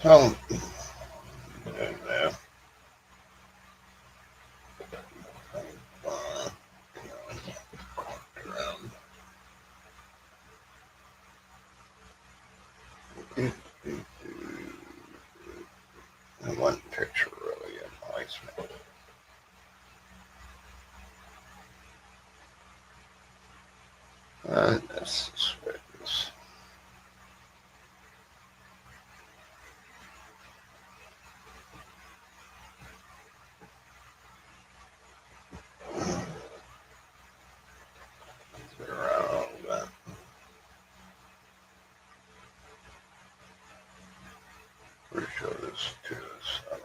So, and, one picture really annoys me. This is witness. Pretty sure this too is 7.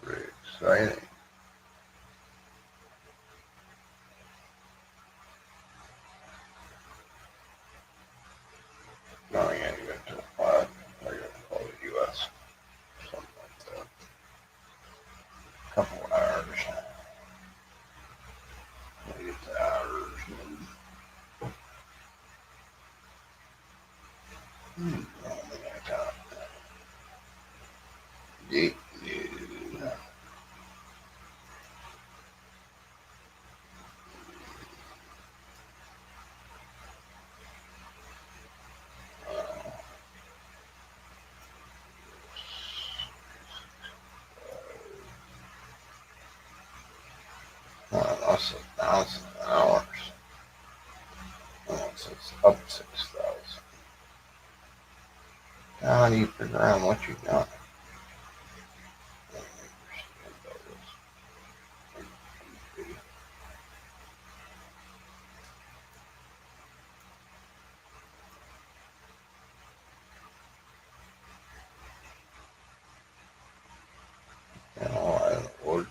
Pretty exciting. Going anywhere to the 5. I gotta call the US. Something like that. Couple hours. I get the hours. Oh, my God. Yeet. That's 1,000 hours. Oh, so it's up 6,000. How do you figure out what you got? I ordered.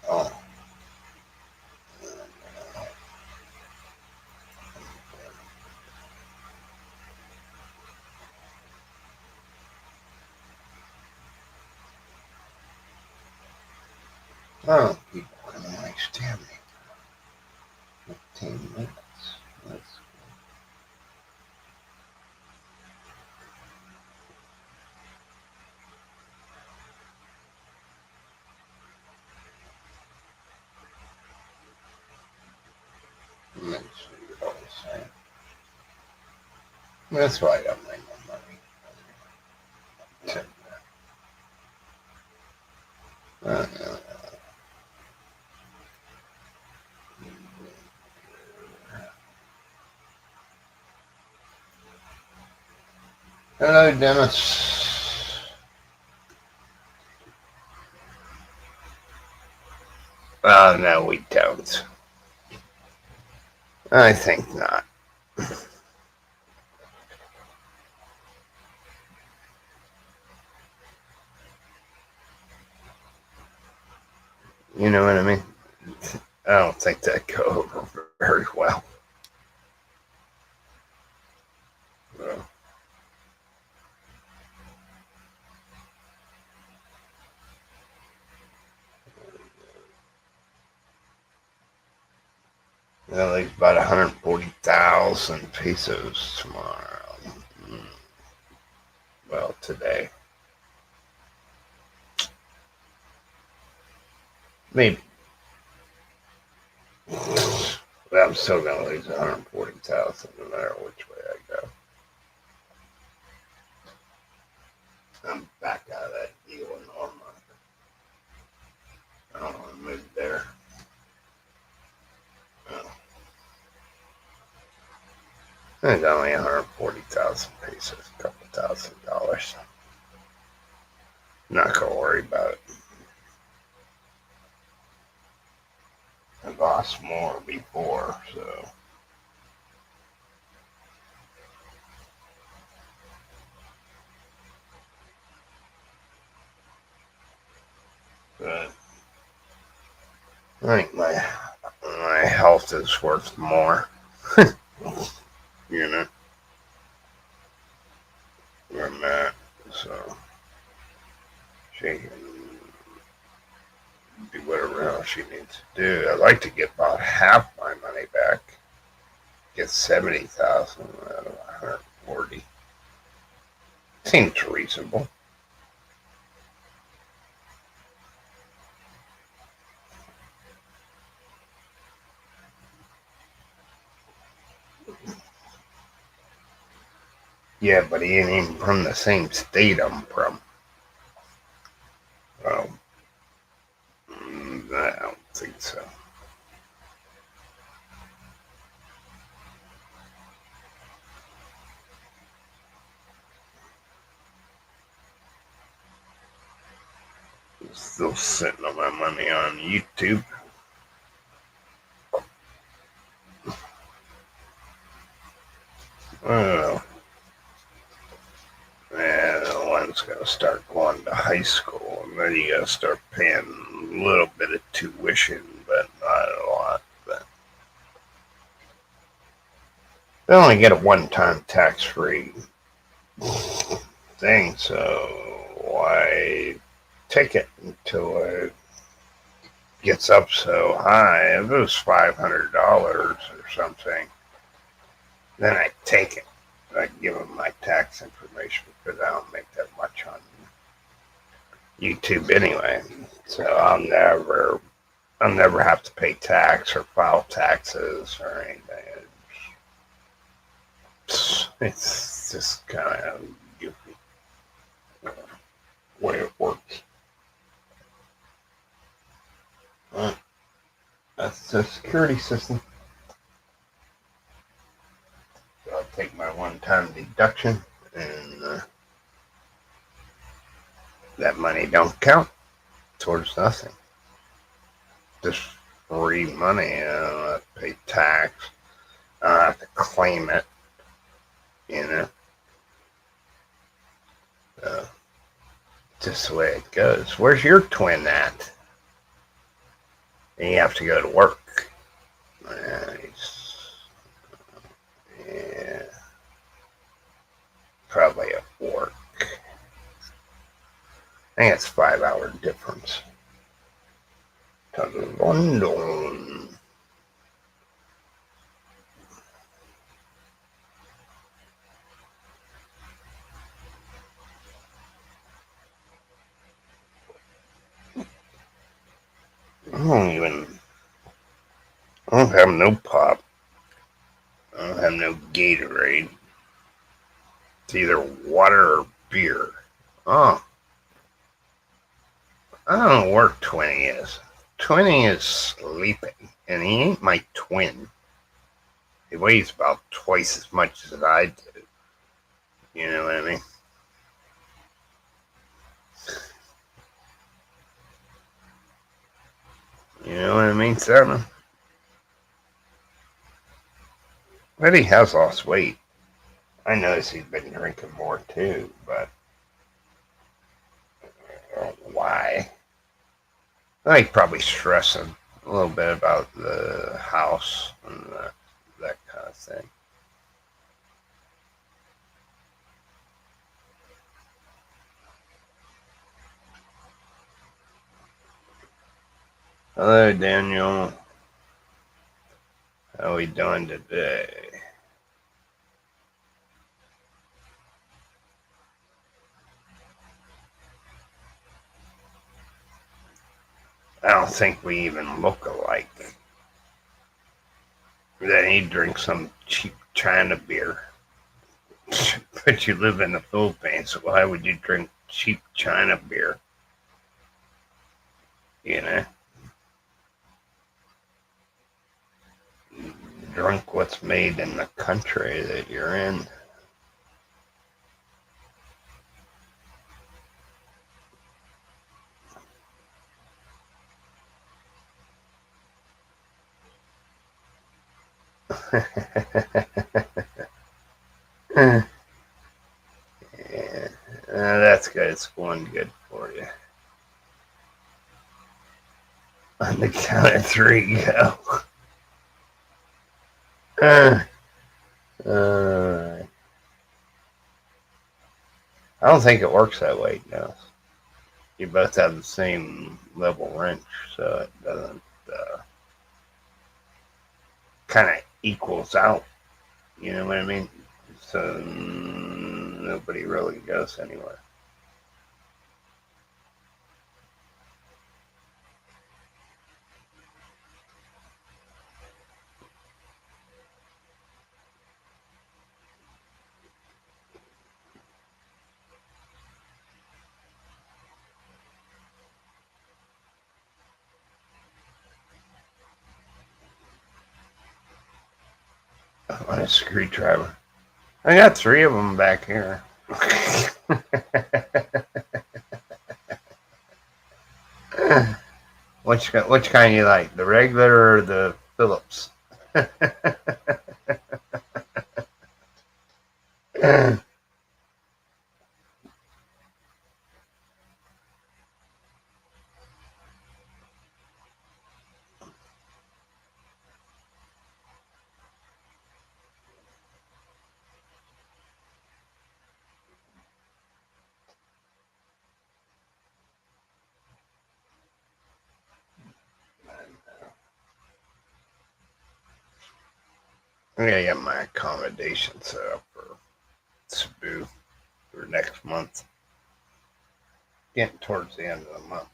Oh. Oh, people can only stand me 15 minutes. That's makes me all the same. That's why I don't make no money. Uh, Hello, Dennis. No, we don't. I think not. You know what I mean? I don't think that go over very well. So, like about 140,000 pesos tomorrow. Well, today. Maybe. But I'm still going to lose 140,000 no matter which way I go. I'm back out of that deal in Norma. I don't want to move there. No. It's only 140,000 pesos, a couple $1,000. Not going to worry about it. I lost more before, so. But I think my health is worth more, you know, than that. So she can do whatever else she needs to do. I'd like to get about half my money back. Get 70,000 out of 140. Seems reasonable. Yeah, but he ain't even from the same state I'm from. Well, I don't think so. I'm still sitting on my money on YouTube. I don't know. Yeah, one's got to start going to high school, and then you got to start paying a little bit of tuition, but not a lot. But they only get a one-time tax-free thing, so why take it until it gets up so high? If it was $500 or something, then I'd take it. I'd give them my tax information because I don't make that much on YouTube anyway. So I'll never have to pay tax or file taxes or anything. It's just kind of goofy way it works. That's the security system. So I'll take my one-time deduction, and that money don't count towards nothing. Just free money. I don't have to pay tax. I don't have to claim it. You know, just the way it goes. Where's your twin at? And you have to go to work. Nice. Yeah, probably at work. I think it's 5 hour difference to London. I don't have no pop. I don't have no Gatorade. It's either water or beer. Oh, I don't know where 20 is. 20 is sleeping, and he ain't my twin. He weighs about twice as much as I do. You know what I mean? You know what I mean, Simon? But he has lost weight. I notice he's been drinking more too, but I don't know why. I think probably stressing a little bit about the house and that kind of thing. Hello, Daniel. How we doing today? I don't think we even look alike. Then he drinks some cheap China beer. But you live in the Philippines, so why would you drink cheap China beer? You know, drink what's made in the country that you're in. Yeah, that's good. It's going good for you. On the count of three, go. Uh, I don't think it works that way, no. You both have the same level wrench, so it doesn't kind of equals out. You know what I mean? So nobody really goes anywhere. On a screwdriver. I got three of them back here. which kind you like? The regular or the Phillips? I'm gonna get my accommodation set up for Cebu for next month. Getting towards the end of the month.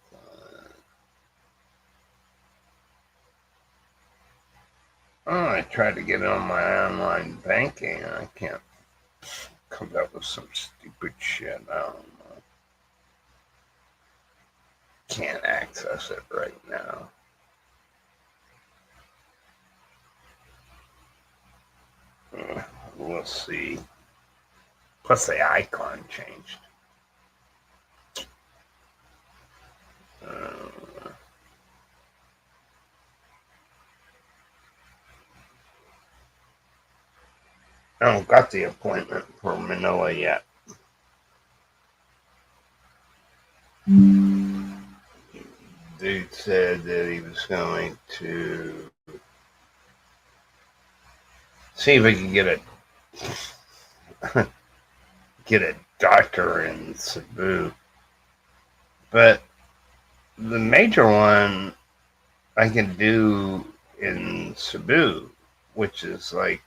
I tried to get it on my online banking. I can't. Comes up with some stupid shit. I don't know. Can't access it right now. We'll see. Plus the icon changed. I don't got the appointment for Manila yet. Dude said that he was going to see if we could get a doctor in Cebu. But the major one I can do in Cebu, which is like,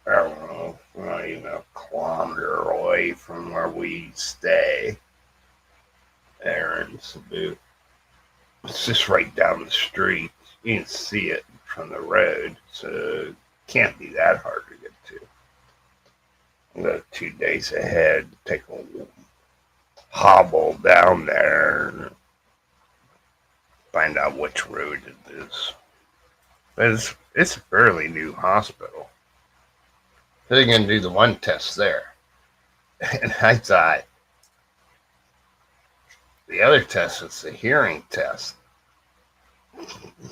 I don't know, not even a kilometer away from where we stay there in Cebu. It's just right down the street. You can see it from the road, so it can't be that hard to get to. I'll go 2 days ahead, take a hobble down there and find out which road it is. But it's a fairly new hospital. So they're going to do the one test there. And I thought the other test is the hearing test.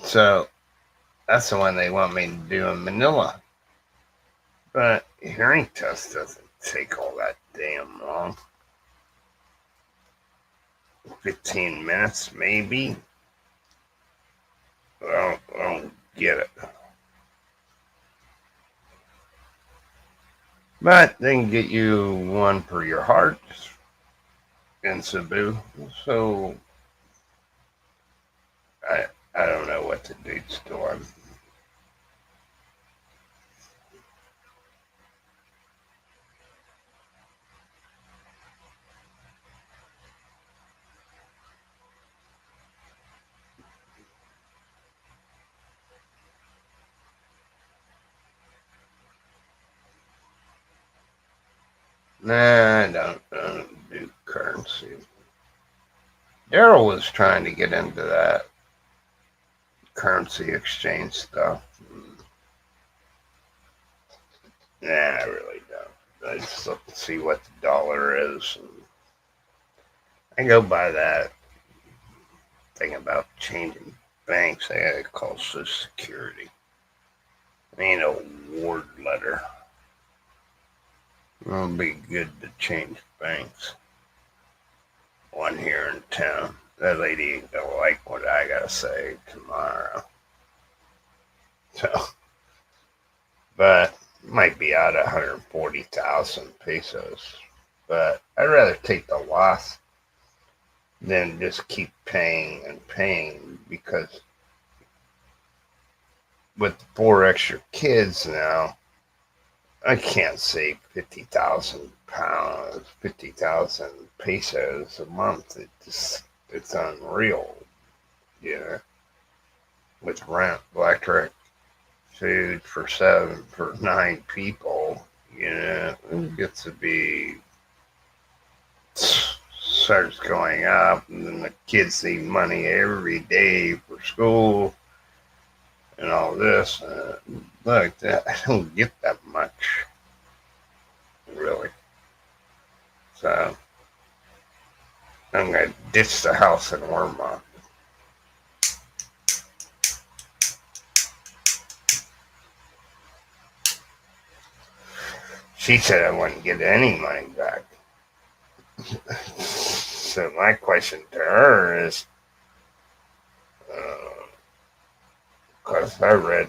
So that's the one they want me to do in Manila. But hearing test doesn't take all that damn long. 15 minutes, maybe. I don't get it. But they can get you one for your heart in Cebu. So I don't know what the date's doing. Nah, I don't do currency. Daryl was trying to get into that currency exchange stuff. Nah, I really don't. I just look to see what the dollar is. I go by that thing about changing banks. I gotta call Social Security. I ain't a ward letter. It'll be good to change banks. One here in town. that lady ain't gonna like what I gotta say tomorrow. So, but might be out 140,000 pesos. But I'd rather take the loss than just keep paying and paying, because with 4 extra kids now, I can't save 50,000 pounds, 50,000 pesos a month. It's unreal, you know, with rent, electric, food for 9 people, you know, it gets to be, starts going up, and then the kids need money every day for school and all this. Look, that I don't get that much, really. So I'm gonna ditch the house in Warmont. She said I wouldn't get any money back. So my question to her is, because I read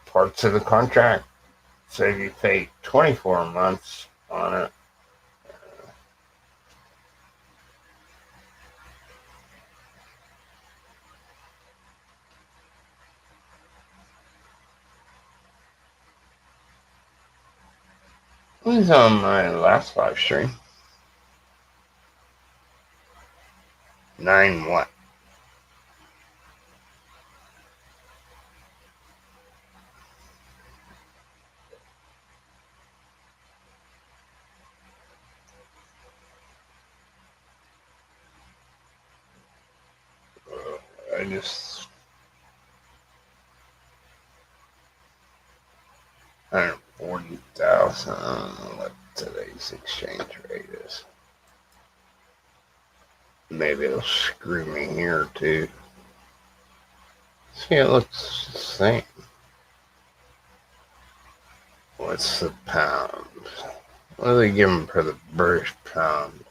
parts of the contract, say you pay 24 months on it. It was on my last live stream. 9 what? I just 140,000. I don't know what today's exchange rate is. Maybe it'll screw me here too. See, it looks the same. What's the pound? What do they give them for the British pound?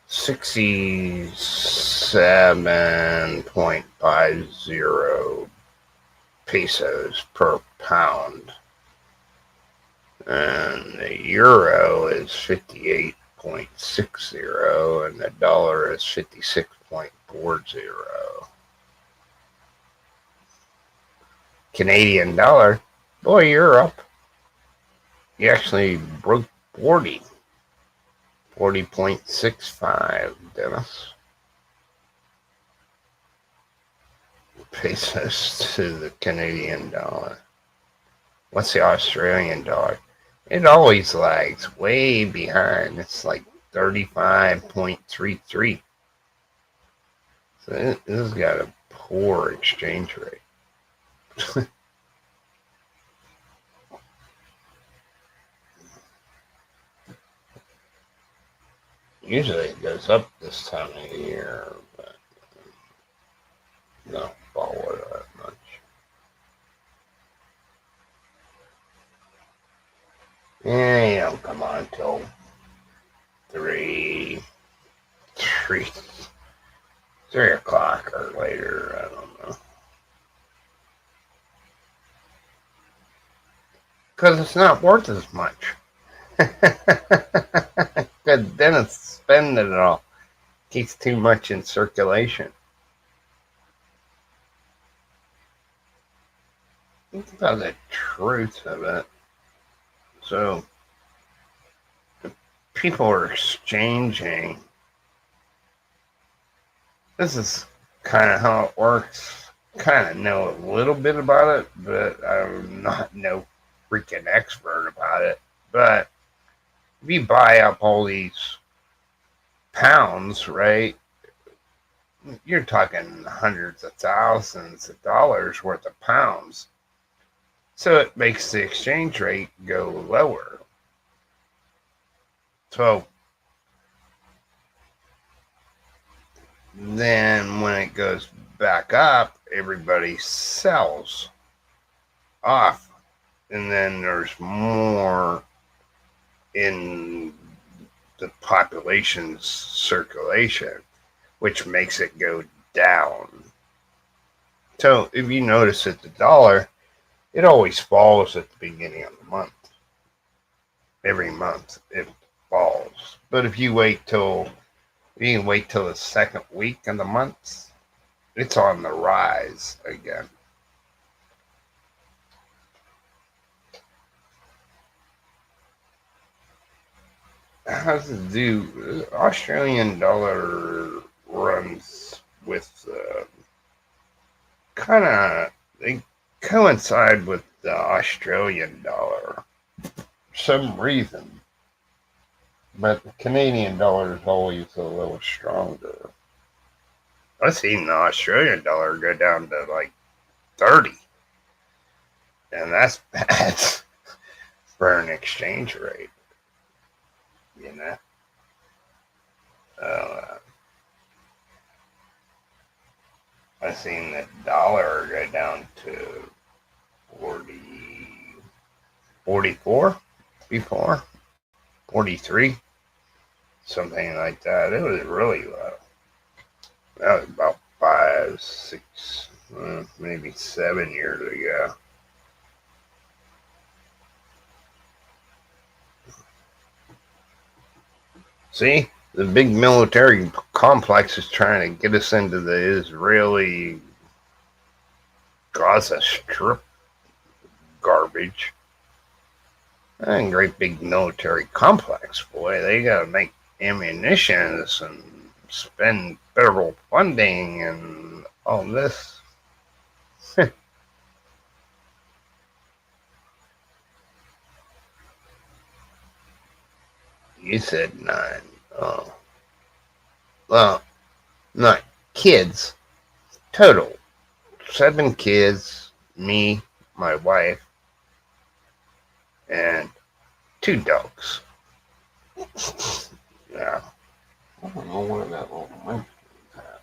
67.50 pesos per pound. And the euro is 58.60, and the dollar is 56.40. Canadian dollar, boy, you're up. You actually broke 40. 40.65, Dennis. Pesos to the Canadian dollar. What's the Australian dollar? It always lags way behind. It's like 35.33. So this has got a poor exchange rate. Usually it goes up this time of year, but don't follow it that much. Yeah, you don't come on till 3 o'clock or later. I don't know. Because it's not worth as much. Because then it's spending it all. Keeps too much in circulation. Think about the truth of it. So, if people are exchanging. This is kind of how it works. Kind of know a little bit about it, but I'm not no freaking expert about it. But if you buy up all these pounds, right, you're talking hundreds of thousands of dollars worth of pounds. So it makes the exchange rate go lower. So then when it goes back up, everybody sells off. And then there's more in the population's circulation. which makes it go down. So if you notice that the dollar, it always falls at the beginning of the month. Every month it falls. But if you can wait till the second week of the month, it's on the rise again. How does it do? Australian dollar runs with kind of, they coincide with the Australian dollar for some reason. But the Canadian dollar is always a little stronger. I've seen the Australian dollar go down to like 30. And that's bad for an exchange rate, you know. Uh, I've seen the dollar go down to 40, 44 before, 43, something like that. It was really low. That was about 5, 6, maybe 7 years ago. See, the big military complex is trying to get us into the Israeli Gaza Strip garbage. And great big military complex, boy. They gotta make ammunitions and spend federal funding and all this. You said 9. Oh. Well, not kids. Total. 7 kids, me, my wife, and 2 dogs. Yeah. I don't know where that little monkey is at.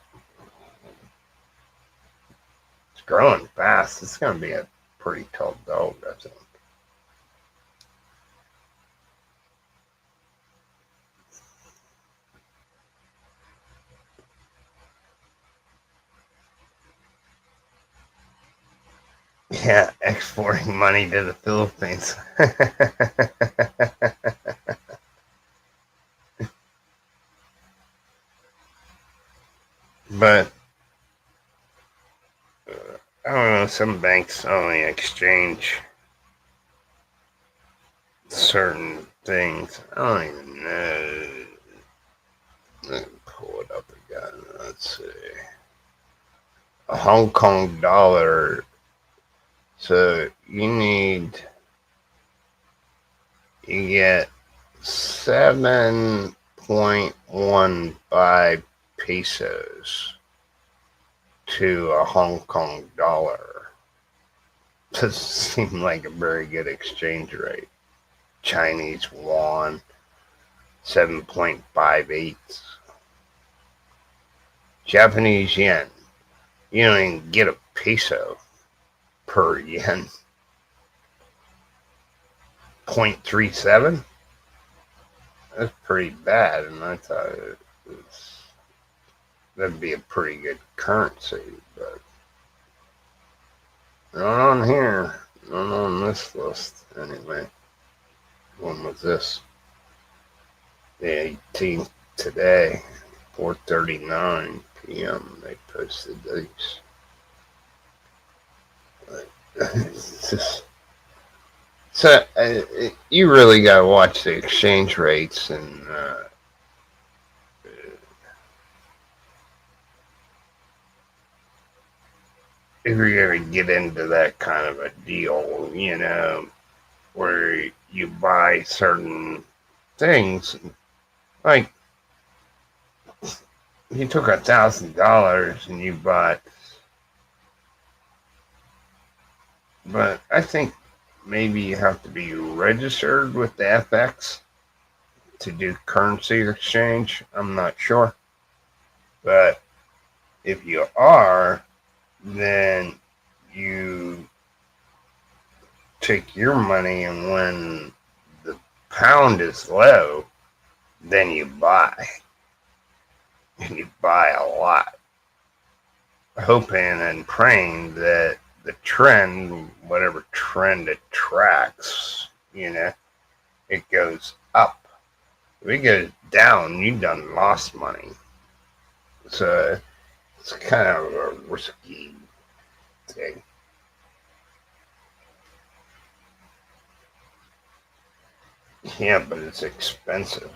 It's growing fast. It's going to be a pretty tall dog, I think. Yeah, exporting money to the Philippines. But I don't know, some banks only exchange certain things. I don't even know. Let me pull it up again. Let's see. A Hong Kong dollar. So you get 7.15 pesos to a Hong Kong dollar. Doesn't seem like a very good exchange rate. Chinese yuan, 7.58. Japanese yen. You don't even get a peso per yen. 0.37? That's pretty bad, and I thought that'd be a pretty good currency, but not on here, not on this list, anyway. When was this? The 18th today, 4:39 p.m. They posted these. So you really got to watch the exchange rates, and if you're going to get into that kind of a deal, where you buy certain things, like you took $1,000 and you bought, but I think maybe you have to be registered with the FX to do currency exchange. I'm not sure. But if you are, then you take your money, and when the pound is low, then you buy. and you buy a lot, hoping and praying that the trend, whatever trend it tracks, it goes up. If it goes down, you done lost money. So it's kind of a risky thing. Yeah, but it's expensive.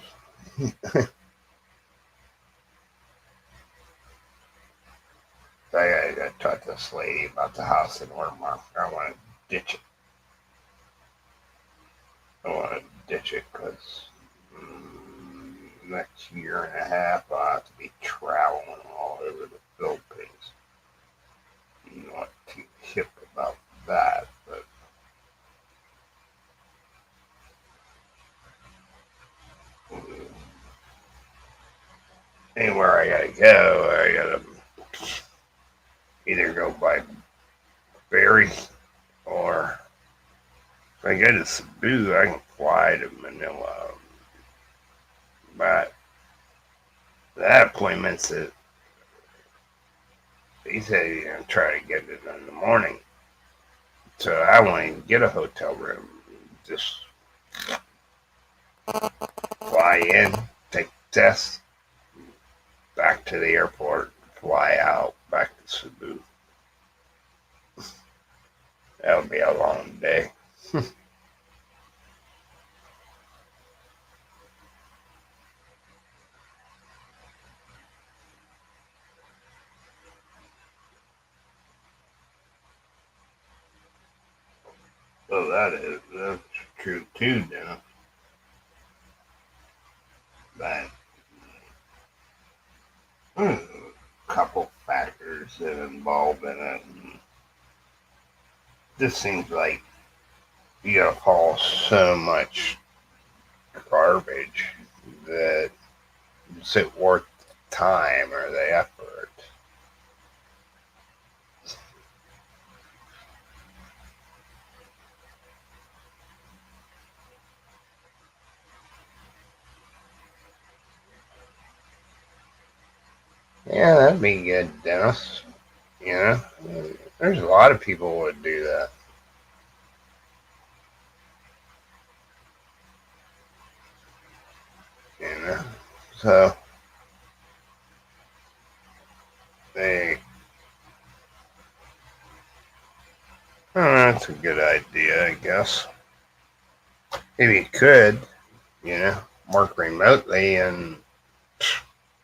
I talked to this lady about the house in Ormont. I want to ditch it. I want to ditch it because next year and a half I'll have to be traveling all over the Philippines. I'm not too hip about that, but anywhere I gotta go, I gotta either go by ferry or if I go to Cebu, I can fly to Manila. But that appointment's at, he said he's gonna try to get it in the morning. So I won't even get a hotel room. Just fly in, take the test, back to the airport, fly out, back to Cebu. That'll be a long day. Well, that's true too, Dennis. But there's a couple factors that are involved in it. And this seems like you gotta haul so much garbage that is it worth the time or the effort? Yeah, that'd be good, Dennis. You know, there's a lot of people would do that. You know, so they, that's a good idea, I guess. Maybe you could, work remotely and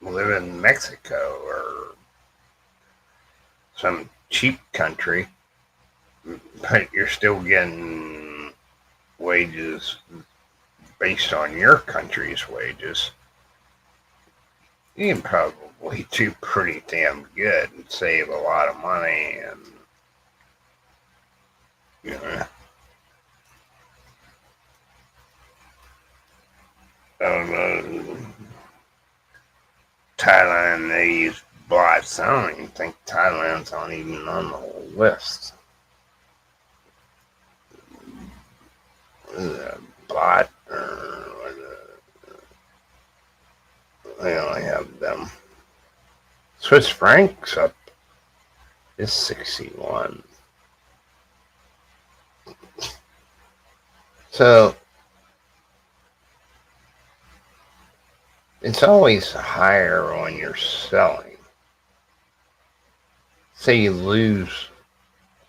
live in Mexico or some cheap country, but you're still getting wages based on your country's wages. You can probably do pretty damn good and save a lot of money and, you know, I don't know, Thailand, they use bots. I don't even think Thailand's not even on the list. Bot, they only have them. Swiss francs up is 61. So it's always higher when you're selling. Say you lose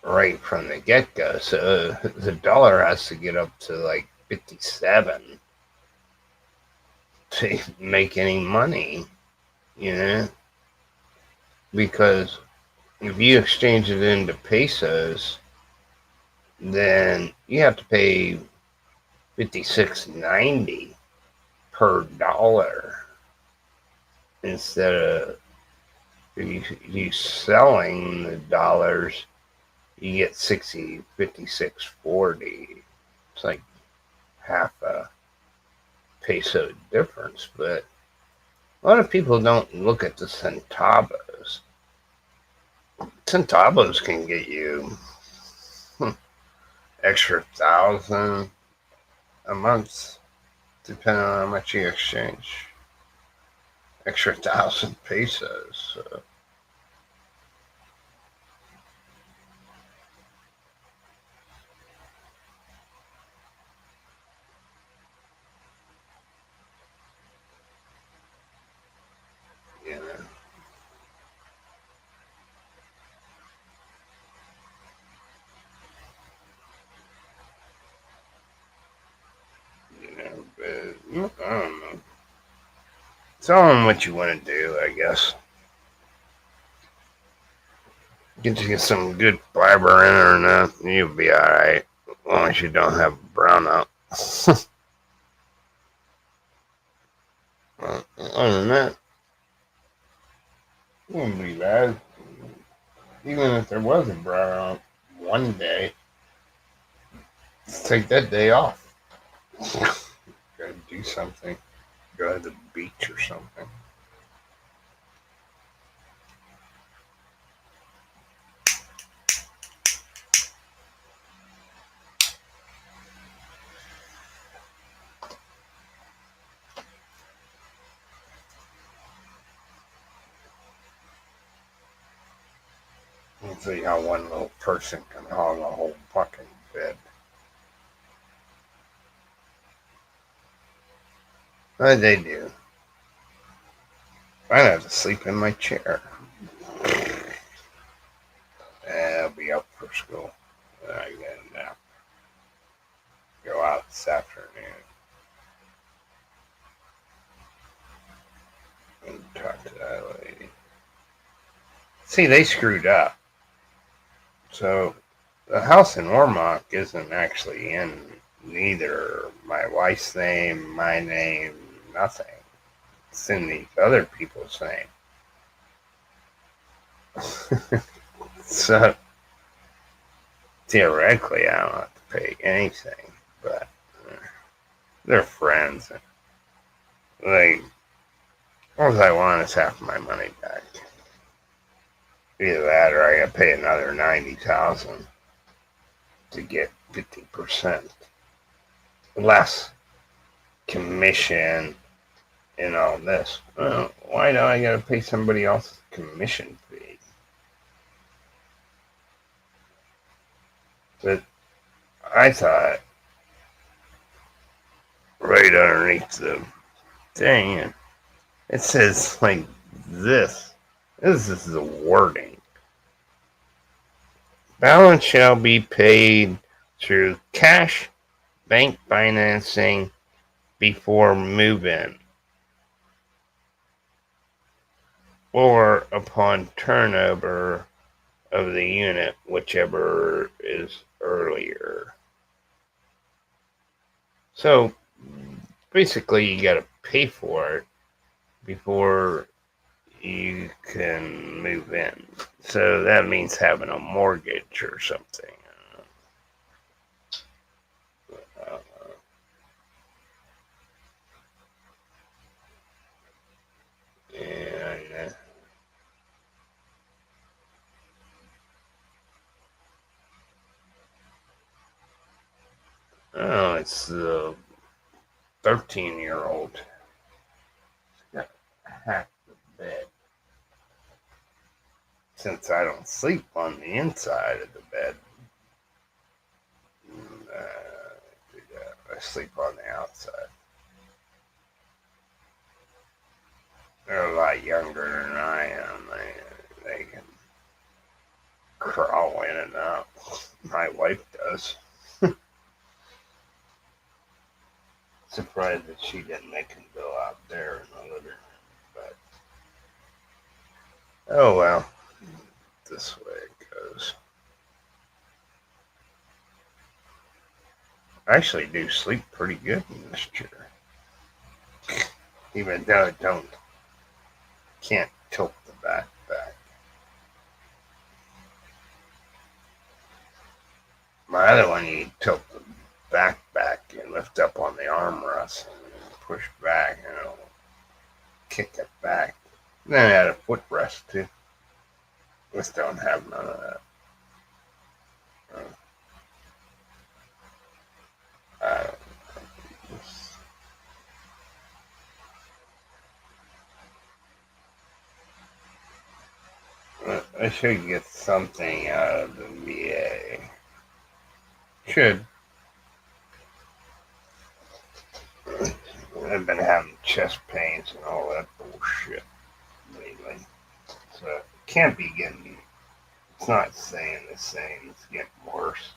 right from the get go. So the dollar has to get up to like 57 to make any money, you know? Because if you exchange it into pesos, then you have to pay 56.90 per dollar instead of you selling the dollars, you get 56.40. It's like half a peso difference, but a lot of people don't look at the centavos. Centavos can get you extra 1,000 a month, depending on how much you exchange. extra 1,000 pesos. So, you know, but I don't know. It's all on what you want to do, I guess. Get you some good fiber in or not, you'll be alright. As long as you don't have brown out. Other than that, it wouldn't be bad. Even if there was a brown out one day, let's take that day off. Gotta do something. Go to the beach or something. Let's see how one little person can haul a whole fucking bed. What they do? I'd have to sleep in my chair. I'll be up for school. I get a nap. Go out this afternoon and talk to that lady. See, they screwed up. So the house in Ormoc isn't actually in neither my wife's name, my name, nothing. It's in these other people's name. So theoretically, I don't have to pay anything, but they're friends. Like, all I want is half my money back. Either that, or I got to pay another 90,000 to get 50% less commission and all this. Well, why do I got to pay somebody else's commission fee? But I thought right underneath the thing, it says like this. This is the wording. Balance shall be paid through cash bank financing before move-in or upon turnover of the unit, whichever is earlier. So basically, you got to pay for it before you can move in. So that means having a mortgage or something. Uh, and oh, it's the 13-year-old. Got hacked the bed. Since I don't sleep on the inside of the bed, I sleep on the outside. They're a lot younger than I am. They can crawl in and out. My wife does. Surprised that she didn't make him go out there in the living room. But oh well, this way it goes. I actually do sleep pretty good in this chair, even though I can't tilt the back. My other one, you tilt the back and lift up on the armrest and push back, and it'll kick it back. And then I had a footrest too. Just don't have none of that. I don't know. I should get something out of the VA. Should. I've been having chest pains and all that bullshit lately. So it can't be getting, it's not staying the same. It's getting worse.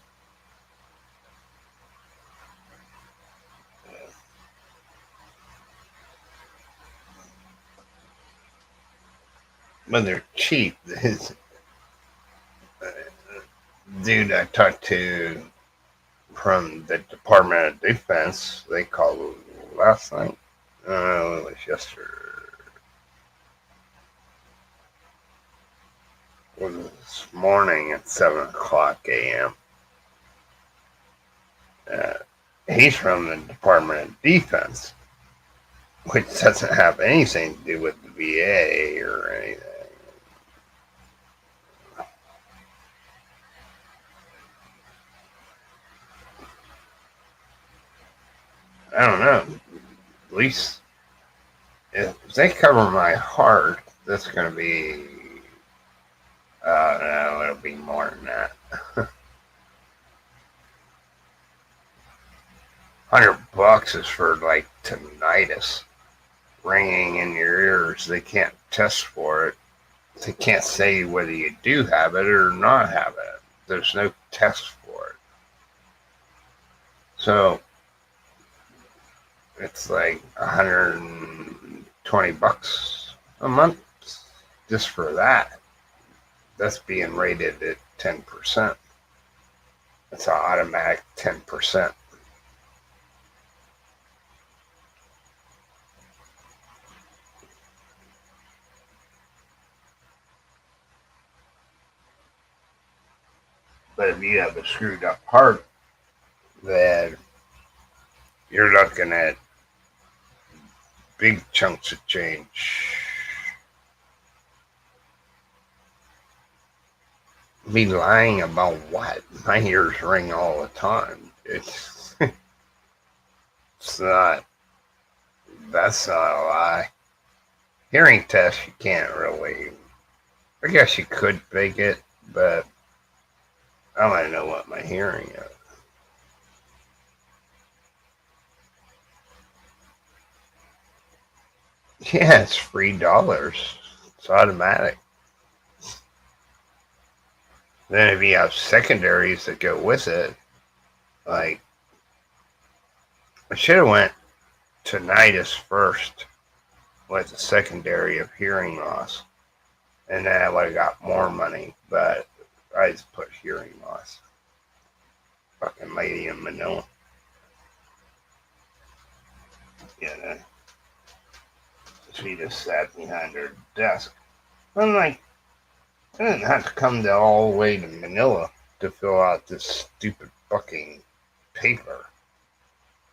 But they're cheap. This dude I talked to from the Department of Defense, they called last night. It was yesterday. It was this morning at 7 o'clock a.m. Uh, he's from the Department of Defense, which doesn't have anything to do with the VA or anything. I don't know. At least if they cover my heart, that's going to be. No, it'll be more than that. $100 is for like tinnitus, ringing in your ears. They can't test for it. They can't say whether you do have it or not have it. There's no test for it. So it's like $120 a month just for that. That's being rated at 10%. It's an automatic 10%. But if you have a screwed up heart, then you're looking at big chunks of change. Me lying about what? My ears ring all the time. It's not, that's not a lie. Hearing tests, you can't really, I guess you could fake it, but I want to know what my hearing is. Yeah, it's $3. It's automatic. Then if you have secondaries that go with it, like I should have went tinnitus first with a secondary of hearing loss, and then I would have got more money. But I just put hearing loss. Fucking lady in Manila. Yeah, she just sat behind her desk. I'm like, I didn't have to come all the way to Manila to fill out this stupid fucking paper,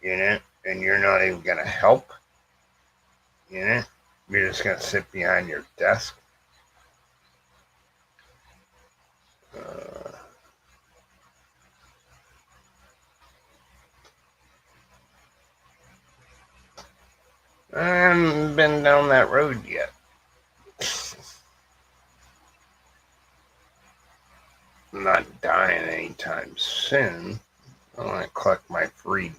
you know? And you're not even gonna help, you know? You're just gonna sit behind your desk. Uh, I haven't been down that road yet. I'm not dying anytime soon. I want to collect my $3.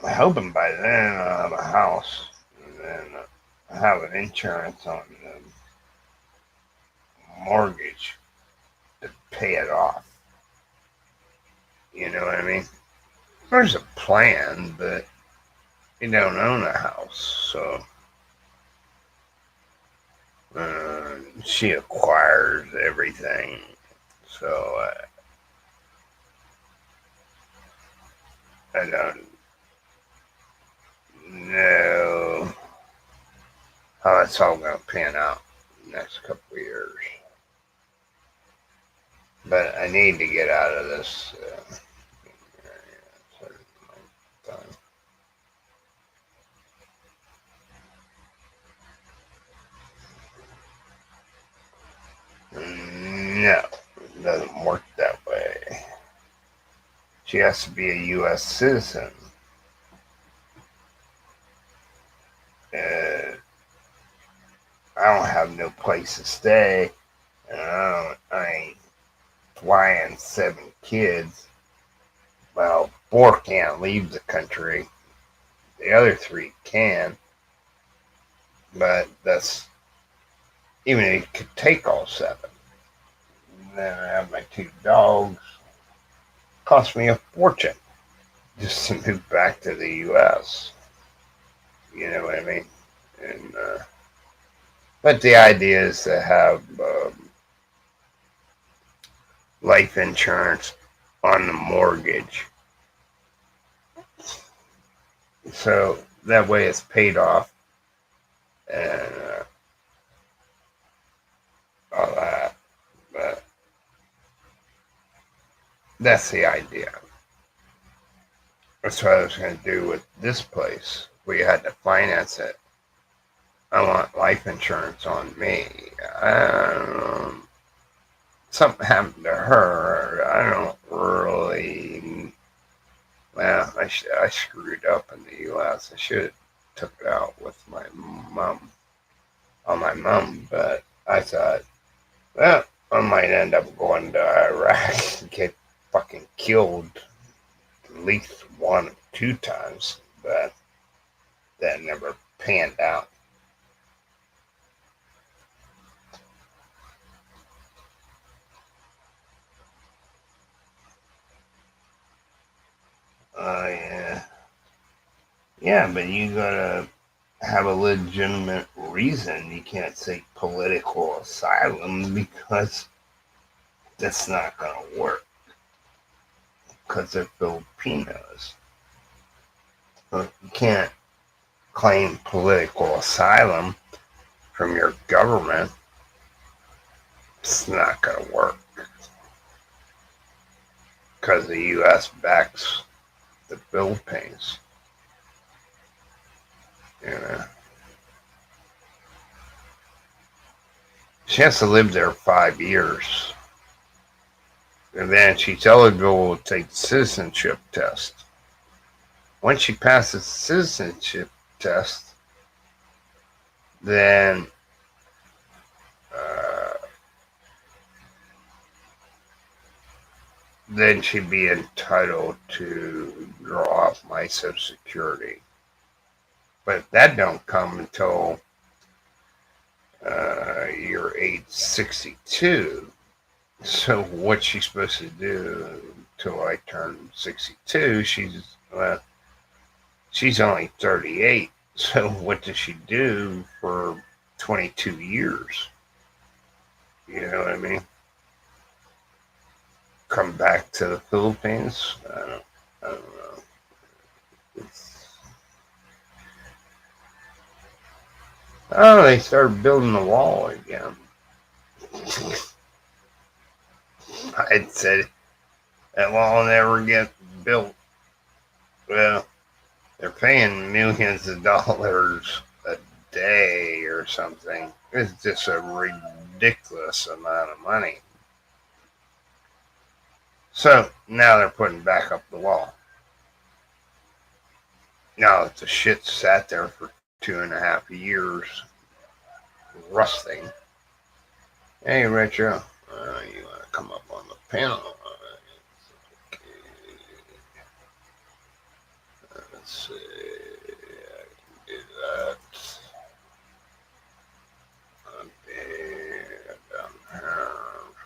I'm hoping by then I'll have a house and then I have an insurance on the mortgage to pay it off. You know what I mean? There's a plan, but you don't own a house, so she acquires everything. So I don't know how it's all going to pan out in the next couple of years. But I need to get out of this. No, it doesn't work that way. She has to be a U.S. citizen. Uh, I don't have no place to stay, and I ain't flying 7 kids. Well, 4 can't leave the country. The other 3 can, but that's even if you could take all 7. And then I have my 2 dogs. Cost me a fortune just to move back to the U.S. You know what I mean? And but the idea is to have life insurance on the mortgage, so that way it's paid off and all that. But that's the idea. That's what I was going to do with this place. We had to finance it. I want life insurance on me. Something happened to her. I don't really. Well, I screwed up in the U.S. I should have took it out with my mom, on my mom, but I thought, well, I might end up going to Iraq and get fucking killed at least 1 or 2 times, but that never panned out. Yeah. Yeah, but you gotta have a legitimate reason. You can't say political asylum because that's not gonna work. Because they're Filipinos. You can't claim political asylum from your government. It's not gonna work. Because the U.S. backs the Philippines. You know. She has to live there 5 years. And then she's eligible to take the citizenship test. Once she passes the citizenship test, then uh, then she'd be entitled to draw off my Social Security. But that don't come until you're age 62. So what's she supposed to do until I turn 62? She's only 38. So what does she do for 22 years? You know what I mean? Come back to the Philippines? I don't know. Oh, they started building the wall again. I said that wall never get built. Well, they're paying millions of dollars a day or something. It's just a ridiculous amount of money. So now they're putting back up the wall. Now the shit sat there for 2.5 years, rusting. Hey, Retro, you want to come up on the panel? Okay. Let's see. I can do that. Okay, down here.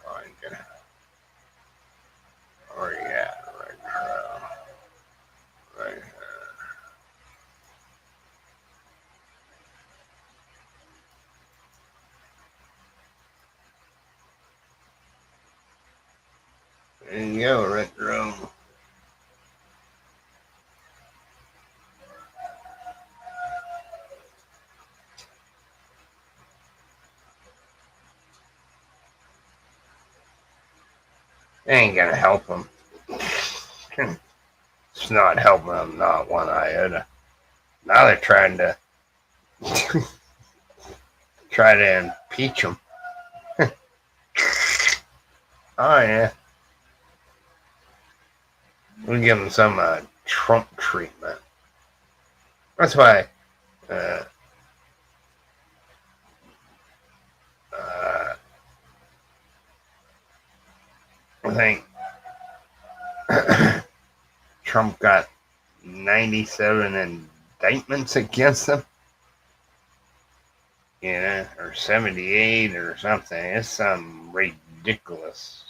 Find it. Where you at, Retro? Right here. There you go, Retro. Ain't gonna help them. It's not helping them, not one iota. Now they're trying to impeach him. Oh yeah. We give him some Trump treatment. That's why uh, uh, I think Trump got 97 indictments against him, or 78 or something. It's some ridiculous.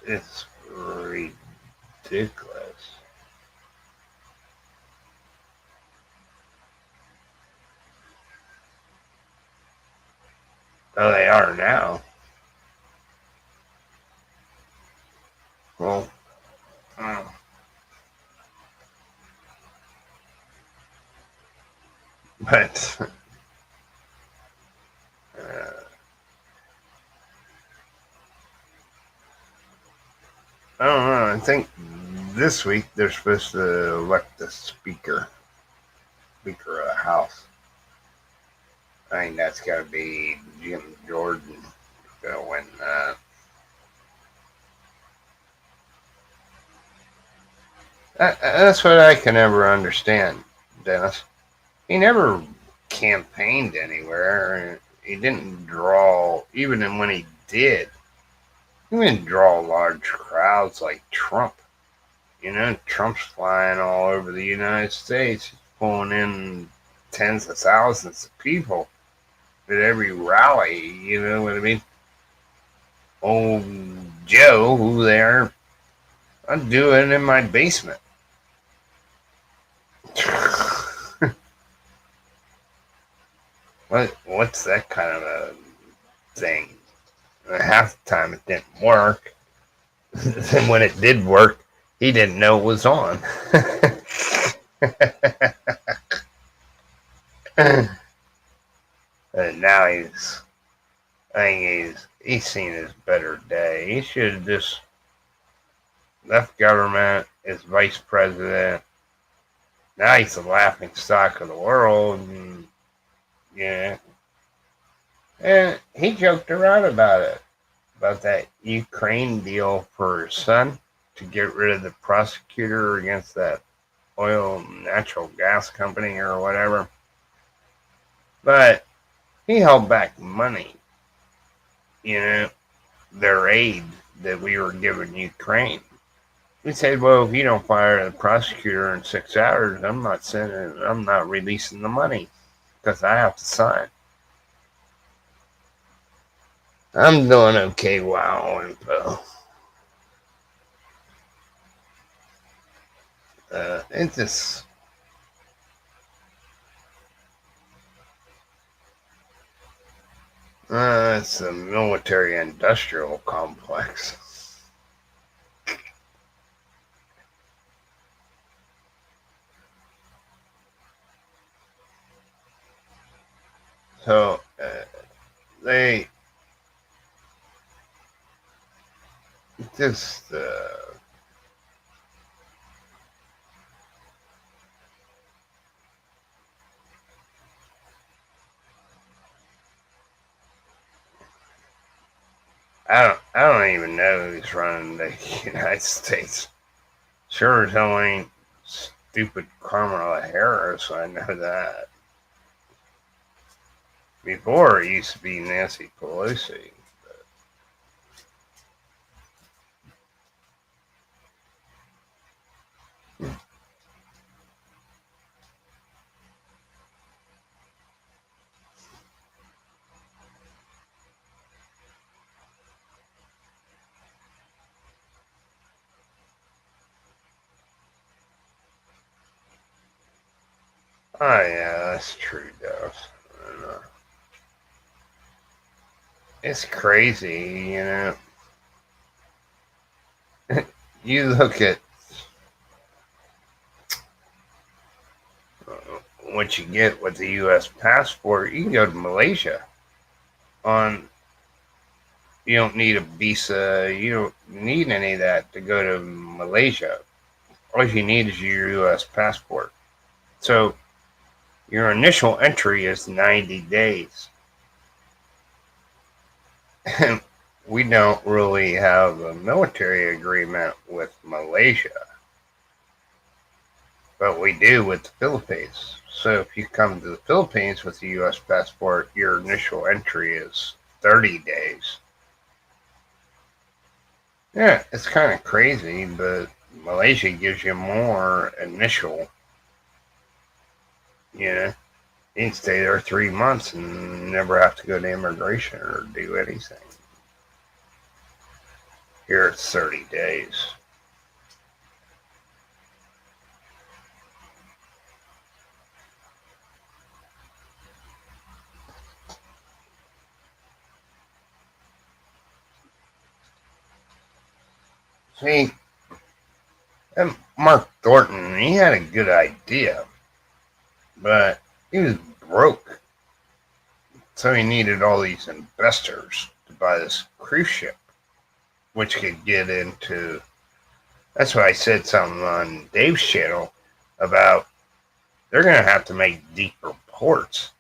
It's ridiculous. Oh, they are now. Well, uh, but I don't know. I think this week they're supposed to elect the speaker of the House. I think that's got to be Jim Jordan going to win that. That's what I can never understand, Dennis. He never campaigned anywhere. He didn't draw, even when he did, he didn't draw large crowds like Trump. Trump's flying all over the United States, he's pulling in tens of thousands of people at every rally. You know what I mean? Old Joe, who there, I'd do it in my basement. What's that kind of a thing? Half the time it didn't work. Then when it did work, he didn't know it was on. And now I think he's seen his better day. He should have just left government as vice president. Now he's the laughing stock of the world. And, yeah. And he joked around about it, about that Ukraine deal for his son to get rid of the prosecutor against that oil natural gas company or whatever. But he held back money, their aid that we were giving Ukraine. He said, well, if you don't fire the prosecutor in 6 hours, I'm not releasing the money because I have to sign. I'm doing okay. Wow, info. It's just. It's a military industrial complex. So they just I don't even know who's running the United States. Sure as hell ain't stupid Kamala Harris. I know that. Before it used to be Nancy Pelosi. Oh yeah, that's true, though. It's crazy, You look at what you get with the U.S. passport. You can go to Malaysia on. You don't need a visa. You don't need any of that to go to Malaysia. All you need is your U.S. passport. So your initial entry is 90 days. we don't really have a military agreement with Malaysia, but we do with the Philippines. So if you come to the Philippines with a U.S. passport, your initial entry is 30 days. Yeah, it's kind of crazy, but Malaysia gives you more initial. You know, you can stay there 3 months and never have to go to immigration or do anything. Here it's 30 days. See, and Mark Thornton, he had a good idea, but he was broke. So he needed all these investors to buy this cruise ship, which could get into. That's why I said something on Dave's channel about they're going to have to make deeper ports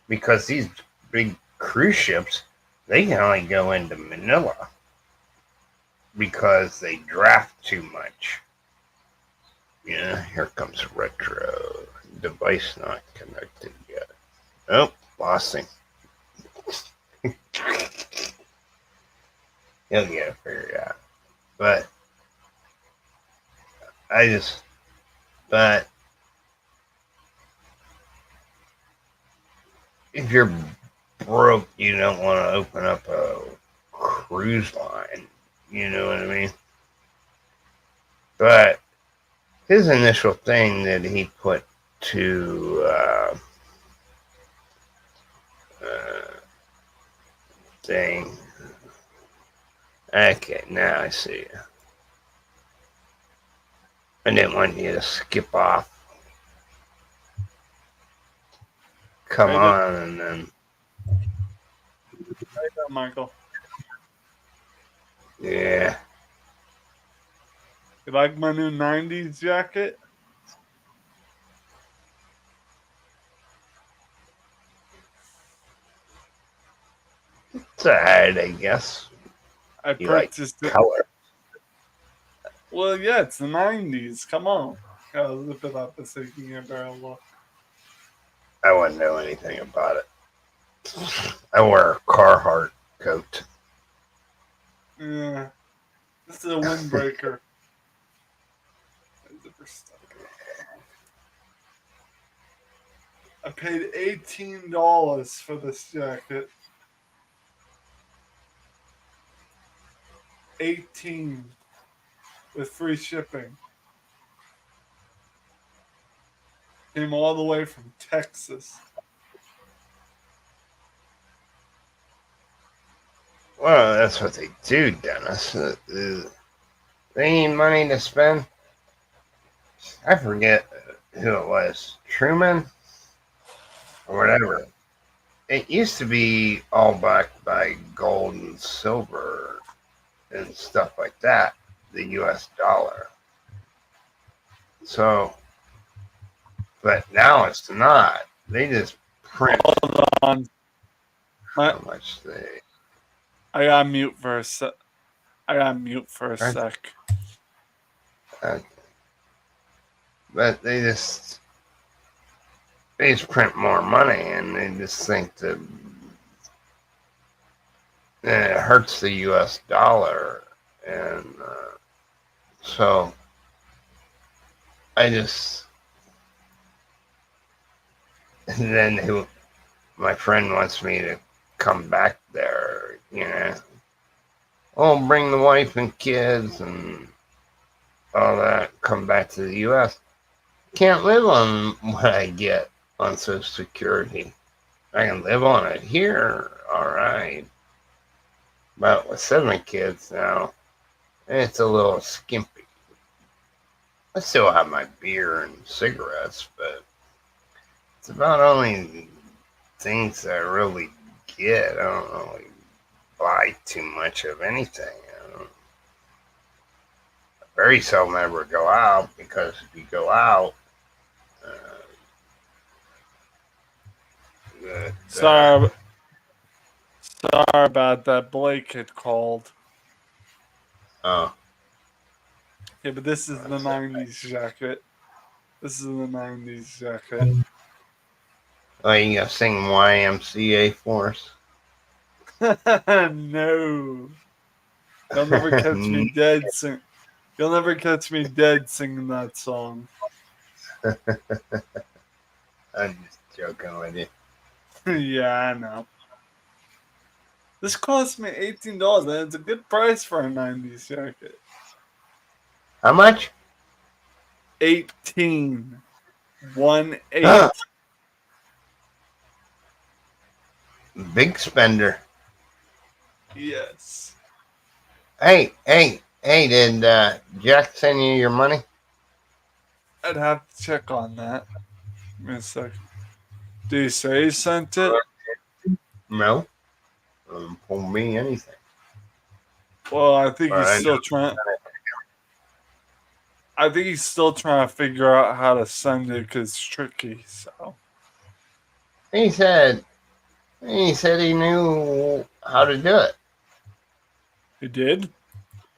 because these big cruise ships, they can only go into Manila because they draft too much. Yeah, here comes retro. Device not connected yet. Oh, lost him. He'll get it figured out. But I just, but if you're broke, you don't want to open up a cruise line. You know what I mean? But his initial thing that he put to thing. Okay, now I see. I didn't want you to skip off. Come Right there, on, and then Michael. yeah, You like my new '90s jacket? it's alright, I guess. I You like purchased it. color. Well, yeah, it's the '90s. Come on, gotta live it up so you can get a better look. I wouldn't know anything about it. I wear a Carhartt coat. Yeah, this is a windbreaker. I paid $18 for this jacket. 18 with free shipping. Came all the way from Texas. Well, that's what they do, Dennis. They need money to spend. I forget who it was, Truman or whatever. It used to be all backed by gold and silver and stuff like that, the U.S. dollar. So, but now it's not. They just print Hold on. how much they. I got mute for a sec. I got mute for a Uh, sec. but they just print more money, and they just think that it hurts the U.S. dollar, and so I just and then my friend wants me to come back there, Oh, bring the wife and kids and all that, come back to the U.S. Can't live on what I get on Social Security. I can live on it here, all right. But with 7 kids now, it's a little skimpy. I still have my beer and cigarettes, but it's about only things that I really get. I don't really buy too much of anything. I very seldom ever go out because if you go out, uh, that Sorry, Sorry about that. Blake had called. Oh, Yeah, but this is the that's it. 90s jacket. This is the 90s jacket. Oh, you gotta sing YMCA for us. No. You'll never catch me dead sing. You'll never catch me dead singing that song. I'm just joking with you. Yeah, I know. This cost me $18, and it's a good price for a 90s jacket. How much? 18. 1-8. Huh, big spender. Yes. Hey, did Jack send you your money? I'd have to check on that. Give me a second. Do you say he sent it? No. Told me anything. Well, I think But he's I still know. trying. I think he's still trying to figure out how to send it because it's tricky. So He said he knew how to do it. he did.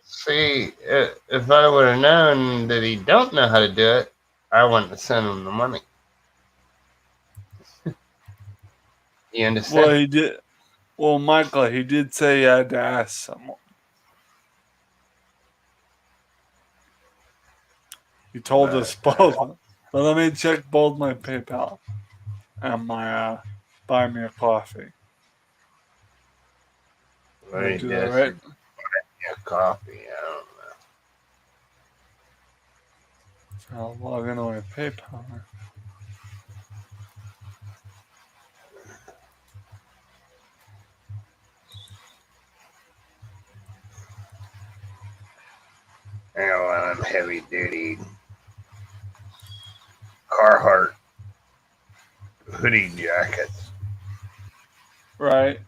See, if I would have known that he don't know how to do it, I wouldn't have sent him the money. You Well, understand? he did. Well, Michael, he did say he had to ask someone. He told us both. But let me check both my PayPal and my buy me a coffee. Did I Let do me that just right? get coffee. I don't So I'll log into my PayPal. know. I got one of them heavy duty Carhartt hoodie jackets. Right.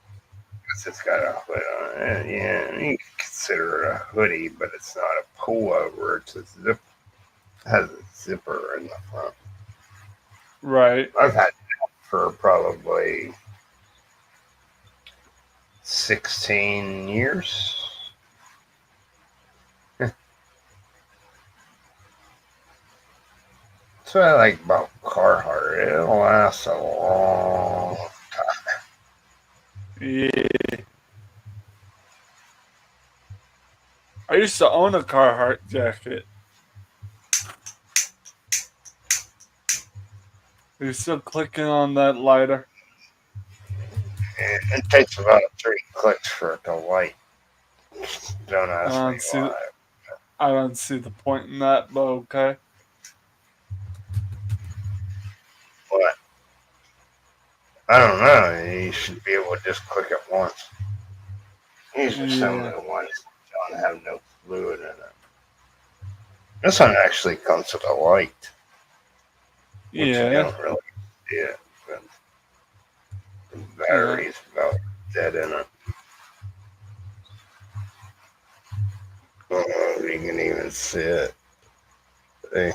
It's got a hood on it. Yeah, you can consider it a hoodie, but it's not a pullover. It's a zip. It has a zipper in the front. Right. I've had that for probably 16 years. That's what I like about Carhartt. It'll last a long time. Yeah. I used to own a Carhartt jacket. Are you still clicking on that lighter? It takes about 3 clicks for it to light. Don't I ask me don't see. why. I don't see the point in that, but okay. But I don't know. You should be able to just click it once. These are some of Yeah. the ones that don't have no fluid in it. This one actually comes with a light, which you Yeah. don't really see it. But the Uh, battery's about dead in it. I don't know if you can even see it. See?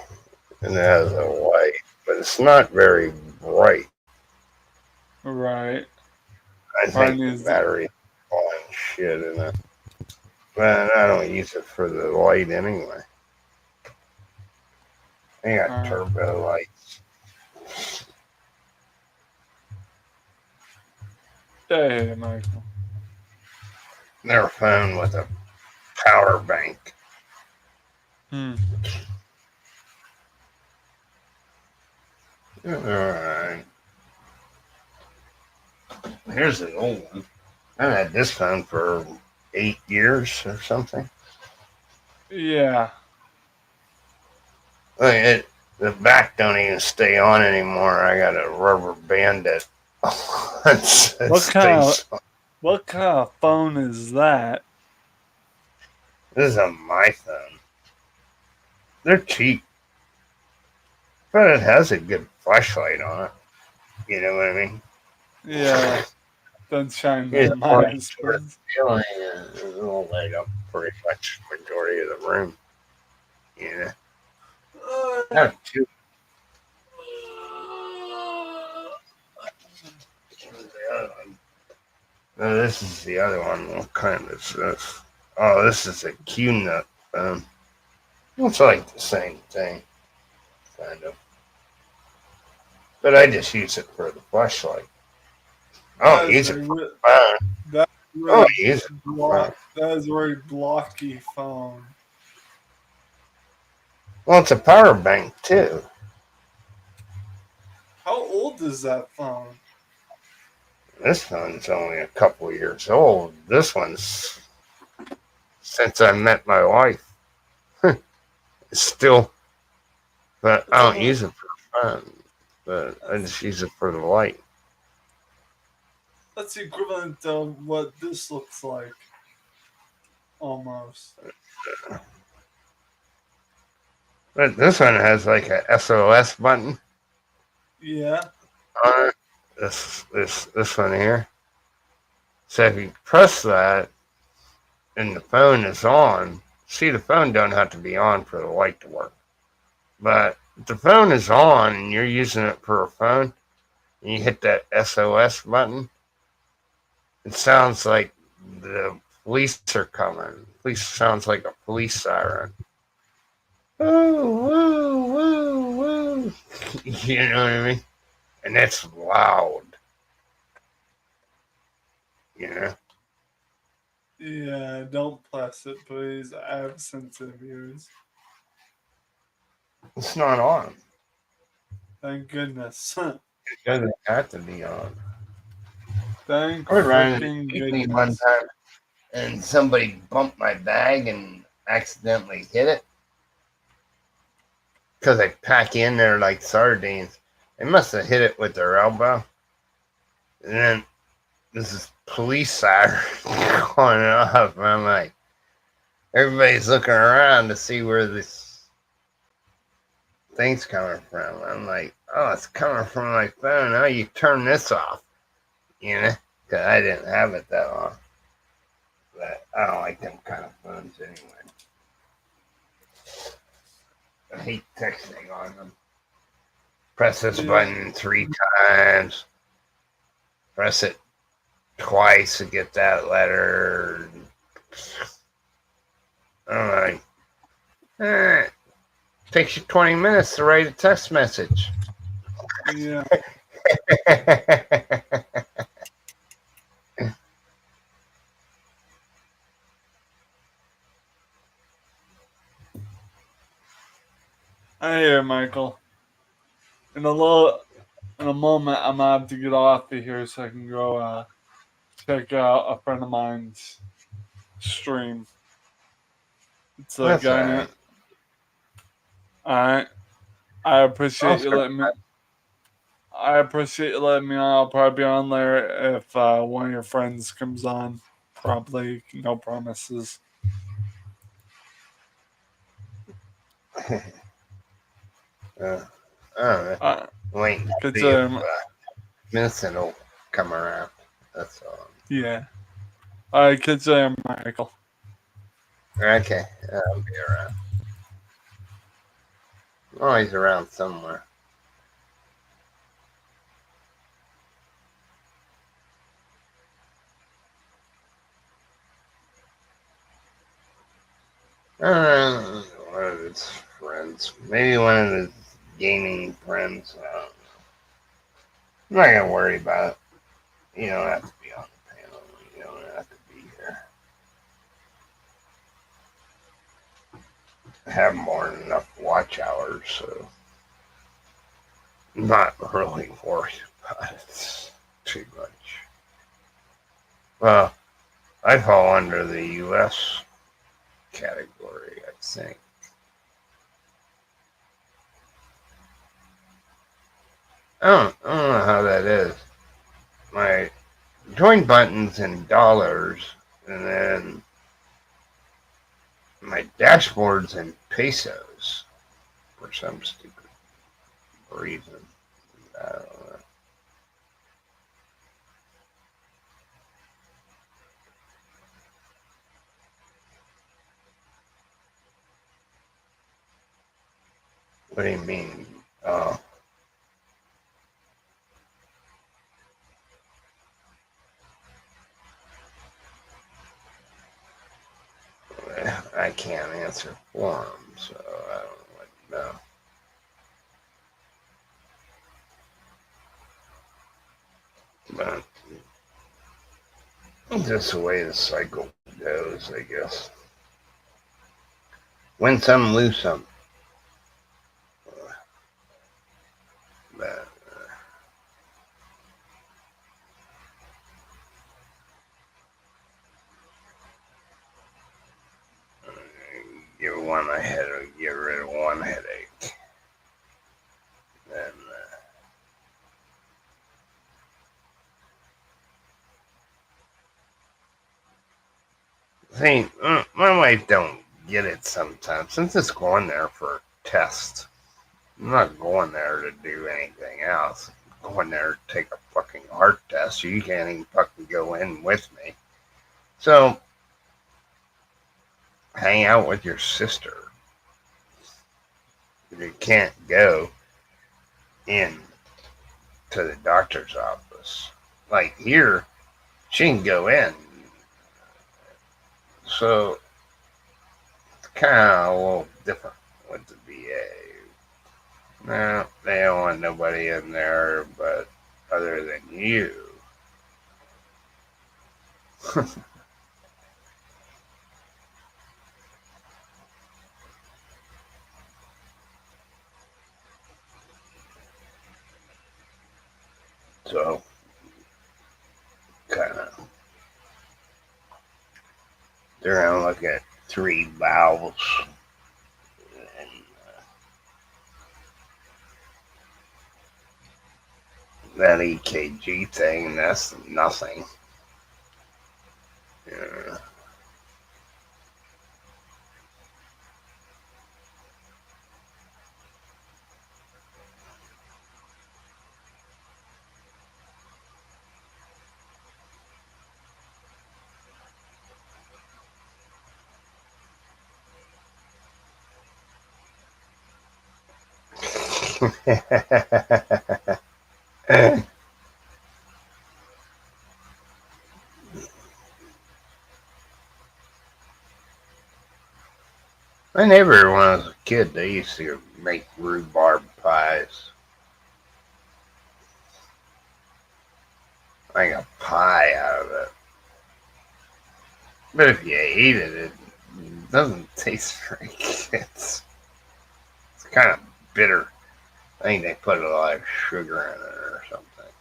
And it has a light, but it's not very bright. right. I Probably think the needs. battery's falling shit in it. But I don't use it for the light anyway. They got Uh, turbo lights. hey, Michael. Their phone with a power bank. Hmm. Alright. Here's an old one. I've had this phone for 8 years or something. Yeah. Look, the back don't even stay on anymore. I got to rubber band it. It What kind of stays on. what kind of phone is that? This is a my phone. They're cheap, but it has a good flashlight on it. You know what I mean? Yeah. Don't shine It's that mine, I pointing toward suppose. the ceiling and it'll light up pretty much majority of the room. You know? Not too. This is the other one. What kind is this? Oh, this is a Q-nut phone. It's like the same thing, kind of. But I just use it for the flashlight. I That don't is use a it for re- fun. that I really don't use it for fun. that is a very blocky phone. Well, it's a power bank too. How old is that phone? This phone's only a couple years old. This one's since I met my wife. It's still, but It's I don't almost use it for fun. But I that's just use it for the light. that's the equivalent of what this looks like, almost. But this one has like a SOS button Yeah. on it. This one here. So if you press that and the phone is on, see the phone don't have to be on for the light to work. But if the phone is on and you're using it for a phone, and you hit that SOS button, it sounds like the police are coming. Police sounds like a police siren. Woo, woo, woo, woo. You know what I mean? And that's loud. You know? Yeah, don't press it, please. I have sensitive ears. It's not on. Thank goodness. It doesn't have to be on. Thank I was riding freaking the TV one goodness. time and somebody bumped my bag and accidentally hit it because I pack in there like sardines. They must have hit it with their elbow. And then this is police siren going off. And I'm like, everybody's looking around to see where this thing's coming from. I'm like, oh, it's coming from my phone. How you turn this off? You know? Because I didn't have it that long. But I don't like them kind of phones anyway. I hate texting on them. Press this Yeah. button 3 times. Press it twice to get that letter. I'm like, takes you 20 minutes to write a text message. Yeah. I hear Michael. In a moment I'm gonna have to get off of here so I can go check out a friend of mine's stream. It's a That's guy all named right. Alright. I appreciate you Also, letting me I appreciate you letting me on. I'll probably be on there if one of your friends comes on. Probably no promises. uh, I don't know. Uh, Wait and see if consider Vincent will come around. That's all. yeah. I consider Michael. Okay, I'll be around. Oh, he's around somewhere. I don't know, one of his friends. Maybe one of his gaming friends. I'm not gonna worry about it. You don't have to be on the panel. You don't have to be here. I have more than enough watch hours, so I'm not really worried about it too much. Well, I fall under the U.S. category, I think. I don't know how that is. My join buttons in dollars, and then my dashboard's in pesos for some stupid reason. I don't know. What do you mean? Oh, answer for them, so I don't know. But just the way the cycle goes, I guess. Win some, lose some. But get one ahead or get rid of one headache. And see, my wife don't get it sometimes. Since it's going there for a test, I'm not going there to do anything else. I'm going there to take a fucking heart test. You can't even fucking go in with me. So, hang out with your sister. You can't go in to the doctor's office. Like here, she can go in. So, it's kind of a little different with the VA. No, they don't want nobody in there but other than you. So, kind of, they're going to look at 3 valves. And that EKG thing, that's nothing. Yeah. My neighbor, when I was a kid, they used to make rhubarb pies. Like a pie out of it. But if you eat it, it doesn't taste very good. It's kind of bitter. I think they put a lot of sugar in it or something.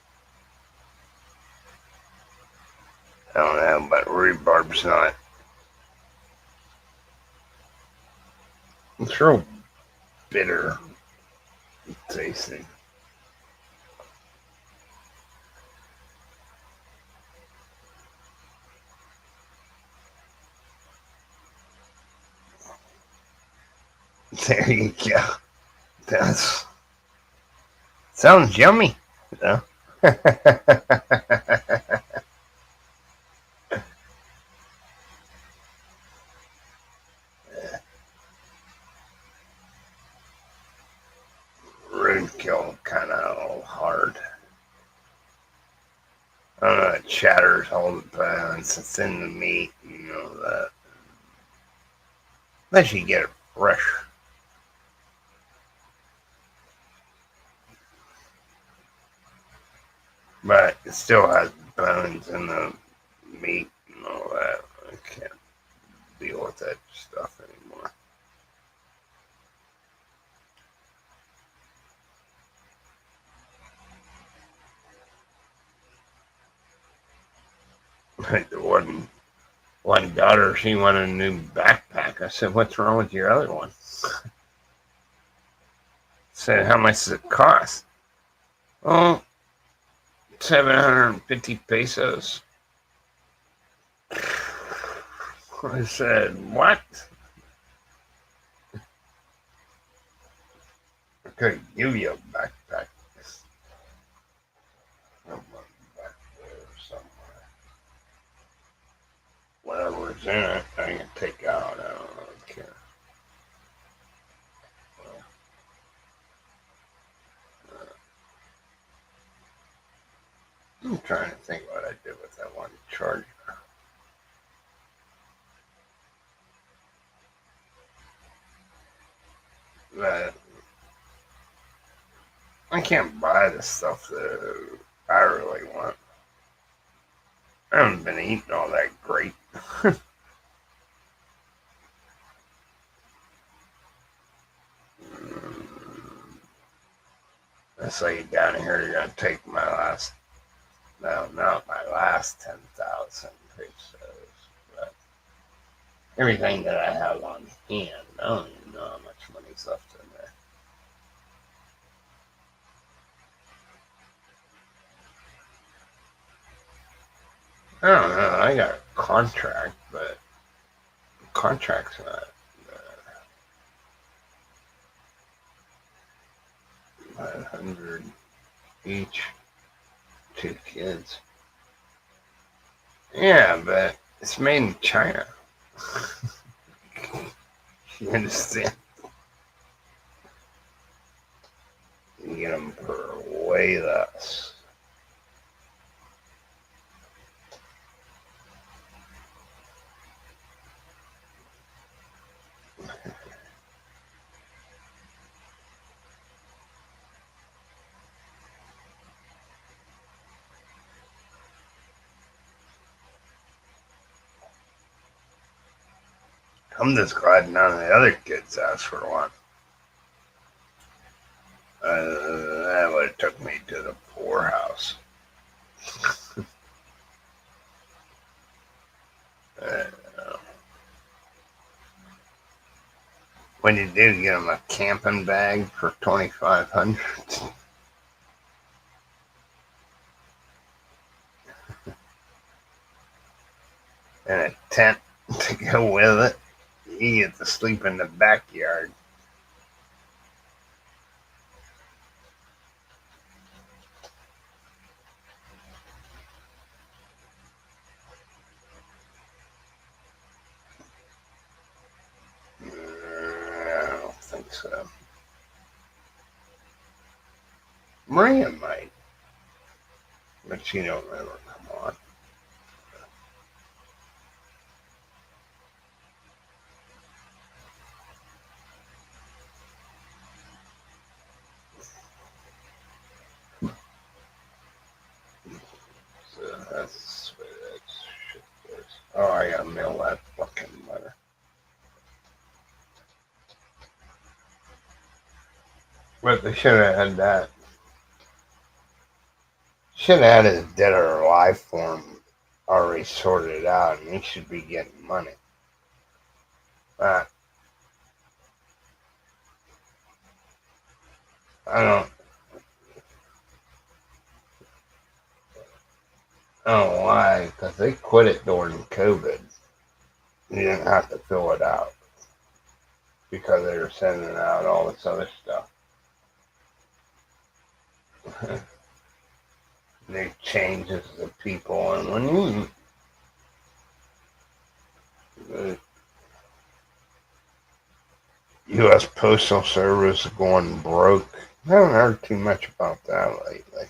I don't know, but rhubarb's not. It's real bitter tasting. There you go. That sounds yummy. You know? Roadkill kind of hard. I don't know, it chatters all the time. It's in the meat, you know that. Unless you get it fresh. But it still has bones in the meat and all that. I can't deal with that stuff anymore. Like the one daughter, she wanted a new backpack. I said, "What's wrong with your other one?" I said, "How much does it cost?" Oh, 750 pesos. I said, "What?" I could give you a backpack. Back there somewhere. Whatever's in it, I can take out. I don't really care. I'm trying to think what I did with that one charger. I can't buy the stuff that I really want. I haven't been eating all that great. Let's say down here you're gonna take my last, no, not my last 10,000 pesos, but everything that I have on hand. I don't even know how much money's left in there. I don't know. I got a contract, but the contract's not 500 each, 2 kids. Yeah, but it's made in China. You understand? You get them for way less. I'm just glad none of the other kids asked for one. That would have took me to the poorhouse. uh, when you do get them a camping bag for 2,500, and a tent to go with it, you get to sleep in the backyard. I don't think so. Maria might, but she don't ever come on. So that's where that shit goes. Oh, I gotta mail that fucking letter. But they should have had that. Should have had his dead or alive form already sorted out, and he should be getting money. But I don't know why, because they quit it during COVID. You didn't have to fill it out because they were sending out all this other stuff. They changes the people, and when the U.S. Postal Service going broke, I haven't heard too much about that lately.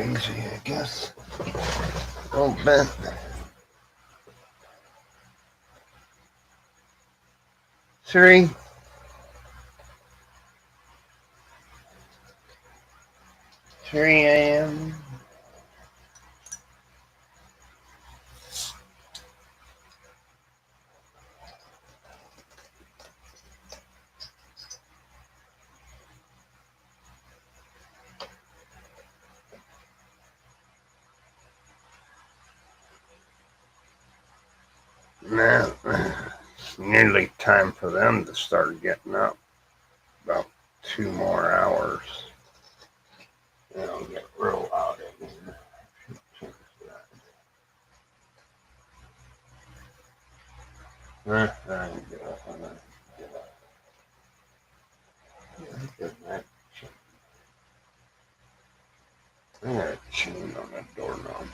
crazy, I guess. A little bit. Siri. 3 a.m. Now, it's nearly time for them to start getting up. About 2 more hours. It'll get real loud in here. I got a chain on the doorknob.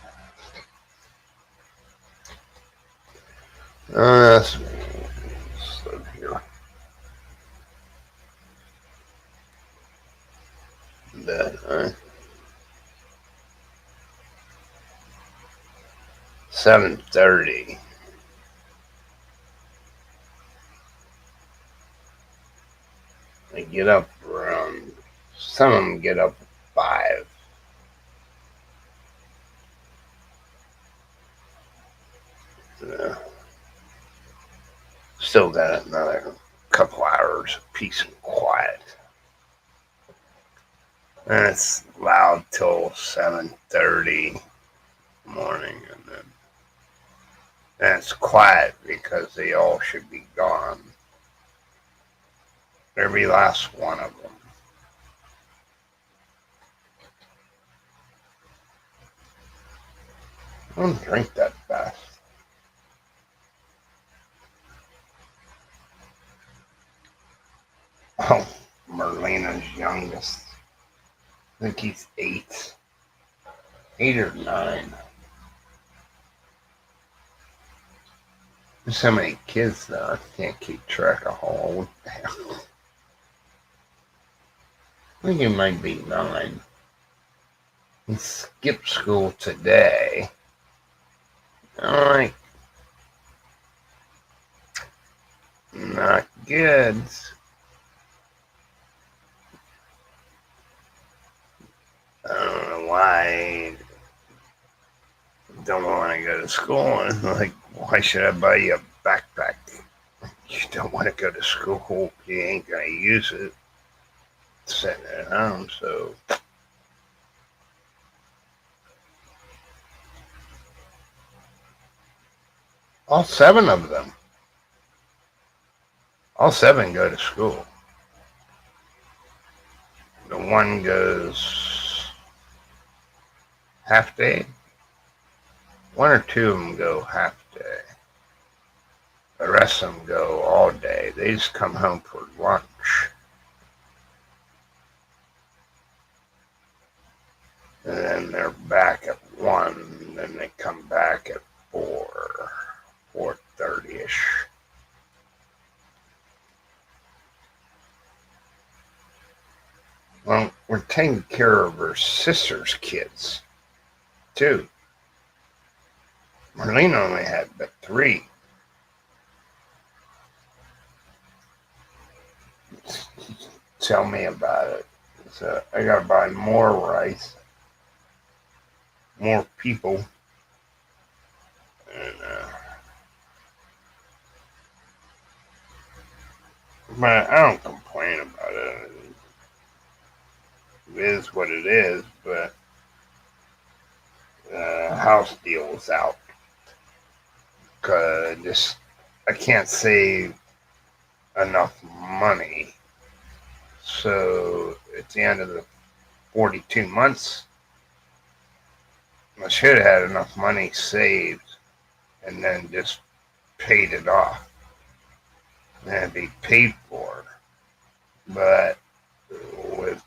That's me. Slow here. That, 7:30. They get up around. Some of them get up at 5. Still got another couple hours of peace and quiet. And it's loud till 7:30 morning, and it's quiet because they all should be gone. Every last one of them. I don't drink that fast. Oh, Merlina's youngest. I think he's 8. 8 or 9. There's so many kids now, I can't keep track of all of them. I think he might be 9. He skipped school today. I'm like, not good. I don't know why I don't want to go to school. And like, why should I buy you a backpack? You don't want to go to school. You ain't going to use it. Sitting at home, so. All 7 of them. All 7 go to school. The one goes half day. 1 or 2 of them go half day. The rest of them go all day. They just come home for lunch. And then they're back at 1. And then they come back at 4. 4:30ish. Well, we're taking care of her sister's kids, too. Marlene only had but 3. Tell me about it. So I gotta buy more rice, more people, and but I don't complain about it. It is what it is, but house deal is out. Cause I can't save enough money. So at the end of the 42 months, I should have had enough money saved and then just paid it off. And it'd be paid for. But with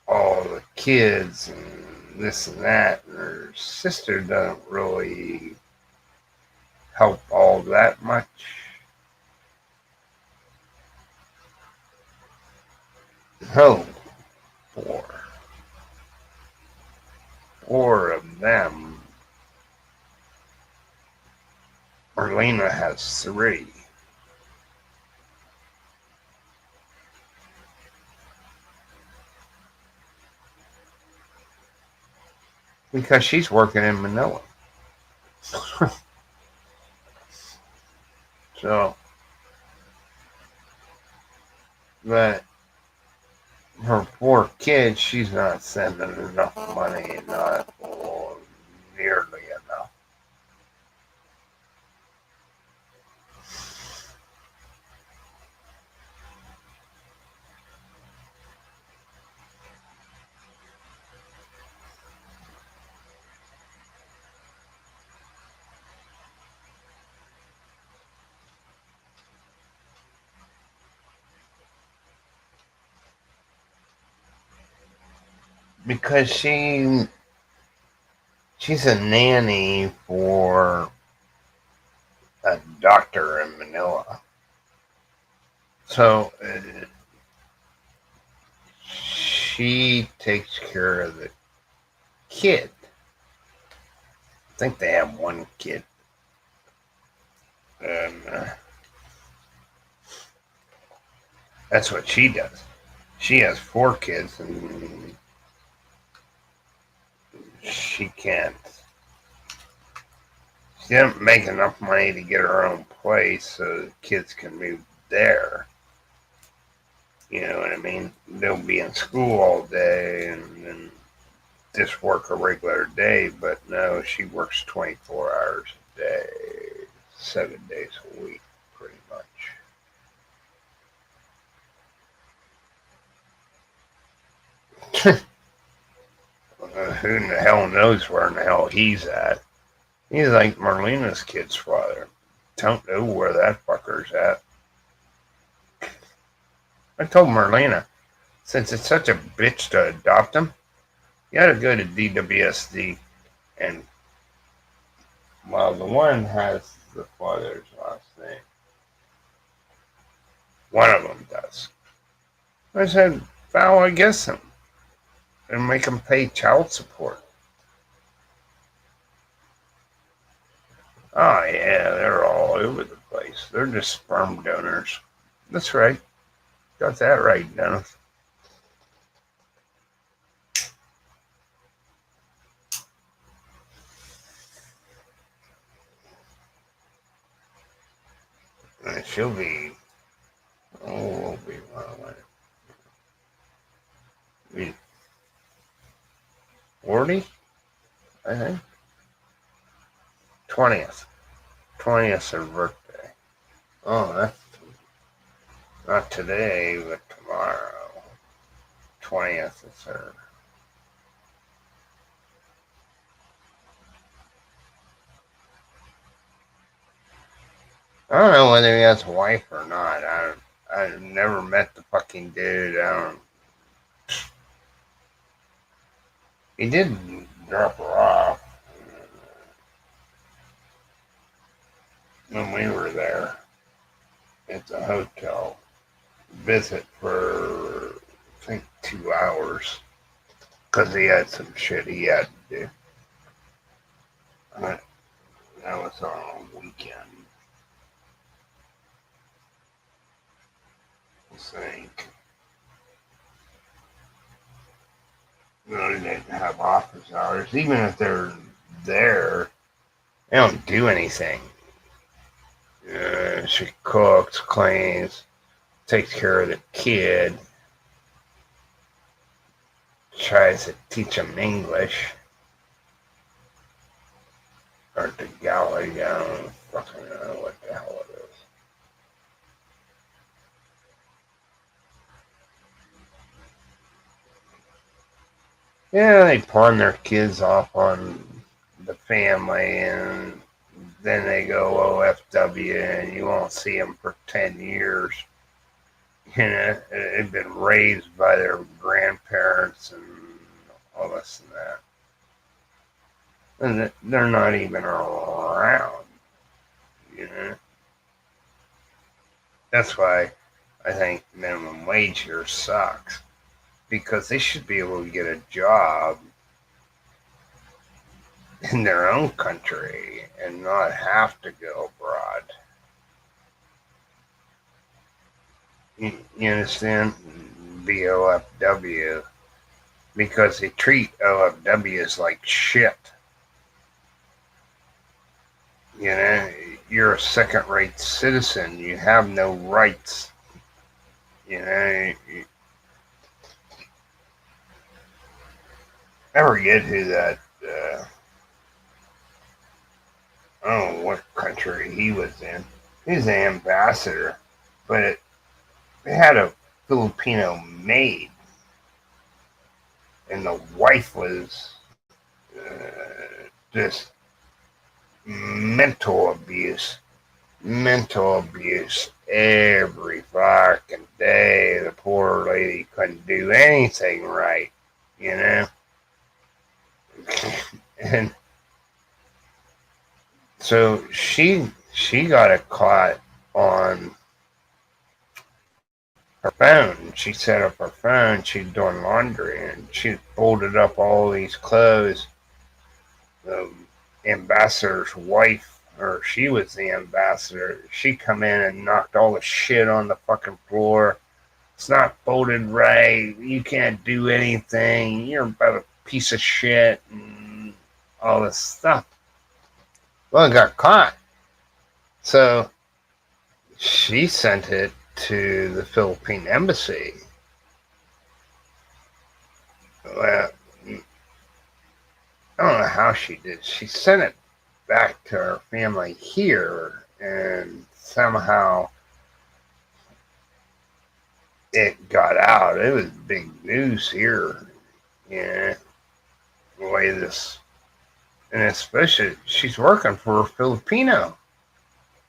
all the kids and this and that, and her sister doesn't really help all that much. Oh, 4. Marlena has 3. Because she's working in Manila. So, but her 4 kids, she's not sending enough money, not nearly enough. Because she's a nanny for a doctor in Manila. So she takes care of the kid. I think they have 1 kid. And that's what she does. She has 4 kids and she can't. She doesn't make enough money to get her own place so the kids can move there. You know what I mean? They'll be in school all day and just work a regular day, but no, she works 24 hours a day, 7 days a week, pretty much. Who in the hell knows where in the hell he's at? He's like Marlena's kid's father. Don't know where that fucker's at. I told Marlena, since it's such a bitch to adopt him, you gotta go to DWSD and, well, the one has the father's last name. One of them does. I said, file against him and make him pay child support. Oh, yeah, they're all over the place. They're just sperm donors. That's right. Got that right, Dennis. And she'll be, we'll be, be 40, I think. 20th. 20th her birthday. Oh, that's not today, but tomorrow. 20th is her. I don't know whether he has a wife or not. I've never met the fucking dude. He did drop her off when we were there at the hotel. Visit for, I think, 2 hours because he had some shit he had to do. That was on a weekend. I think. No, they didn't have office hours. Even if they're there, they don't do anything. She cooks, cleans, takes care of the kid, tries to teach him English. Or Tagalog, I don't fucking know what the hell it is. Yeah, they pawn their kids off on the family and then they go OFW and you won't see them for 10 years. You know, they've been raised by their grandparents and all this and that. And they're not even around, you know. That's why I think minimum wage here sucks. Because they should be able to get a job in their own country and not have to go abroad. You understand? BOFW. Because they treat OFWs like shit. You know, you're a second rate citizen. You have no rights. You know, I forget who that, I don't know what country he was in. He's an ambassador, but they had a Filipino maid, and the wife was just mental abuse. Mental abuse every fucking day. The poor lady couldn't do anything right, you know? And so she got it caught on her phone. She set up her phone. She's doing laundry and she folded up all these clothes. The ambassador's wife, or she was the ambassador, she come in and knocked all the shit on the fucking floor. It's not folded right. You can't do anything. You're about a piece of shit and all this stuff. Well, it got caught. So she sent it to the Philippine embassy. Well, I don't know how she did. She sent it back to her family here, and somehow it got out. It was big news here. Yeah, the way this, and especially she's working for a Filipino,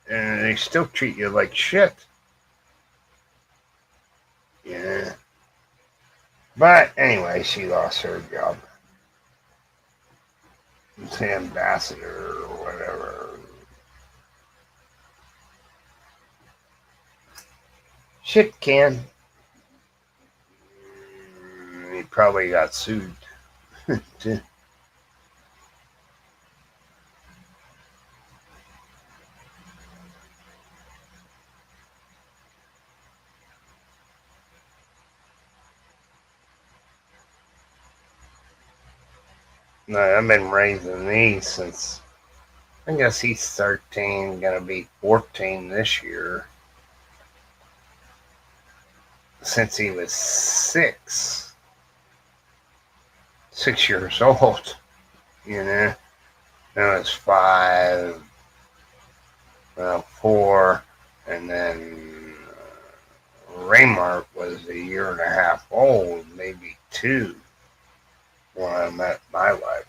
and they still treat you like shit. Yeah, but anyway, she lost her job. It's ambassador or whatever. Shit, can. He probably got sued. No, I've been raising these since I guess he's 13, gonna be 14 this year. Since he was 6 years old, you know. Now it's 5, 4, and then Raymart was a year and a half old, maybe 2, when I met my wife.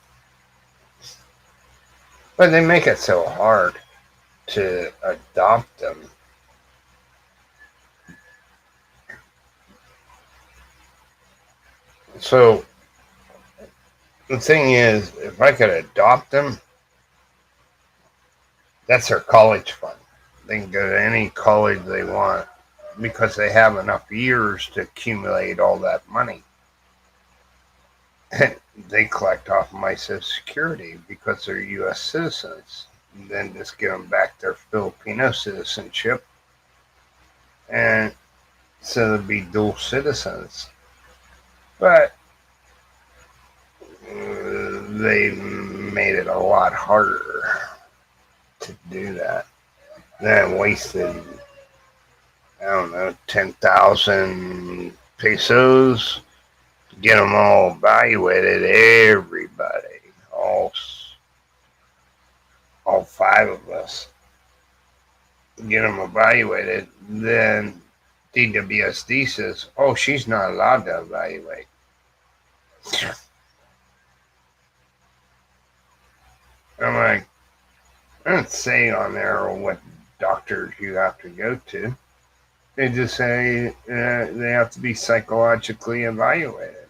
But they make it so hard to adopt them. So the thing is, if I could adopt them, that's their college fund. They can go to any college they want because they have enough years to accumulate all that money. They collect off my Social Security because they're U.S. citizens. And then just give them back their Filipino citizenship, and so they'll be dual citizens. But they made it a lot harder to do that. Then wasted, I don't know, 10,000 pesos to get them all evaluated. Everybody, all 5 of us, get them evaluated. Then DWSD says, "Oh, she's not allowed to evaluate." I'm like, I don't say on there what doctors you have to go to. They just say they have to be psychologically evaluated.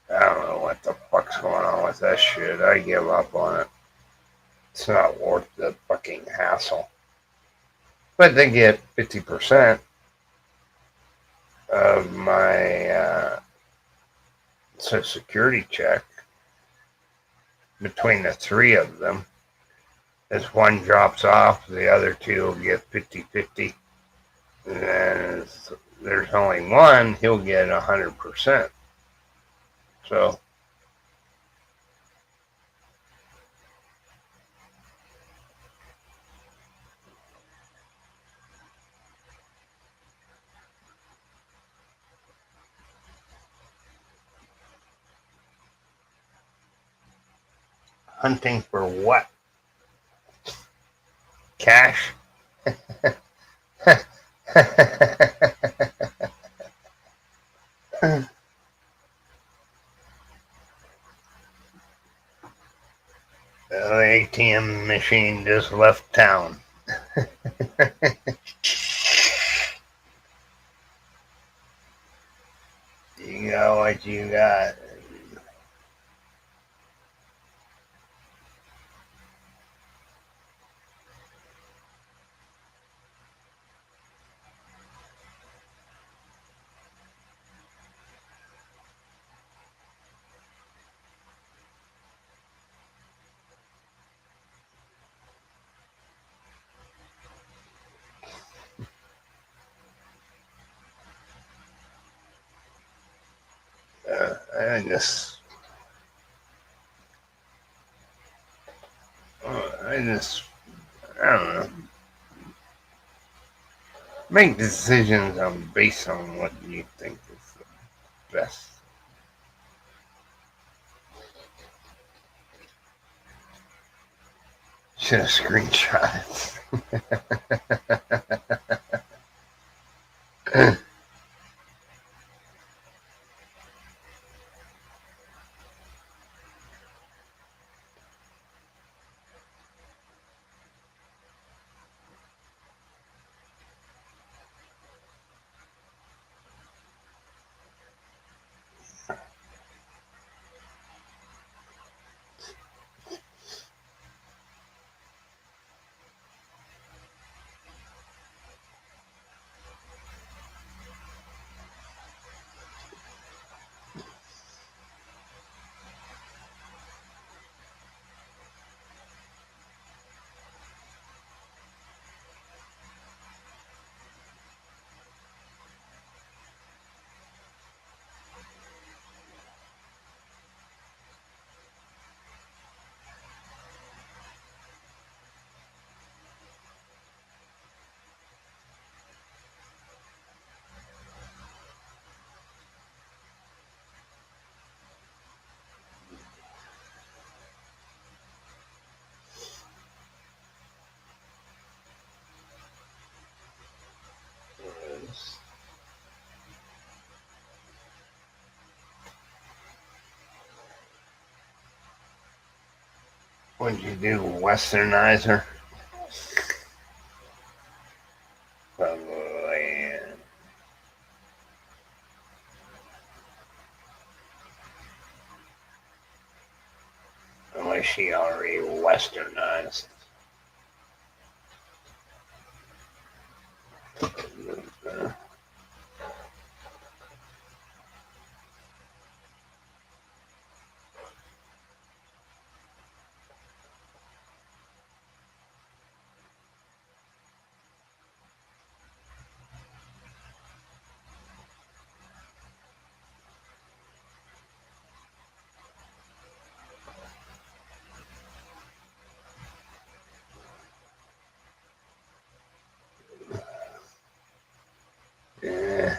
I don't know what the fuck's going on with that shit. I give up on it. It's not worth the fucking hassle. But they get 50% of my Social Security check. between the three of them. As one drops off, the other two will get 50-50. And then if there's only one, he'll get 100%. So hunting for what? Cash? The ATM machine just left town. You got what you got. I just, I just, I don't know. Make decisions based on what you think is the best. Should have screenshot it. What'd you do, westernizer? Probably. Unless she already westernized. Yeah.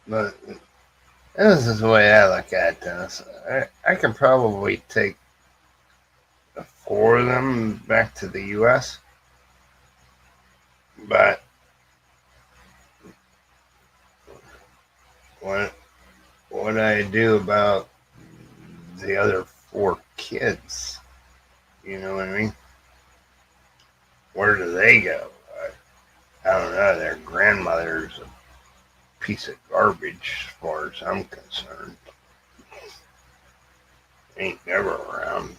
But This is the way I look at this. I can probably take four of them back to the U.S., but what I do about the other four kids? You know what I mean? Where do they go? I don't know. Their grandmother's a piece of garbage as far as I'm concerned. Ain't never around.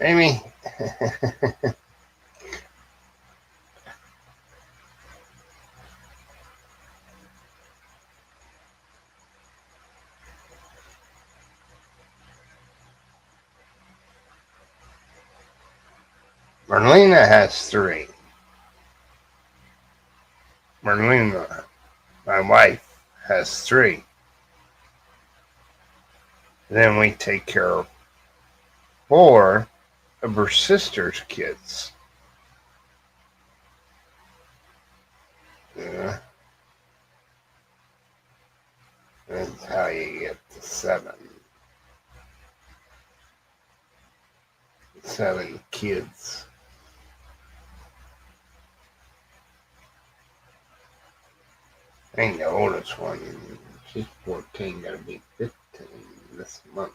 Amy. Merlina has three. Merlina, my wife, has three. Then we take care of four of her sister's kids. Yeah, that's how you get to seven. Seven kids. I think the oldest one, she's 14, gonna be 15 this month.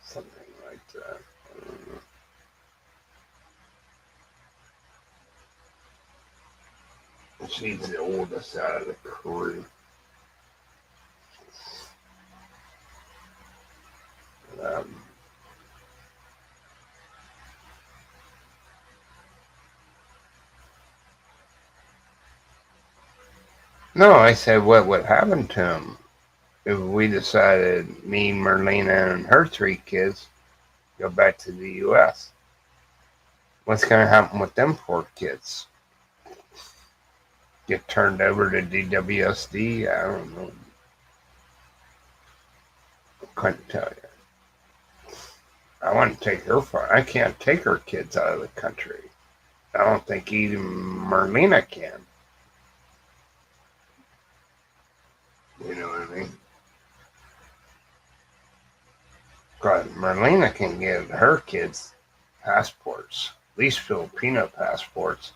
Something like that. She's the oldest out of the crew. Um, no, I said what would happen to him if we decided, me, Merlina, and her three kids, go back to the U.S. What's going to happen with them four kids? Get turned over to DWSD? I don't know. I couldn't tell you. I want to take her far. I can't take her kids out of the country. I don't think even Merlina can. You know what I mean? Because Merlina can give her kids passports, at least Filipino passports,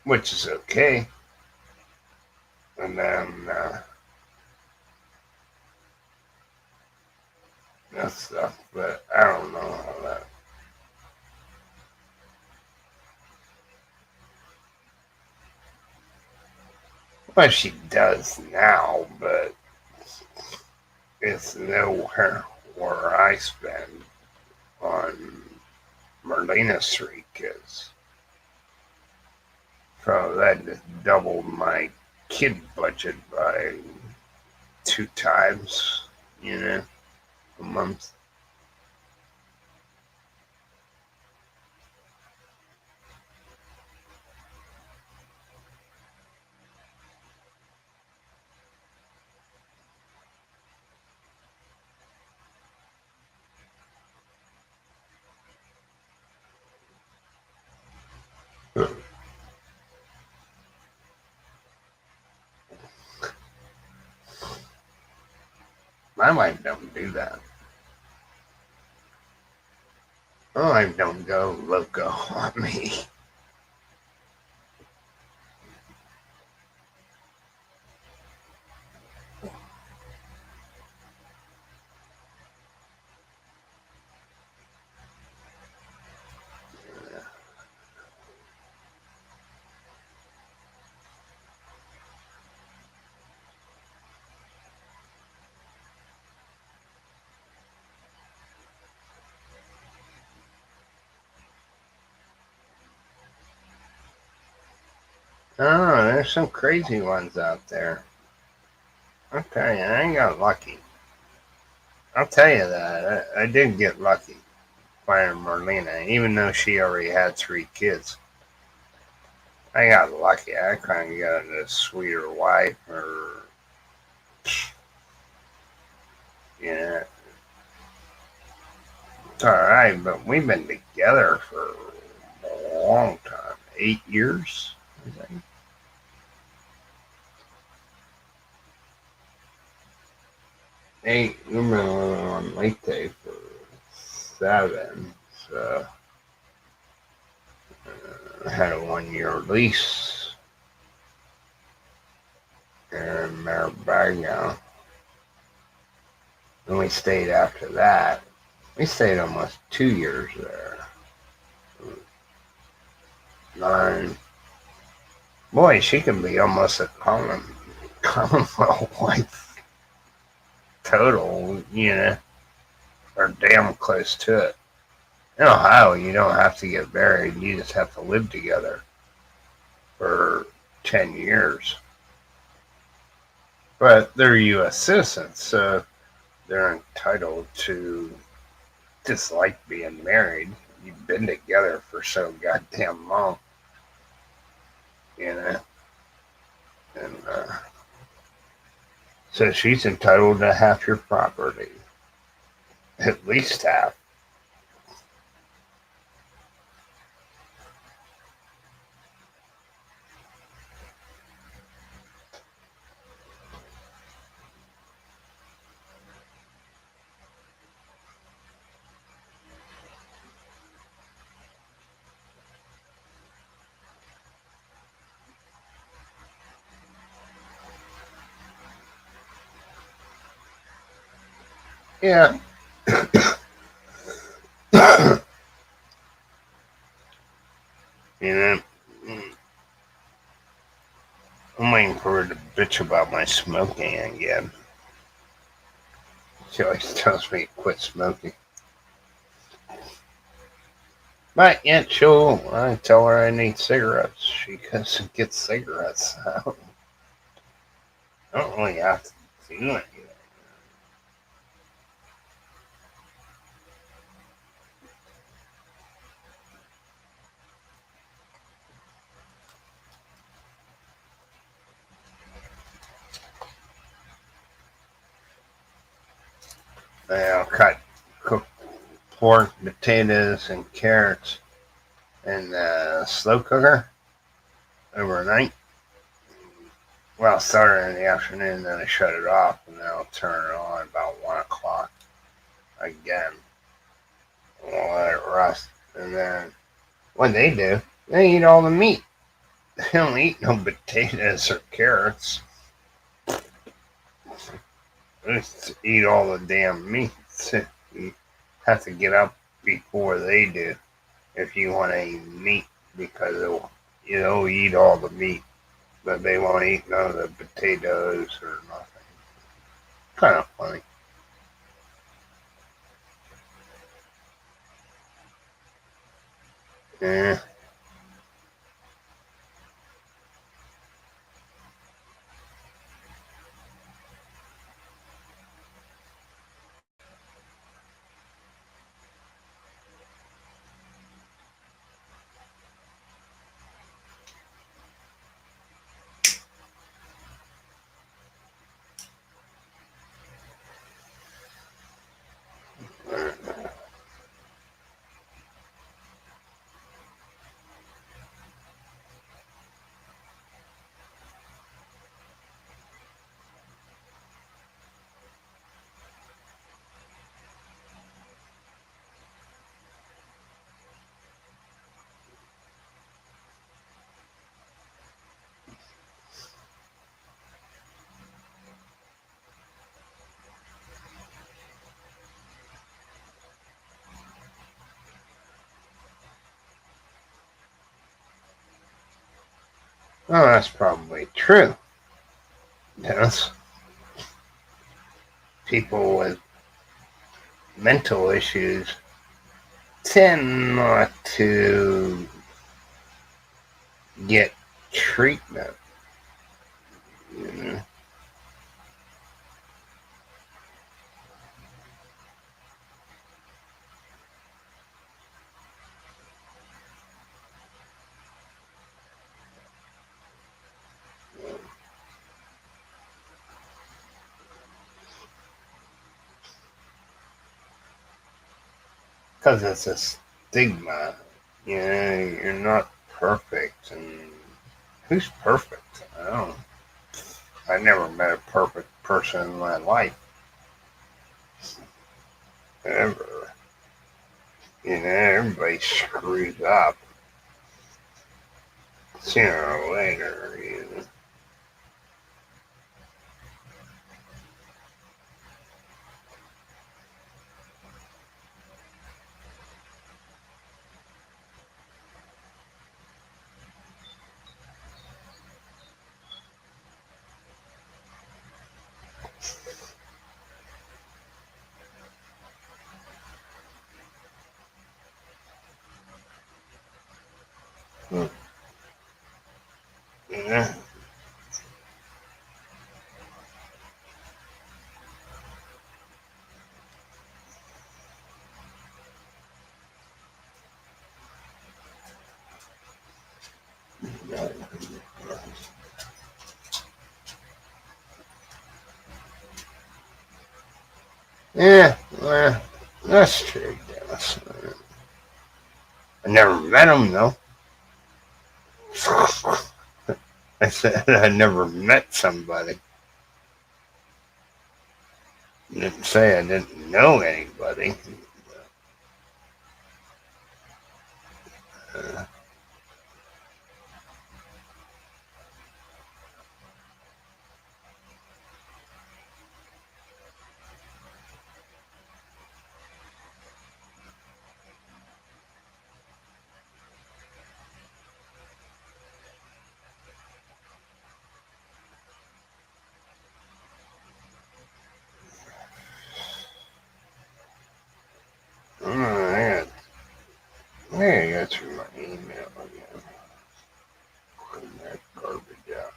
which is okay. And then that stuff, but I don't know how that. Well, she does now, but it's nowhere where I spend on Merlina's three kids. So that just doubled my kid budget by two times, a month. My wife don't do that. My wife don't go loco on me. Oh, there's some crazy ones out there. Okay, I ain't got lucky. I'll tell you that. I did get lucky finding Merlina, even though she already had 3 kids. I got lucky. I kind of got a sweeter wife, or yeah, it's all right. But we've been together for a long time, 8 years. I think. 8. We've been living on Lake Day for 7. So I had a 1 year lease in Maribaga. And we stayed after that. We stayed almost 2 years there. 9. Boy, she can be almost a Commonwealth wife total, or damn close to it. In Ohio, you don't have to get married. You just have to live together for 10 years. But they're U.S. citizens, so they're entitled to dislike being married. You've been together for so goddamn long, you know. And so she's entitled to half your property, at least half. Yeah. you know, I'm waiting for her to bitch about my smoking again. She always tells me to quit smoking. But yet I tell her I need cigarettes. She goes and gets cigarettes. I don't really have to do anything. I'll cook pork, potatoes, and carrots in the slow cooker overnight. Well, start it in the afternoon, then I shut it off, and then I'll turn it on about 1 o'clock again. I'll let it rust. And then what they do, they eat all the meat. They don't eat no potatoes or carrots. They just eat all the damn meat. You have to get up before they do if you want to eat meat because they'll eat all the meat, but they won't eat none of the potatoes or nothing. Kind of funny. Yeah. Well, that's probably true. Yes. People with mental issues tend not to get treatment. You know? because it's a stigma. You know, you're not perfect, and who's perfect? I don't. I never met a perfect person in my life ever. You know, everybody screws up sooner or later. You know. Yeah. Yeah, well, that's true, Dennis. I never met him though. I said I never met somebody. Didn't say I didn't know anybody. Uh, I gotta go through my email again. Clean that garbage out.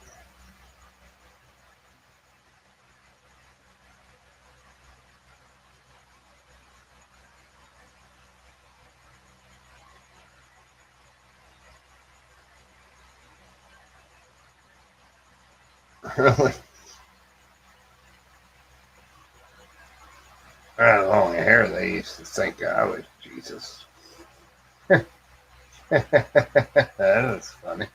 Really? I had long hair. They used to think I was Jesus. That is funny.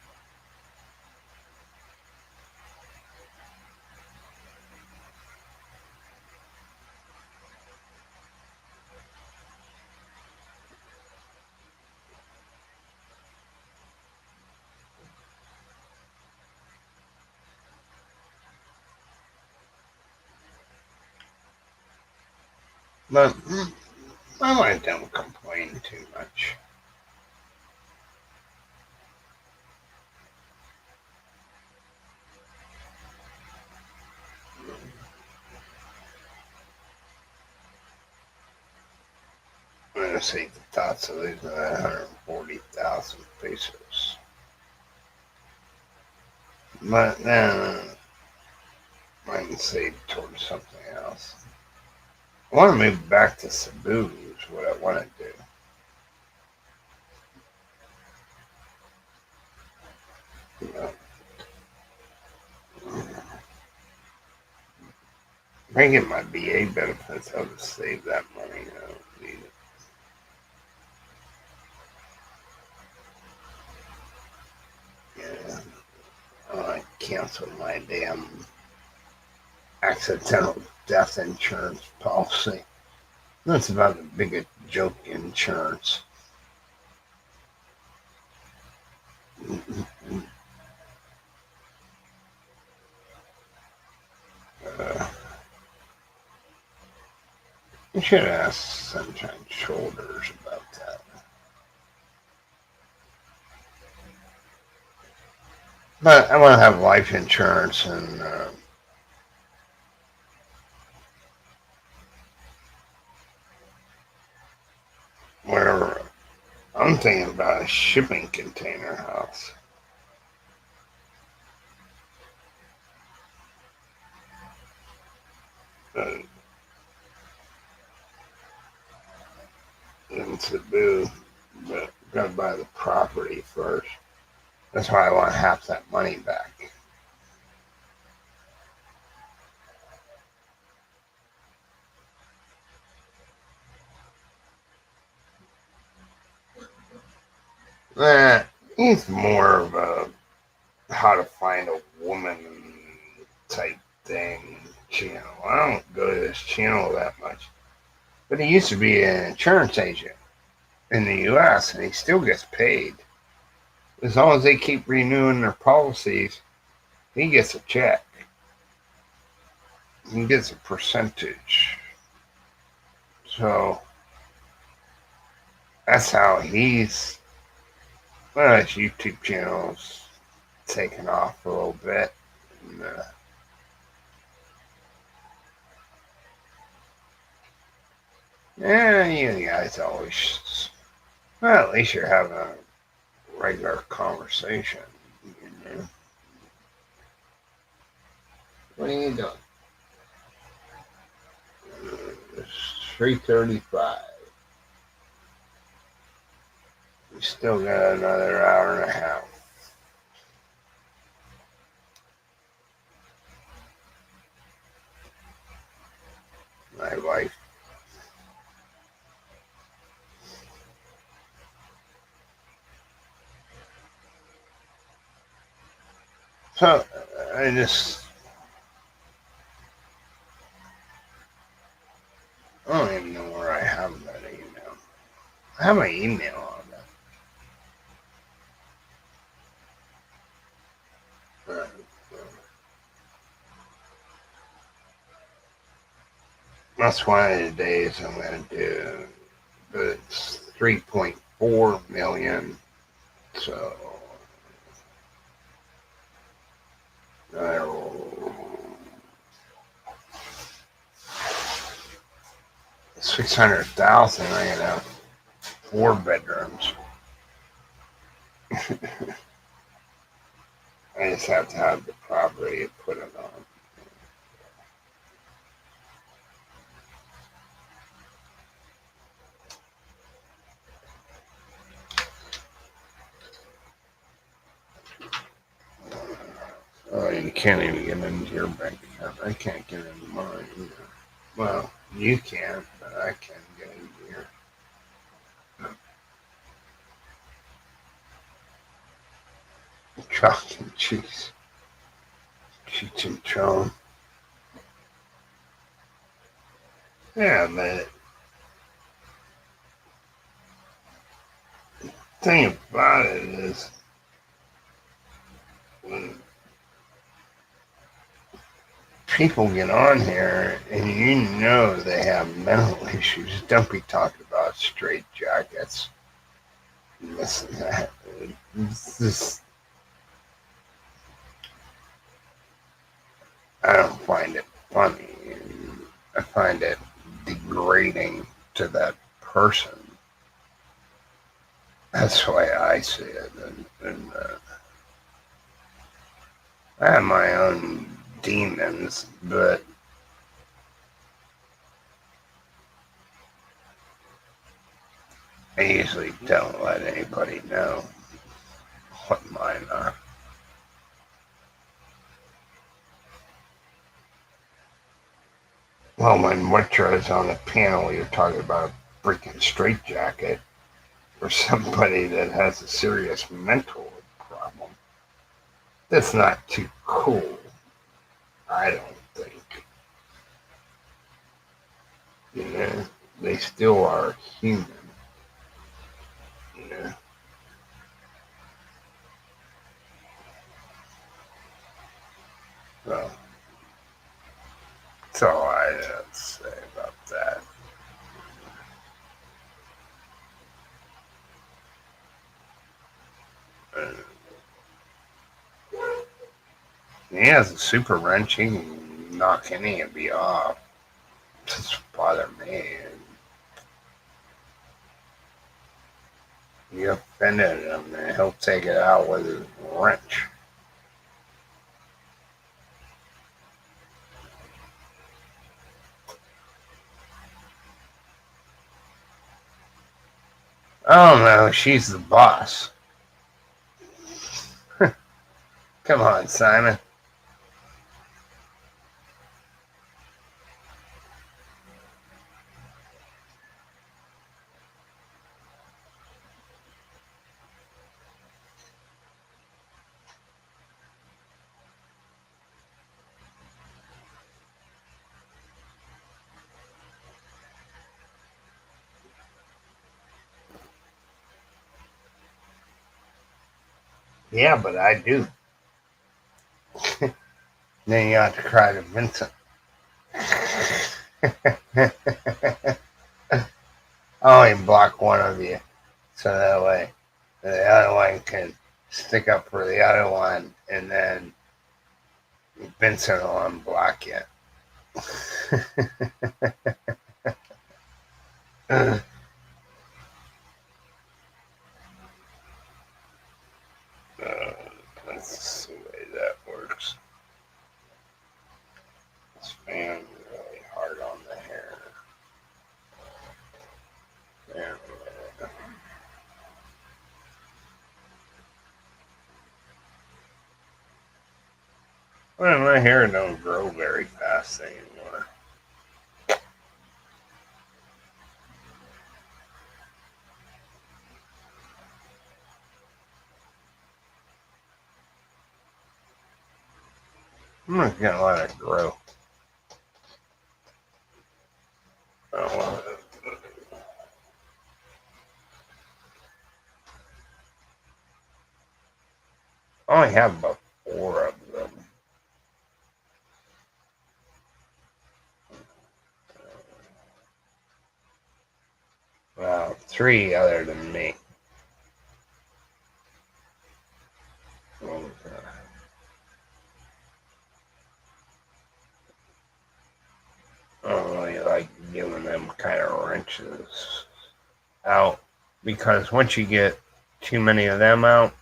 But my wife don't complain too much. I'm gonna see the thoughts of losing 140,000 pesos. But then I can save towards something else. I want to move back to Cebu is what I want to do. You know, if I get my BA benefits, I'll just save that money. I don't need it. Yeah, I cancel my damn accidental death insurance policy. That's about the biggest joke insurance. Uh, you should ask Sunshine Shoulders about that. But I want to have life insurance and wherever. I'm thinking about a shipping container house. Uh, in Cebu, but gotta buy the property first. That's why I want half that money back. Eh, he's more of a how to find a woman type thing channel. I don't go to this channel that much. But he used to be an insurance agent in the U.S. and he still gets paid. As long as they keep renewing their policies, he gets a check. He gets a percentage. So that's how his YouTube channel's taken off a little bit. And, yeah, you guys always, well, at least you're having a regular conversation. You know? What are you doing? It's 3:35. We still got another hour and a half. My wife. So I just, I don't even know where I have that email. I have my email on that. That's one of the days I'm going to do. But it's 3.4 million. So uh, 600,000. I can have 4 bedrooms. I just have to have the property to put it on. Oh, you can't even get into your bank account. I can't get into mine either. Well, you can, but I can't get into your. Chalk and cheese. Cheech and Chong. Yeah, but the thing about it is when people get on here and you know they have mental issues, don't be talking about straight jackets and this and that. It's just, I don't find it funny. I find it degrading to that person. That's the way I see it. And I have my own demons, but I usually don't let anybody know what mine are. Well, when Witcher is on the panel, you're talking about a freaking straitjacket for somebody that has a serious mental problem. That's not too cool, I don't think. You know, they still are human. You know, so that's all I have to say about that. Uh, he has a super wrench. He can knock any of you off. It doesn't bother me. You offended him, and he'll take it out with his wrench. Oh no, she's the boss. Come on, Simon. Yeah, but I do. Then you have to cry to Vincent. I only block one of you, so that way the other one can stick up for the other one, and then Vincent will unblock you. That's the way that works. This fan's really hard on the hair. There we go. Well, my hair don't grow very fast anymore. I'm not gonna let it grow. I only have about 4 of them. Well, 3 other than me. I don't really like giving them kind of wrenches out because once you get too many of them out,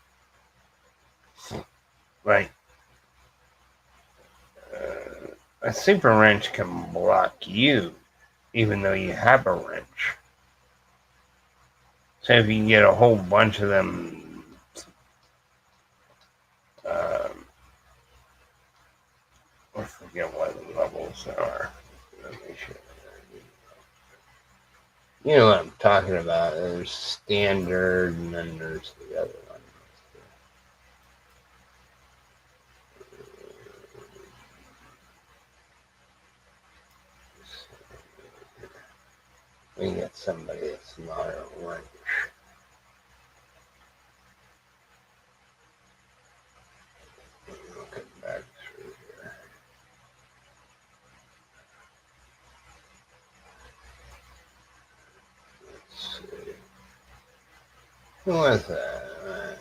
like a super wrench can block you even though you have a wrench. So if you get a whole bunch of them, I forget what the levels are. Let me show you. You know what I'm talking about. There's standard, and then there's the other one. We get somebody that's not a wrench. Looking back through here. Let's see. Who was that?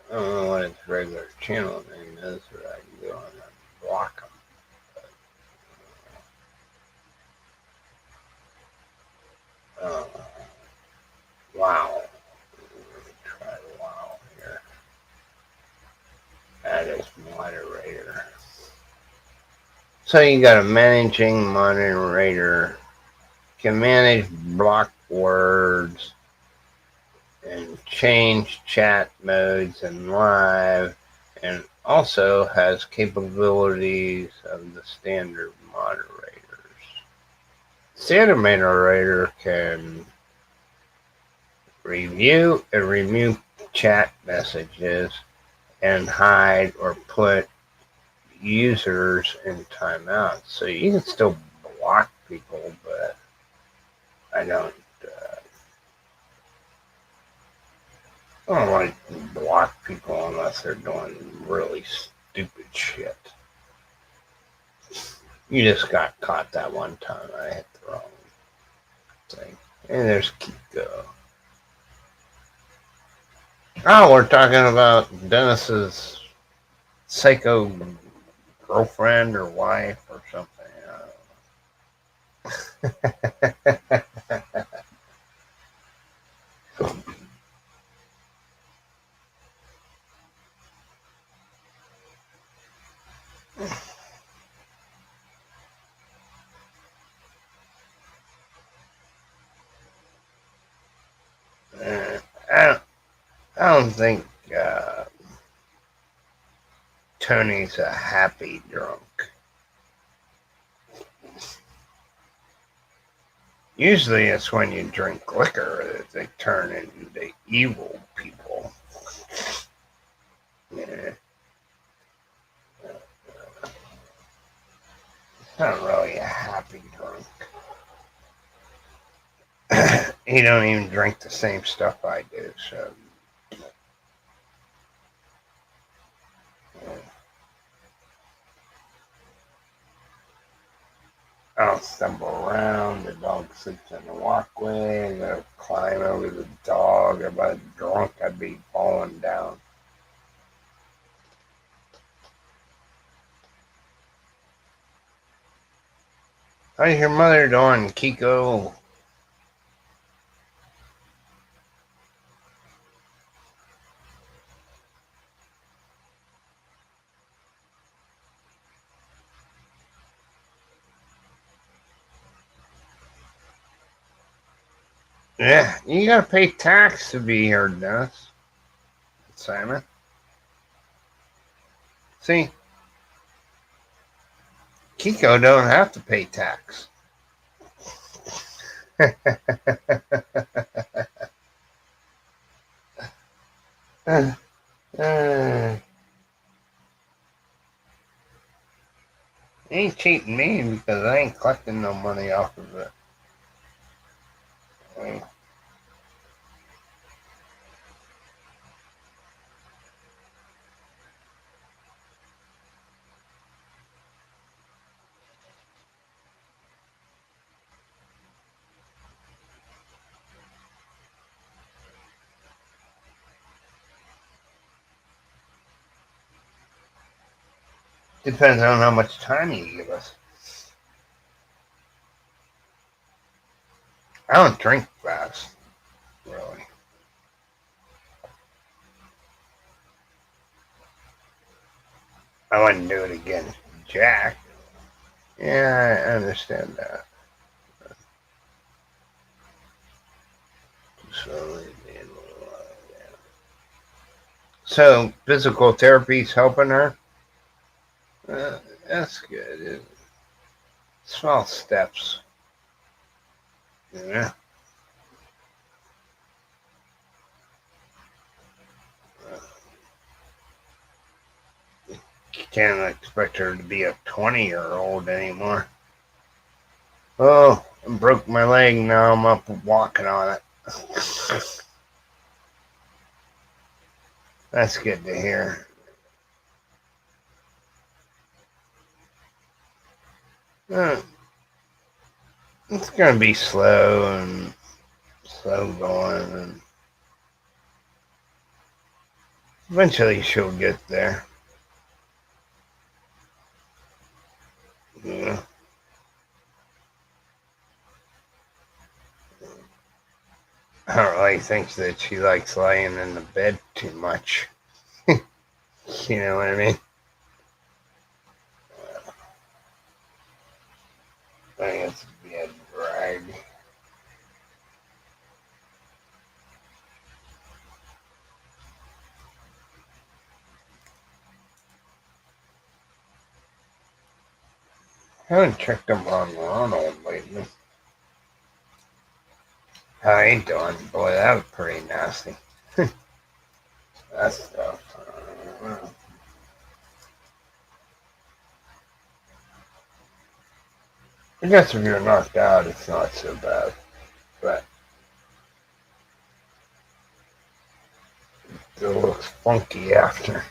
I don't know what its regular channel name is, but I can go on and block them. Oh, wow. Let me try wow here. Add as moderator. So you got a managing moderator. Can manage block words and change chat modes and live, and also has capabilities of the standard moderators. Standard moderator can review and remove chat messages and hide or put users in timeout. So you can still block people, but I don't. I don't like to block people unless they're doing really stupid shit. You just got caught that one time. I hit the wrong thing. And there's Kiko. Oh, we're talking about Dennis's psycho girlfriend or wife or something. I don't think Tony's a happy drunk. Usually it's when you drink liquor that they turn into evil people. Yeah. Not really a happy drunk. He don't even drink the same stuff I do, so I'll stumble around. The dog sits in the walkway. And I'll climb over the dog. If I was drunk, I'd be falling down. How's your mother doing, Kiko? Yeah, you gotta pay tax to be here, Dennis. Simon. See, Kiko don't have to pay tax. He ain't cheating me because I ain't collecting no money off of it. Depends on how much time you give us. I don't drink fast, really. I wouldn't do it again. Jack. Yeah, I understand that. So, physical therapy's helping her? That's good. Small steps. Yeah. You can't expect her to be a 20-year-old anymore. Oh, I broke my leg. Now I'm up walking on it. That's good to hear. Uh, it's going to be slow and slow going, and eventually she'll get there. Yeah. I don't really think that she likes laying in the bed too much. You know what I mean? I think it's be a drag. I haven't checked up on Ronald lately. How he doing? Boy, that was pretty nasty. That stuff. I guess if you're knocked out, it's not so bad. But it looks funky after.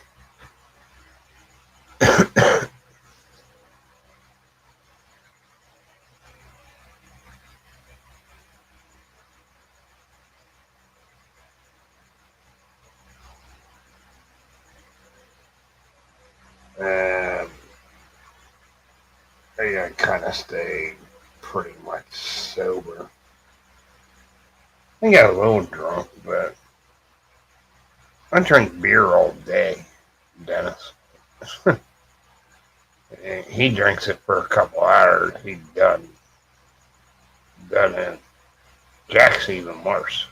Um, I kind of stay pretty much sober. I got a little drunk, but I drink beer all day, Dennis. He drinks it for a couple hours. He's done. Done it. Jack's even worse.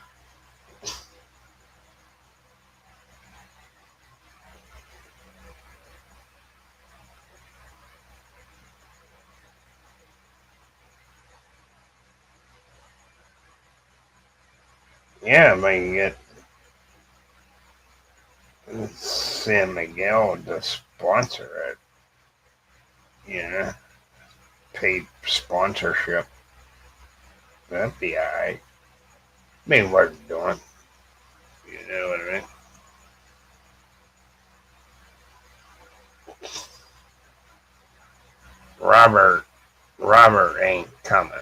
Yeah, I mean, you get San Miguel to sponsor it. You know, paid sponsorship. That'd be alright. Be worth doing. You know what I mean? Robert Robert ain't coming.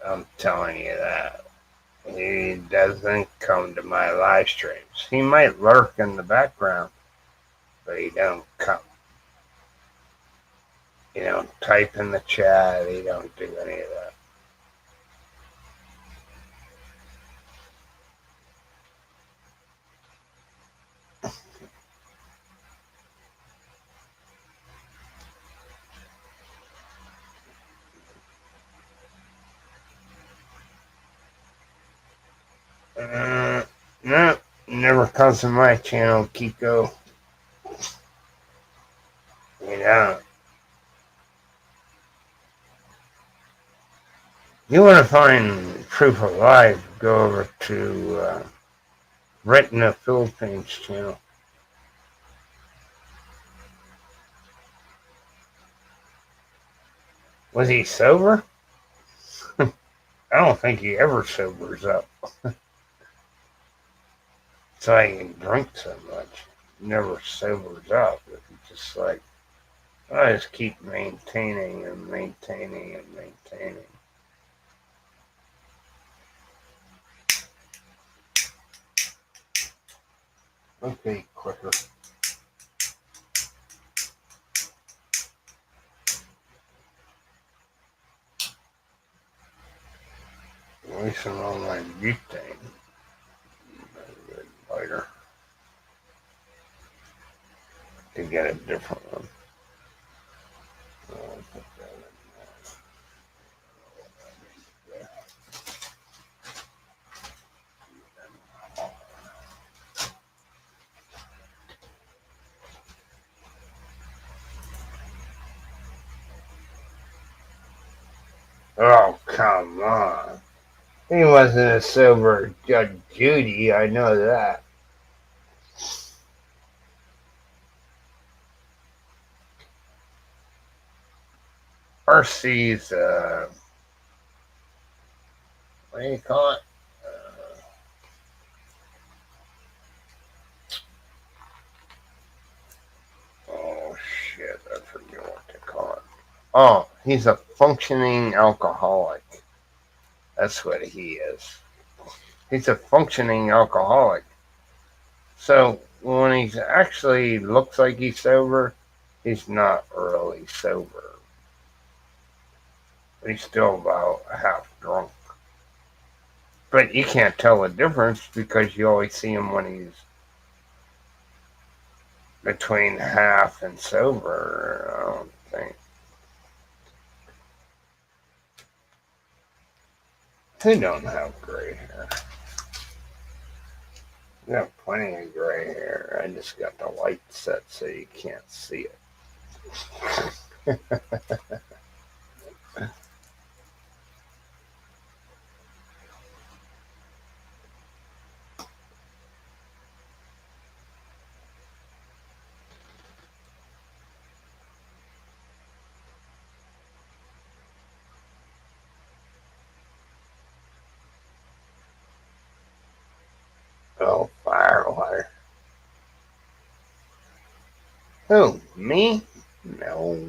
I'm telling you that. He doesn't come to my live streams. He might lurk in the background, but he don't come. He don't type in the chat. He don't do any of that. No, never comes to my channel, Kiko. You know, you want to find proof of life, go over to Retina Philippines channel. Was he sober? I don't think he ever sobers up. So he can drink so much. He never sobers up. It's just like, I just keep maintaining and maintaining and maintaining. Okay, quicker. Wasting all my butane. Later to get a different one. I'll put that in there. Oh, come on. He wasn't as sober as Judge Judy, I know that. RC's, what do you call it? Oh, shit, I forget what to call it. Oh, he's a functioning alcoholic. That's what he is. He's a functioning alcoholic. So when he actually looks like he's sober, he's not really sober. He's still about half drunk. But you can't tell the difference because you always see him when he's between half and sober, I don't think. Who don't have gray hair? I got plenty of gray hair. I just got the light set so you can't see it. Oh, Firewire. Who, me? No.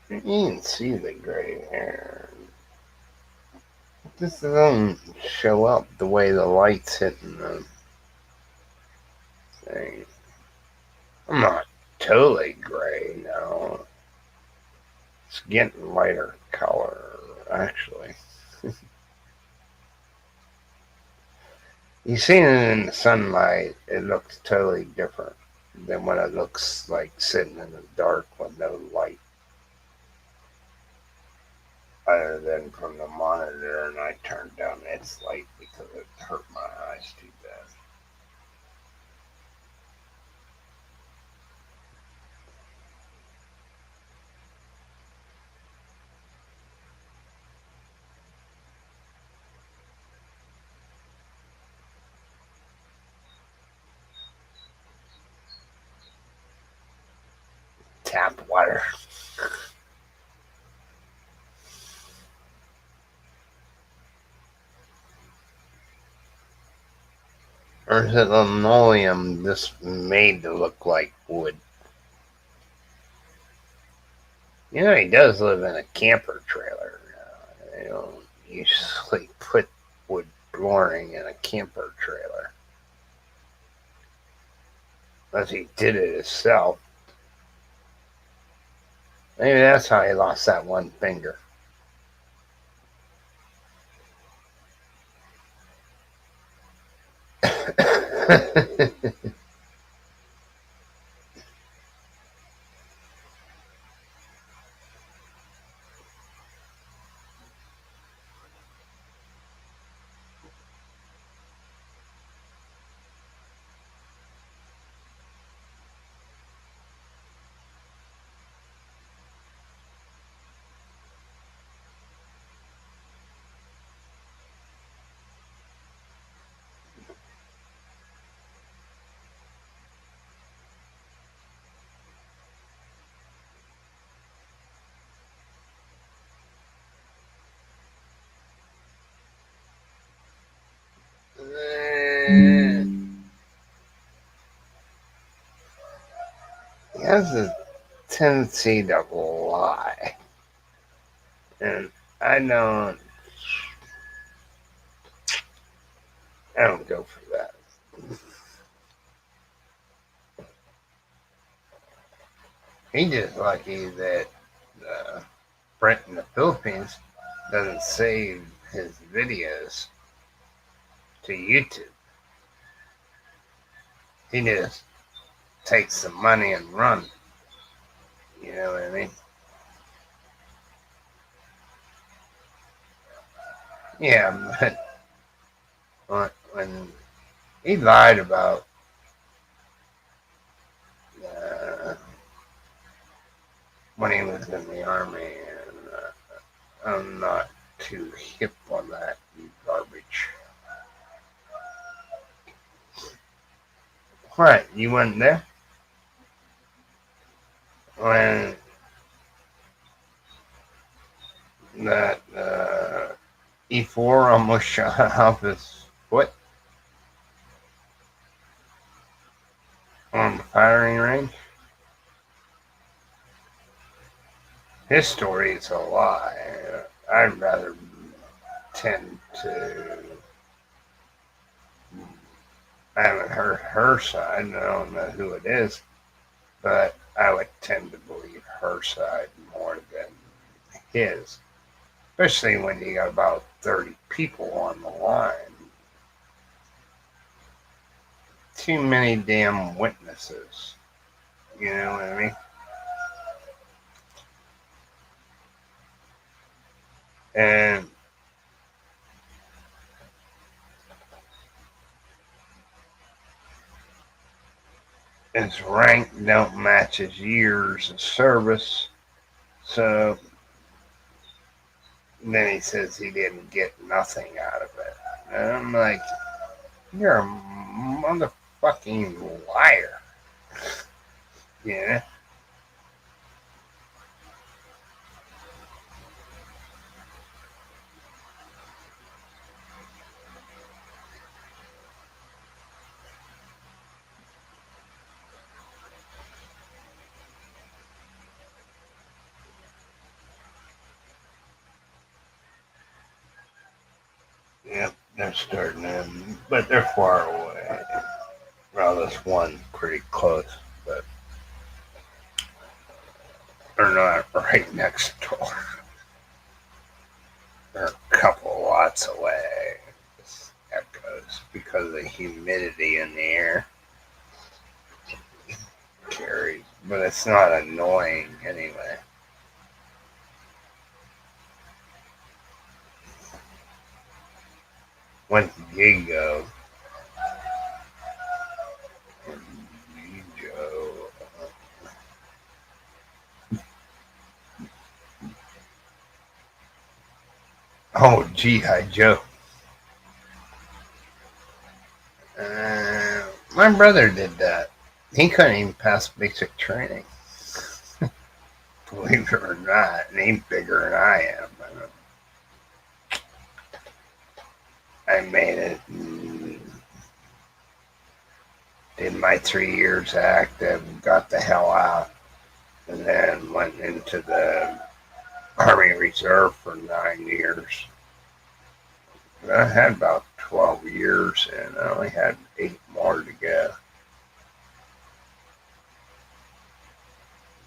You can see the gray hair. This doesn't show up the way the light's hitting the thing. I'm not totally gray now. It's getting lighter color, actually. You see it in the sunlight, it looks totally different than when it looks like sitting in the dark with no light. Other than from the monitor, and I turned down its light because it hurt my eyes too bad. Tap water. Or is it linoleum just made to look like wood? He does live in a camper trailer. They don't usually put wood flooring in a camper trailer. Unless he did it himself. Maybe that's how he lost that one finger. He has a tendency to lie. And I don't go for that. He's just lucky that Brent in the Philippines doesn't save his videos to YouTube. He just takes the money and runs. You know what I mean? Yeah, but when he lied about uh, when he was in the army, and I'm not too hip on that garbage. What? You went there when that E4 almost shot off his foot on the firing range? His story is a lie. I'd rather tend to. I haven't heard her side, and I don't know who it is, but I would tend to believe her side more than his, especially when you got about 30 people on the line. Too many damn witnesses. You know what I mean? And his rank don't match his years of service. So then he says he didn't get nothing out of it. And I'm like, you're a motherfucking liar. Yeah. Yep, they're starting in, but they're far away. Well, this one's pretty close, but they're not right next door. They're a couple lots away. This echoes because of the humidity in the air carries, but it's not annoying anyway. When's the gig go? Oh, G.I. Joe. My brother did that. He couldn't even pass basic training. Believe it or not, and he's bigger than I am. I made it. Did my 3 years active, got the hell out, and then went went into the Army Reserve for 9 years. I had about 12 years, and I only had 8 more to go.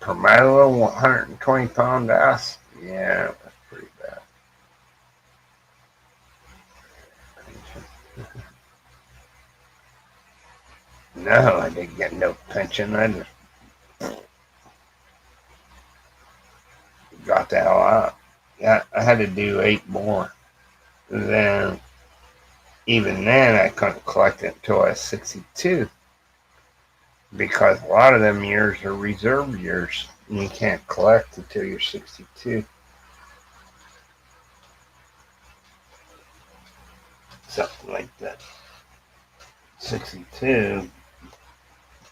For my little 120-pound ass, yeah, it was pretty bad. No, I didn't get no pension. I just got the hell out. Yeah, I had to do 8 more. Then, even then, I couldn't collect it until I was 62 because a lot of them years are reserve years, and you can't collect until you're 62. Something like that. 62.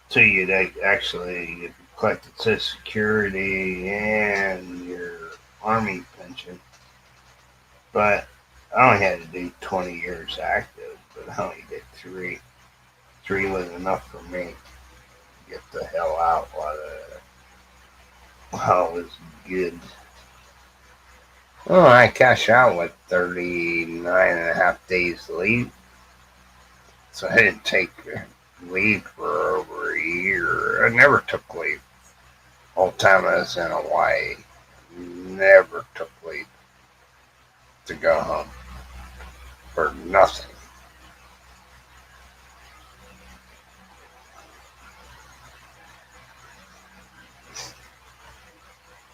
So you'd actually collected Social Security and your Army pension. But I only had to do 20 years active, but I only did 3. 3 was enough for me to get the hell out while it was good. Well, I cashed out with 39 and a half days leave. So I didn't take leave for over a year. I never took leave. Whole time I was in Hawaii, never took leave to go home for nothing.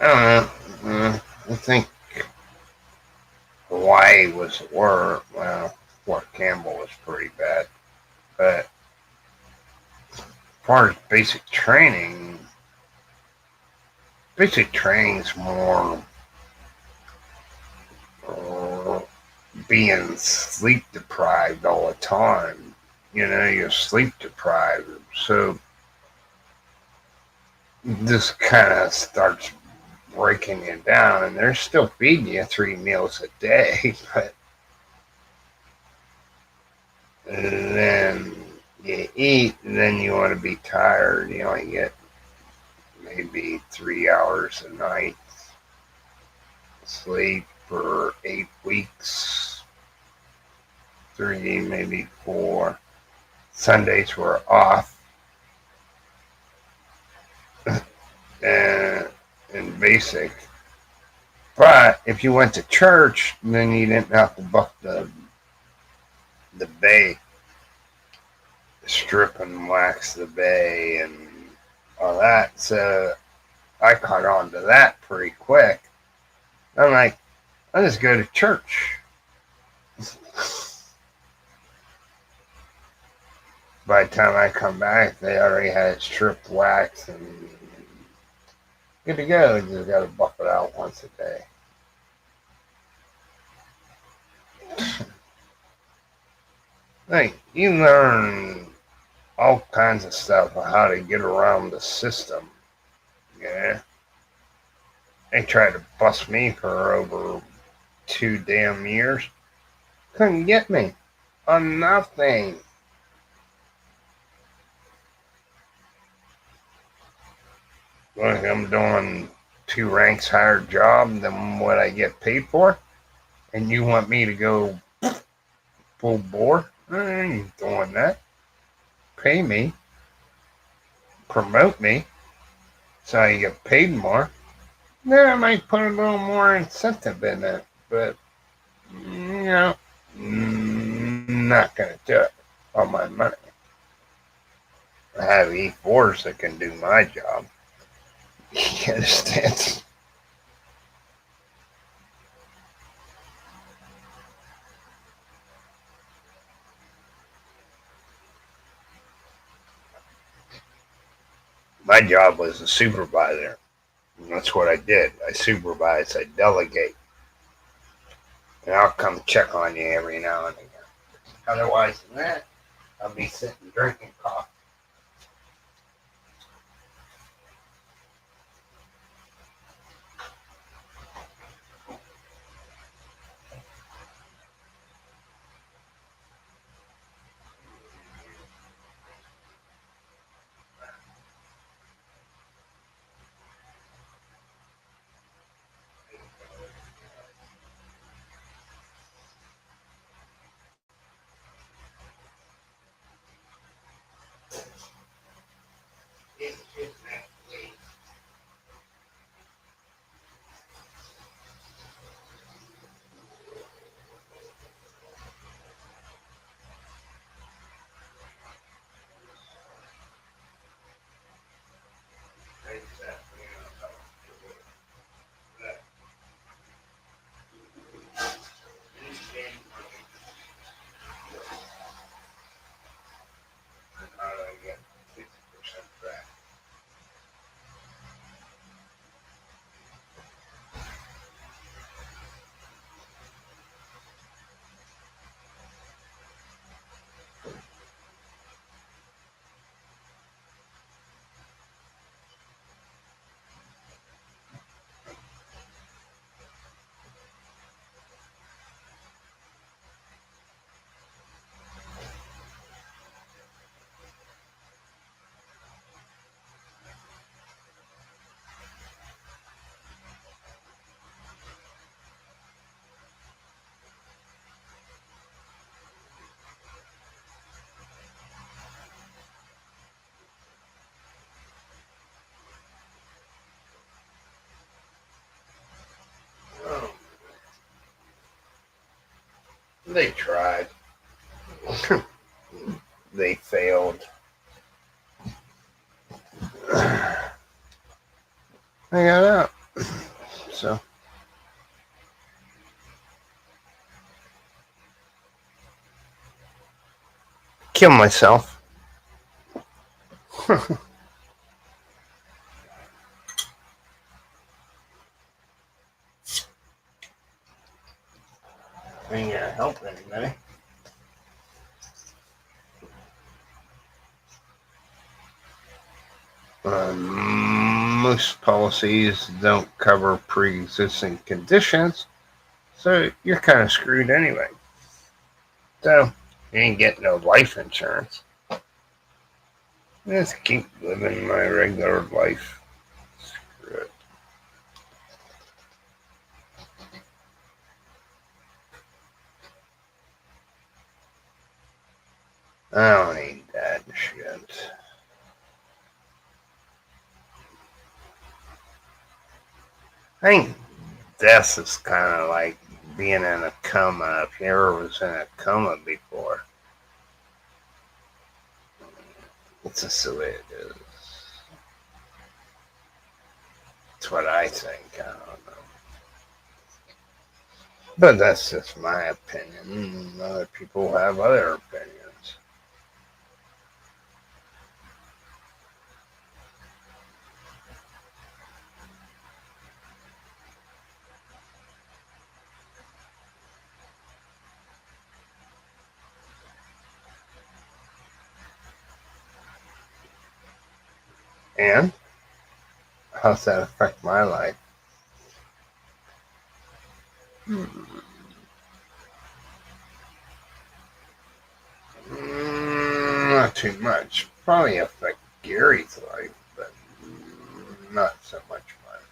I don't know. I think Hawaii was worse. Well, Fort Campbell was pretty bad. But as far as basic training's more being sleep deprived all the time. You're sleep deprived. So this kind of starts breaking you down, and they're still feeding you 3 meals a day, but then you eat, and then you want to be tired. You only get maybe 3 hours a night sleep for 8 weeks, 3, maybe 4. Sundays were off, and basic. But if you went to church, then you didn't have to buck the bay, strip and wax the bay and all that. So I caught on to that pretty quick. I'm like, I'll just go to church. By the time I come back, they already had it stripped, waxed, and good to go. You just got to buff it out once a day. Like, you learn all kinds of stuff on how to get around the system. Yeah. They tried to bust me for over 2 damn years. Couldn't get me on nothing. Like I'm doing 2 ranks higher job than what I get paid for, and you want me to go full bore? I ain't doing that. Pay me, promote me, so I get paid more. Then I might put a little more incentive in it, but not gonna do it on my money. I have E4s that can do my job. You understand? My job was a supervisor. And that's what I did. I supervise, I delegate. And I'll come check on you every now and again. Otherwise than that, I'll be sitting drinking coffee. Exactly. How do I get 50% back? Oh, they tried. They failed. I got out. So, kill myself. Ain't gonna help anybody. Most policies don't cover pre-existing conditions, so you're kind of screwed anyway. So, you ain't getting no life insurance. Just keep living my regular life. Screw it. I don't need that shit. I think death is kind of like being in a coma. If you ever was in a coma before, it's just the way it is. That's what I think. I don't know. But that's just my opinion. Other people have other opinions. And how's that affect my life? Not too much. Probably affect Gary's life, but not so much mine.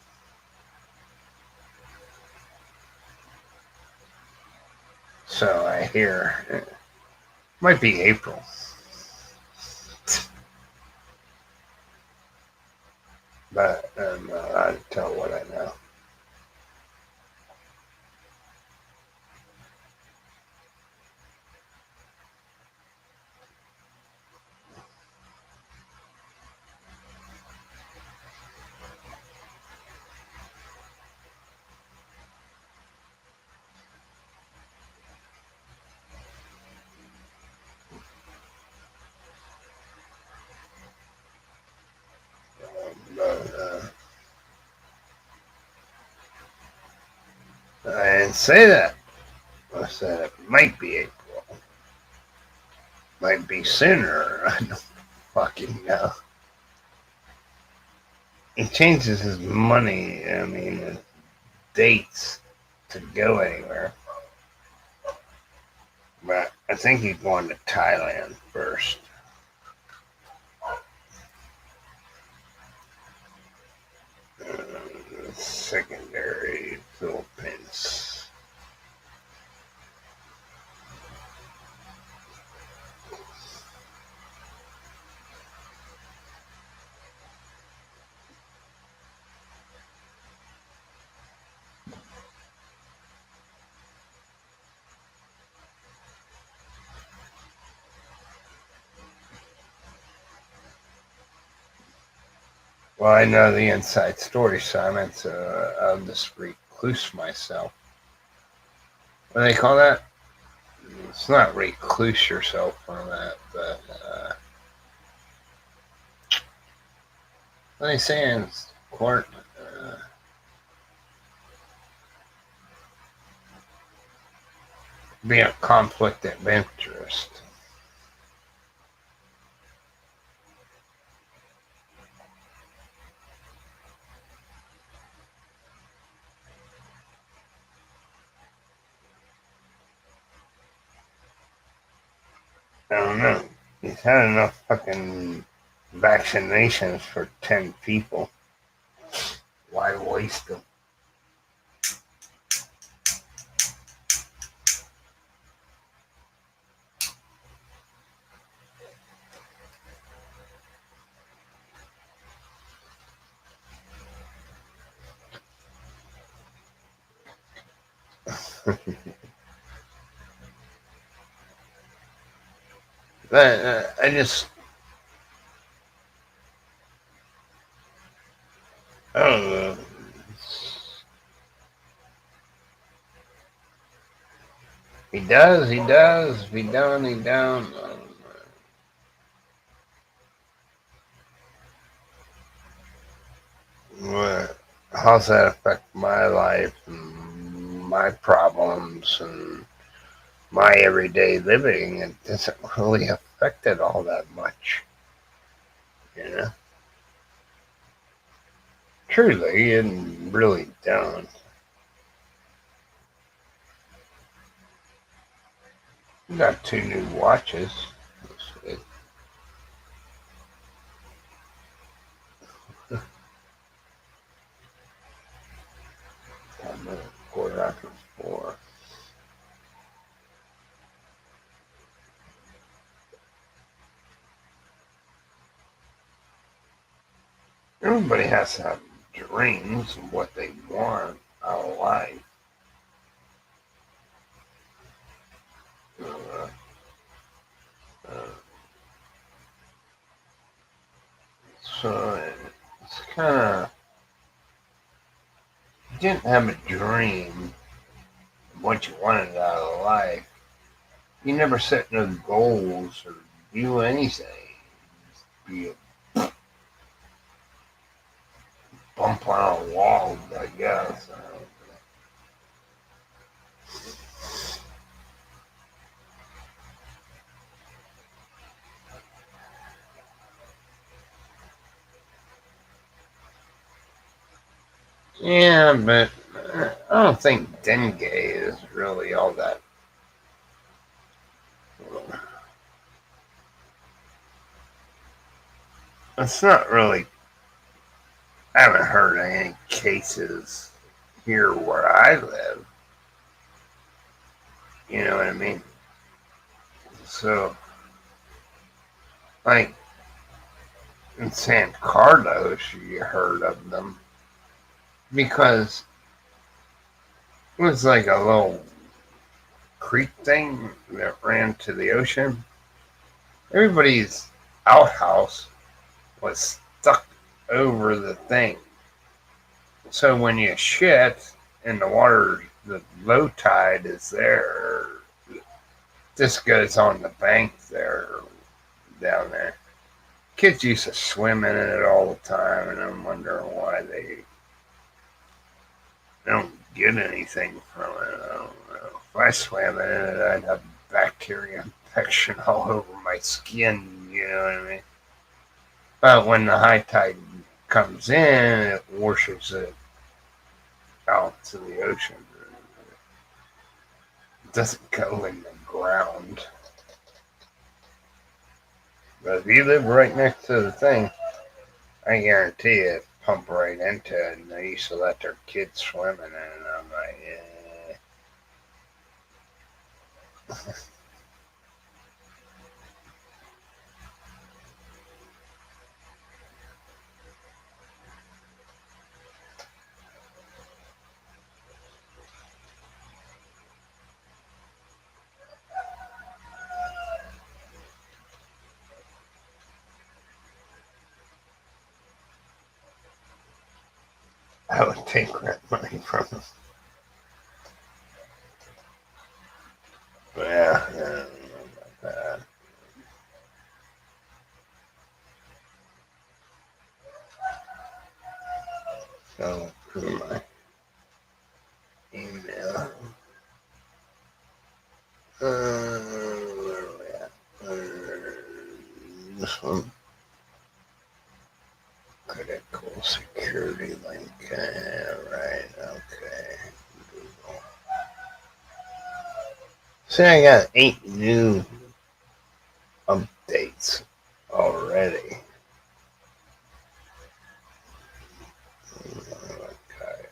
So I hear it might be April. But I'm not allowed to tell what I know. But I didn't say that. I said it might be April. Might be sooner. I don't fucking know. He changes his money, I mean, his dates to go anywhere. But I think he's going to Thailand first. Secondary Philippines. Well, I know the inside story, Simon, so I'll just recluse myself. What do they call that? It's not recluse yourself from that, but what are they saying? Court. Be a conflict of interest. I don't know. He's had enough fucking vaccinations for 10 people. Why waste them? I just, I don't know. He does, he does. He don't, he don't. How's that affect my life and my problems and my everyday living? It doesn't really affect it all that much, you know. Truly, it really don't. We got two new watches. It, I'm a quarter after 4. Everybody has to have dreams of what they want out of life. Uh, uh, so it's kind of, you didn't have a dream of what you wanted out of life. You never set no goals or do anything. Just be a bump on a wall, I guess. Yeah, but I don't think dengue is really all that. It's not really. I haven't heard of any cases here where I live. You know what I mean? So, like in San Carlos, you heard of them because it was like a little creek thing that ran to the ocean. Everybody's outhouse was stuck over the thing. So when you shit and the water, the low tide is there, this goes on the bank there, down there. Kids used to swim in it all the time, and I'm wondering why they don't get anything from it. I don't know. If I swam in it, I'd have bacteria infection all over my skin, you know what I mean? But when the high tide comes in, it washes it out to the ocean. It doesn't go in the ground. But if you live right next to the thing, I guarantee it pump right into it. And they used to let their kids swim in it, and I'm like, yeah. I would take rent money from them. Yeah, I don't know about that. So, through my email. Where are we at? This one. Critical security link. Right, okay. Google. See, I got 8 new updates already. Okay.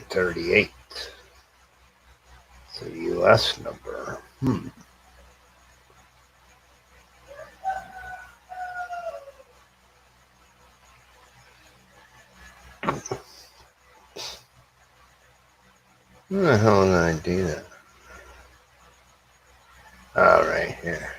38. It's a US number. Where the hell did I do that? Oh, right here.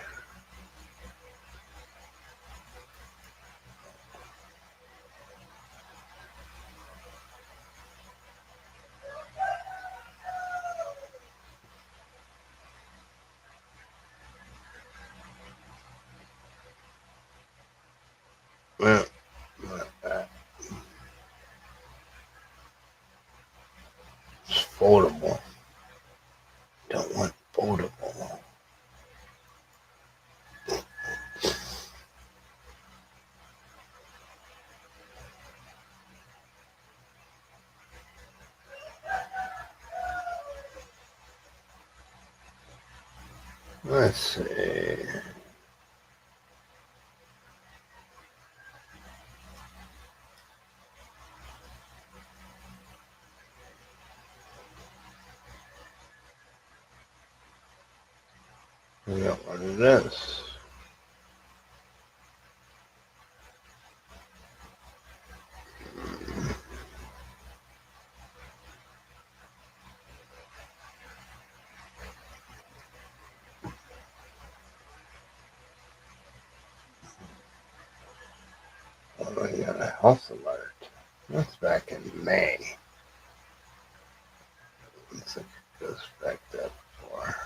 Well, not that. It's foldable. Don't want foldable. Let's see. We got one of this. Oh, we got a health alert. That's back in May. Looks like it goes back that far.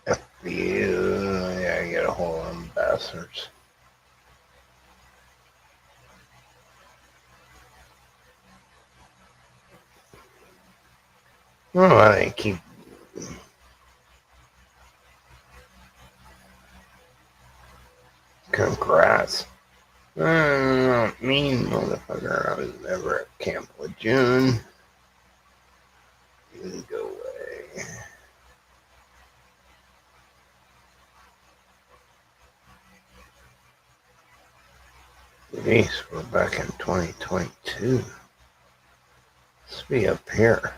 FBU, yeah, I get a whole lot of bastards. Oh, I keep. Congrats. Mean motherfucker. I was never at Camp Lejeune. You can go away. Jeez, we're back in 2022. Let's be up here.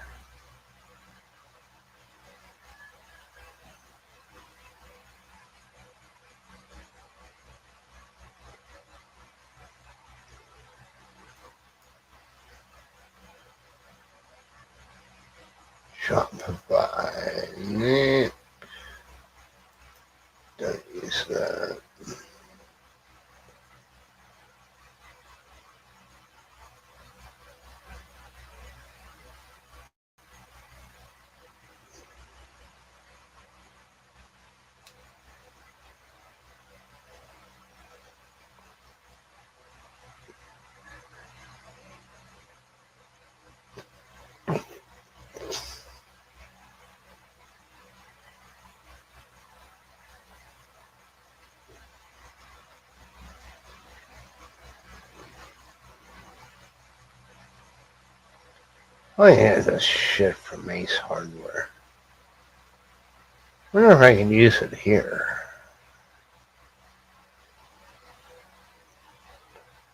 Shopify. Don't use that. Oh yeah, this shit from Ace Hardware. I wonder if I can use it here.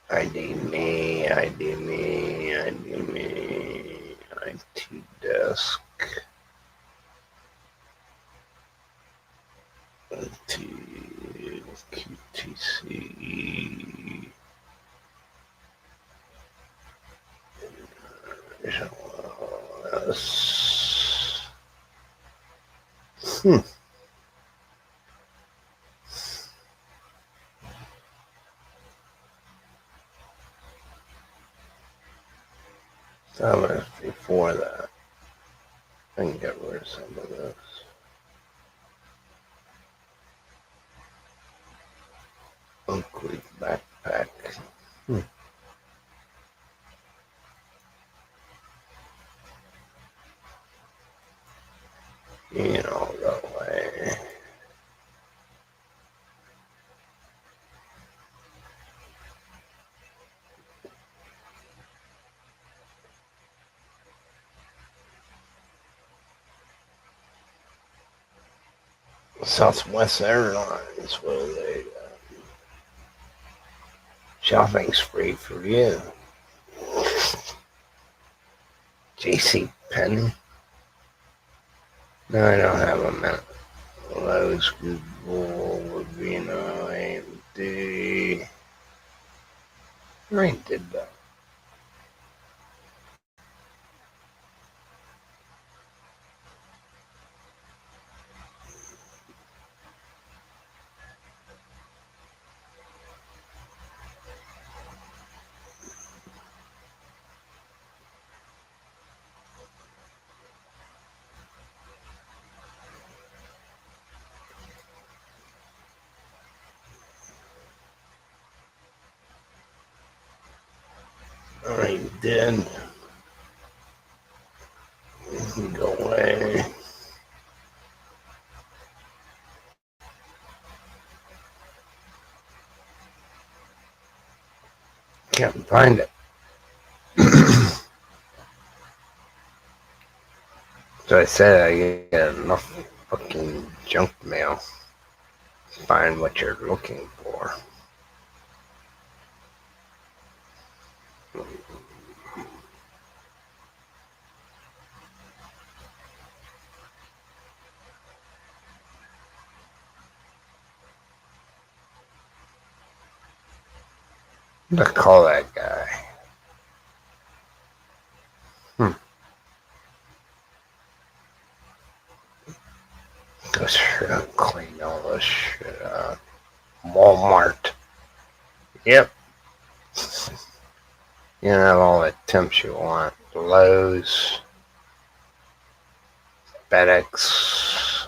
ID me, ID me, ID me, IT disk. QTC. Hmm. That was before that. I can get rid of some of this. Oakley backpack. You know, go away. Southwest Airlines, will they? Shopping's free for you. JC Penney. No, I don't have a minute. Lowe's, Google, Lavino, AMD. I already did that. I already did. Go away. Can't find it. So I said I get enough fucking junk mail to find what you're looking for. Let's call that guy. Go through and clean all this shit out. Walmart. Yep. You have all the temps you want. Lowe's. FedEx.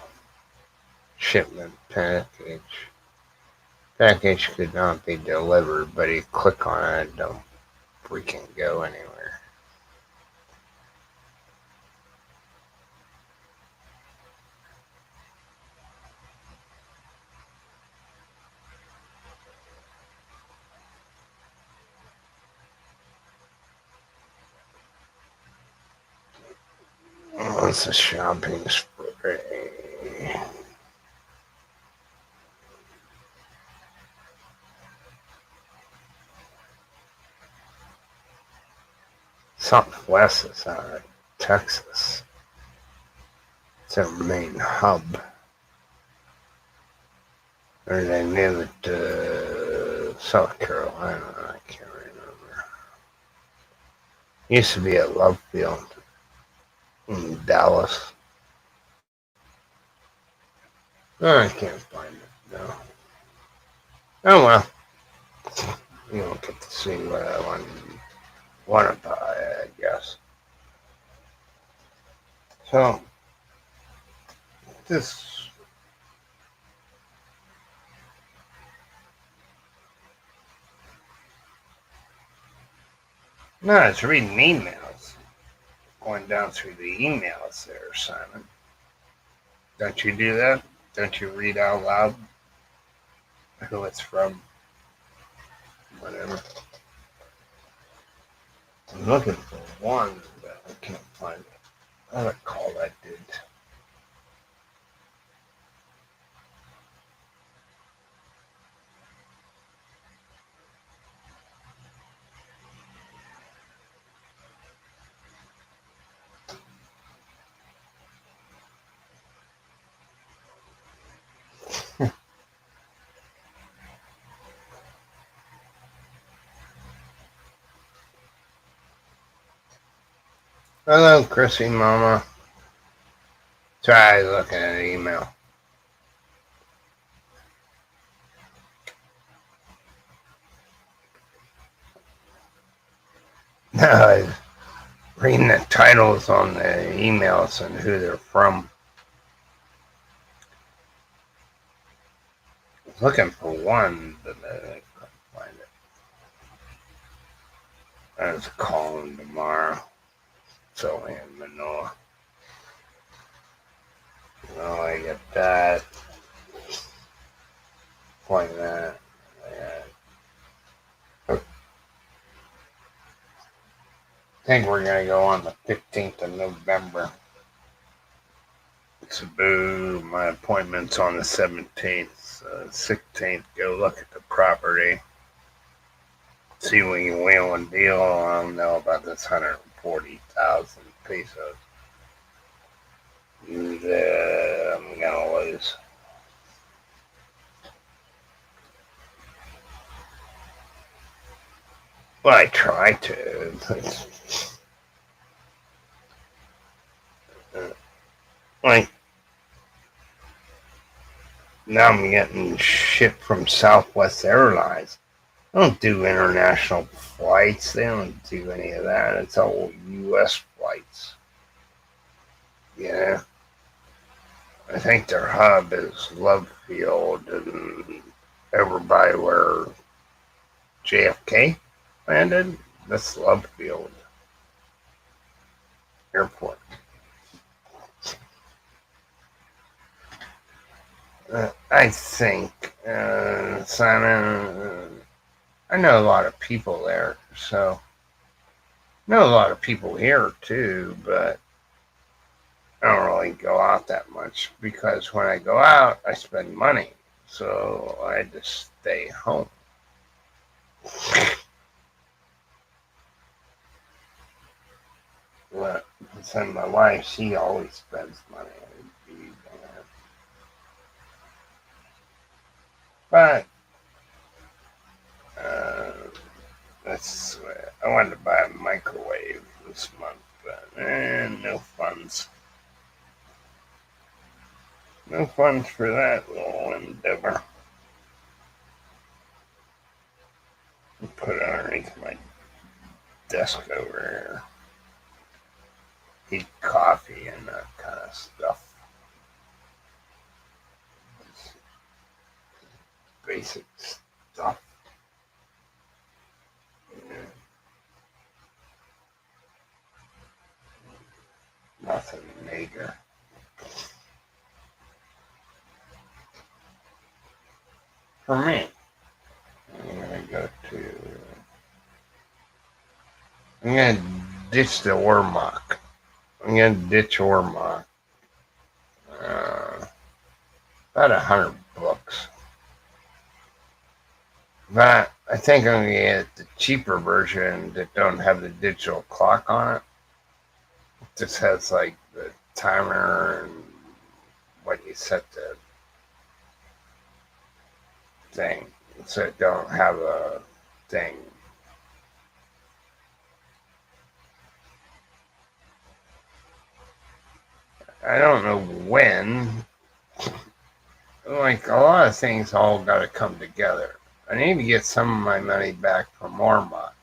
Shipment package. Package could not be delivered, but you click on it, it don't freaking go anywhere. What's a shopping spree? Southwest is out of Texas. It's their main hub. Or they moved it to South Carolina. I can't remember. Used to be at Love Field in Dallas. Oh, I can't find it. No. Oh well. You don't get to see what I want to buy, I guess. So, this. No, it's reading emails. Going down through the emails there, Simon. Don't you do that? Don't you read out loud who it's from? Whatever. I'm looking for one, but I can't find it. I don't call that dude. Hello, Chrissy Mama. Try looking at an email. No, I was reading the titles on the emails and who they're from. I was looking for one, but I couldn't find it. I was calling tomorrow. So in Manoa. Oh, I get that. Like that. Yeah. I think we're going to go on the 15th of November. Cebu, my appointment's on the 17th. 16th, go look at the property. See when you wheel and deal. I don't know about this 140,000 pesos. I'm going to lose. Well, I try to. Like, now I'm getting shit from Southwest Airlines. They don't do international flights. They don't do any of that. It's all U.S. flights. Yeah. I think their hub is Love Field and over by where JFK landed. That's Love Field Airport. I think, Simon, I know a lot of people there, so I know a lot of people here too, but I don't really go out that much because when I go out, I spend money, so I just stay home. But and my wife, she always spends money. But uh, that's I wanted to buy a microwave this month, but no funds. No funds for that little endeavor. Put it underneath my desk over here. Eat coffee and that kind of stuff. It's basic stuff. Nothing major. For me, I'm gonna go to. I'm gonna ditch the Ormoc. I'm gonna ditch Ormoc. About 100 bucks. But I think I'm gonna get the cheaper version that don't have the digital clock on it. It just has like the timer and what you set the thing. So it don't have a thing. I don't know when. Like a lot of things all got to come together. I need to get some of my money back from Ormoc.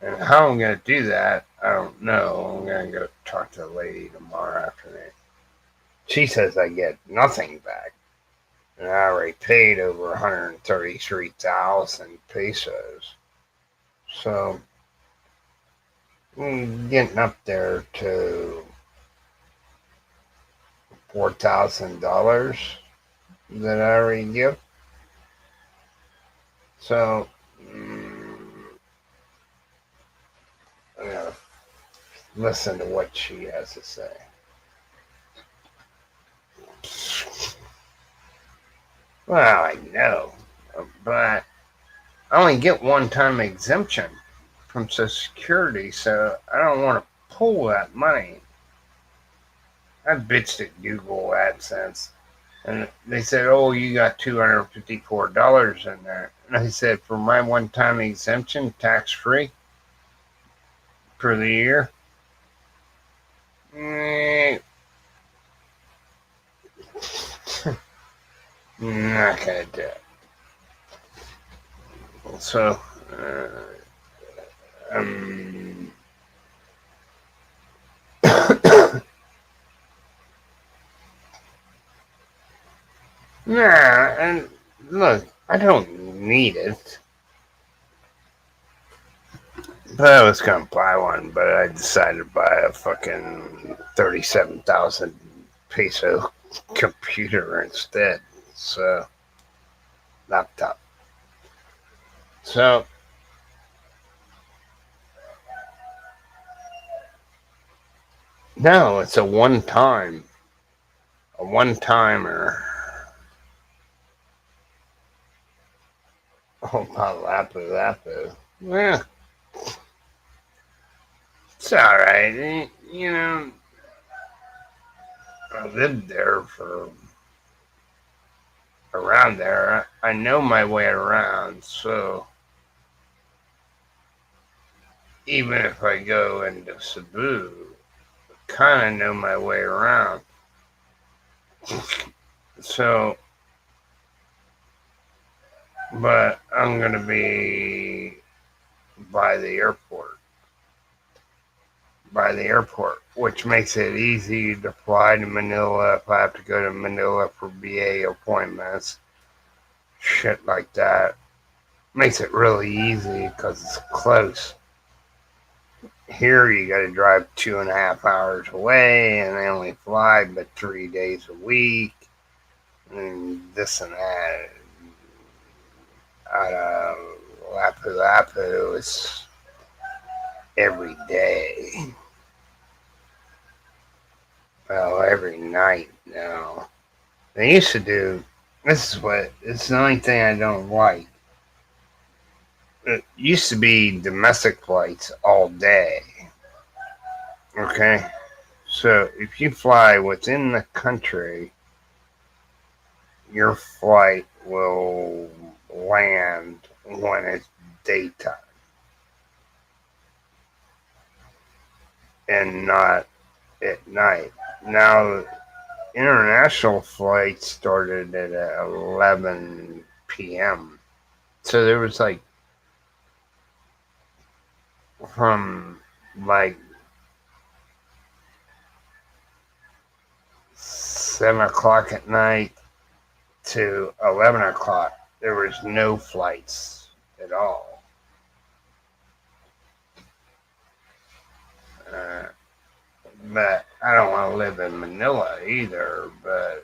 And how I'm going to do that, I don't know. I'm going to go talk to the lady tomorrow afternoon. She says I get nothing back. And I already paid over 133,000 pesos. So, getting up there to $4,000 that I already give. So, I gotta listen to what she has to say. Well, I know, but I only get one-time exemption from Social Security, so I don't want to pull that money. I bitched at Google AdSense, and they said, "Oh, you got $254 in there." And I said, "For my one-time exemption, tax-free for the year." Not gonna do it. So, um, nah, and look, I don't need it. But I was gonna buy one, but I decided to buy a fucking 37,000 peso computer instead. So, laptop. So, no, it's a one timer. Oh, my lapu lapu. Yeah, it's alright. You know, I lived there for around there. I know my way around, so even if I go into Cebu, kind of know my way around. So, but I'm gonna be by the airport, which makes it easy to fly to Manila if I have to go to Manila for BA appointments, shit like that. Makes it really easy because it's close. Here you got to drive 2.5 hours away, and they only fly but 3 days a week, and this and that. Out of Lapu Lapu is every day. Well, every night now. They used to do. This is what. It's the only thing I don't like. It used to be domestic flights all day. Okay, so if you fly within the country, your flight will land when it's daytime and not at night. Now, international flights started at 11 p.m. So there was like from like 7 o'clock at night to 11 o'clock. There was no flights at all. Uh, but I don't want to live in Manila either. But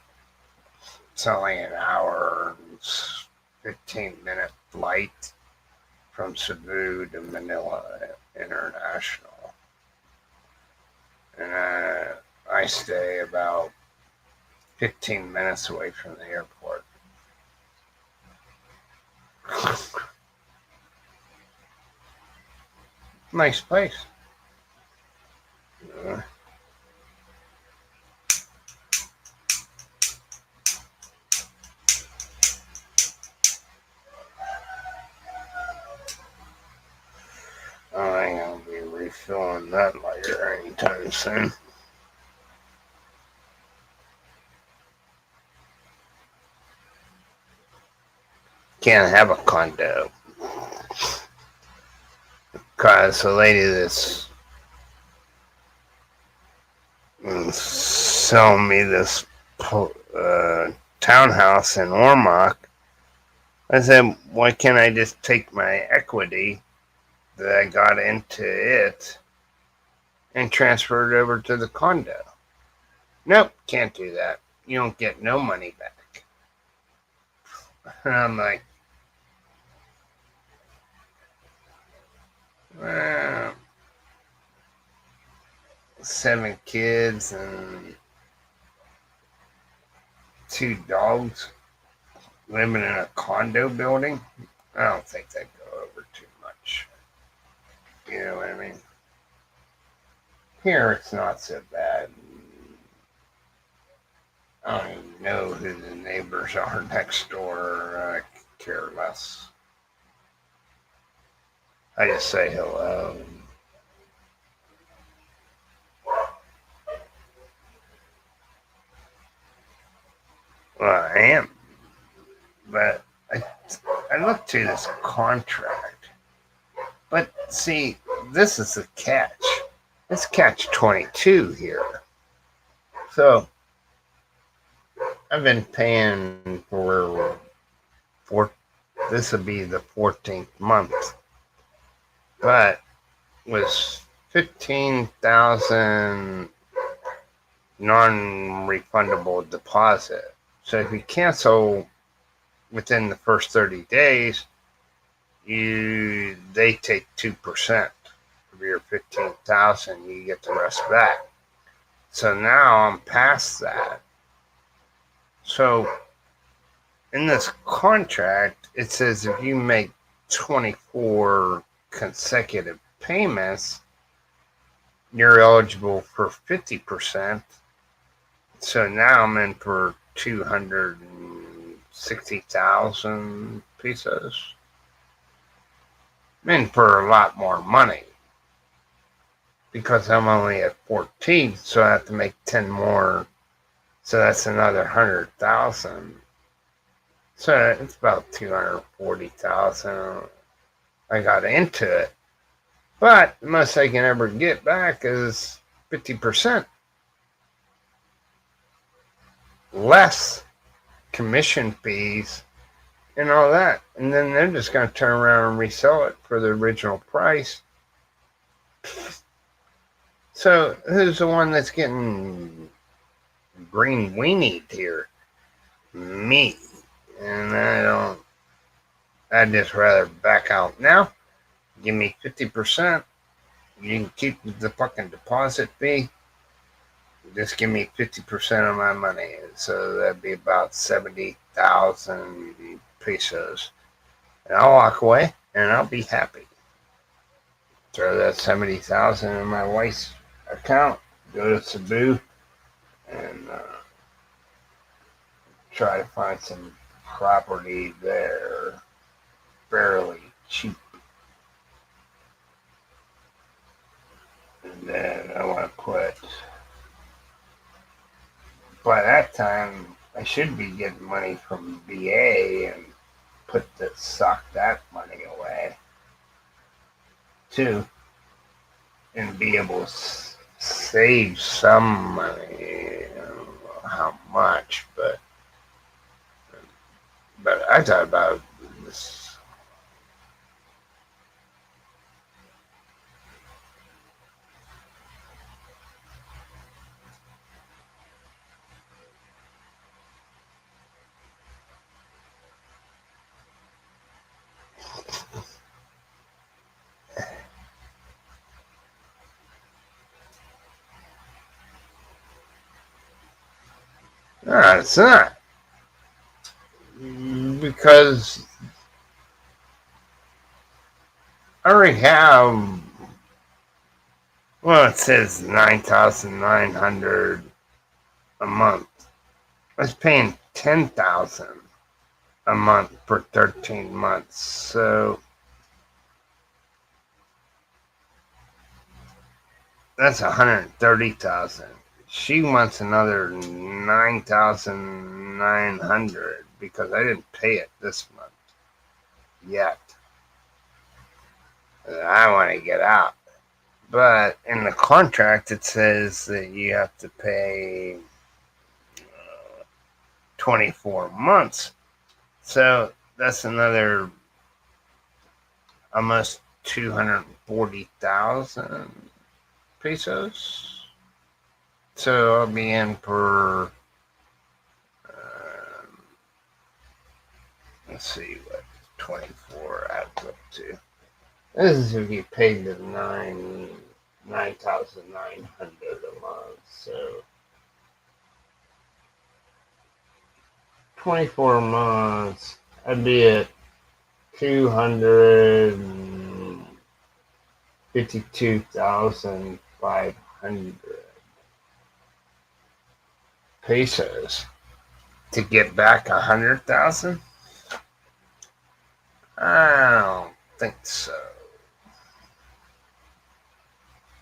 it's only an hour and 15-minute flight from Cebu to Manila International. And I stay about 15 minutes away from the airport. Nice place. Uh, I ain't gonna be refilling that lighter anytime soon. Can't have a condo. Cause the lady that's selling me this townhouse in Ormoc, I said, why can't I just take my equity that I got into it and transfer it over to the condo? Nope, can't do that. You don't get no money back. And I'm like, well, 7 kids and 2 dogs living in a condo building. I don't think they go over too much. You know what I mean? Here it's not so bad. I don't even know who the neighbors are next door. I care less. I just say hello. Well, I am. to this contract. But see, this is the catch. It's catch 22 here. So I've been paying for this will be the 14th month, but was 15,000 non-refundable deposit. So if you cancel within the first 30 days, they take 2% of your 15,000. You get the rest back. So now I'm past that. So in this contract, it says if you make 24 consecutive payments, you're eligible for 50%. So now I'm in for 260,000 pesos. I'm in for a lot more money because I'm only at 14, so I have to make 10 more. So that's another 100,000. So it's about 240,000. I got into it, but the most I can ever get back is 50% less commission fees and all that. And then they're just going to turn around and resell it for the original price. So who's the one that's getting green weenied here? Me. And I'd just rather back out now. Give me 50%. You can keep the fucking deposit fee. Just give me 50% of my money. So that'd be about 70,000 pesos. And I'll walk away and I'll be happy. Throw that 70,000 in my wife's account. Go to Cebu and try to find some property there fairly cheap. And then I want to put, by that time, I should be getting money from VA and sock that money away too, and be able to save some money. I don't know how much, but I thought about this. No, it's not. Because I already have, well, it says 9,900 a month. I was paying 10,000 a month for 13 months. So that's 130,000. She wants another 9,900 because I didn't pay it this month yet. I want to get out. But in the contract, it says that you have to pay 24 months. So that's another almost 240,000 pesos. So I'll be in for, let's see what 24 adds up to. This is if you paid the 9,900 a month. So 24 months, I'd be at 252,500 pesos to get back 100,000. I don't think so.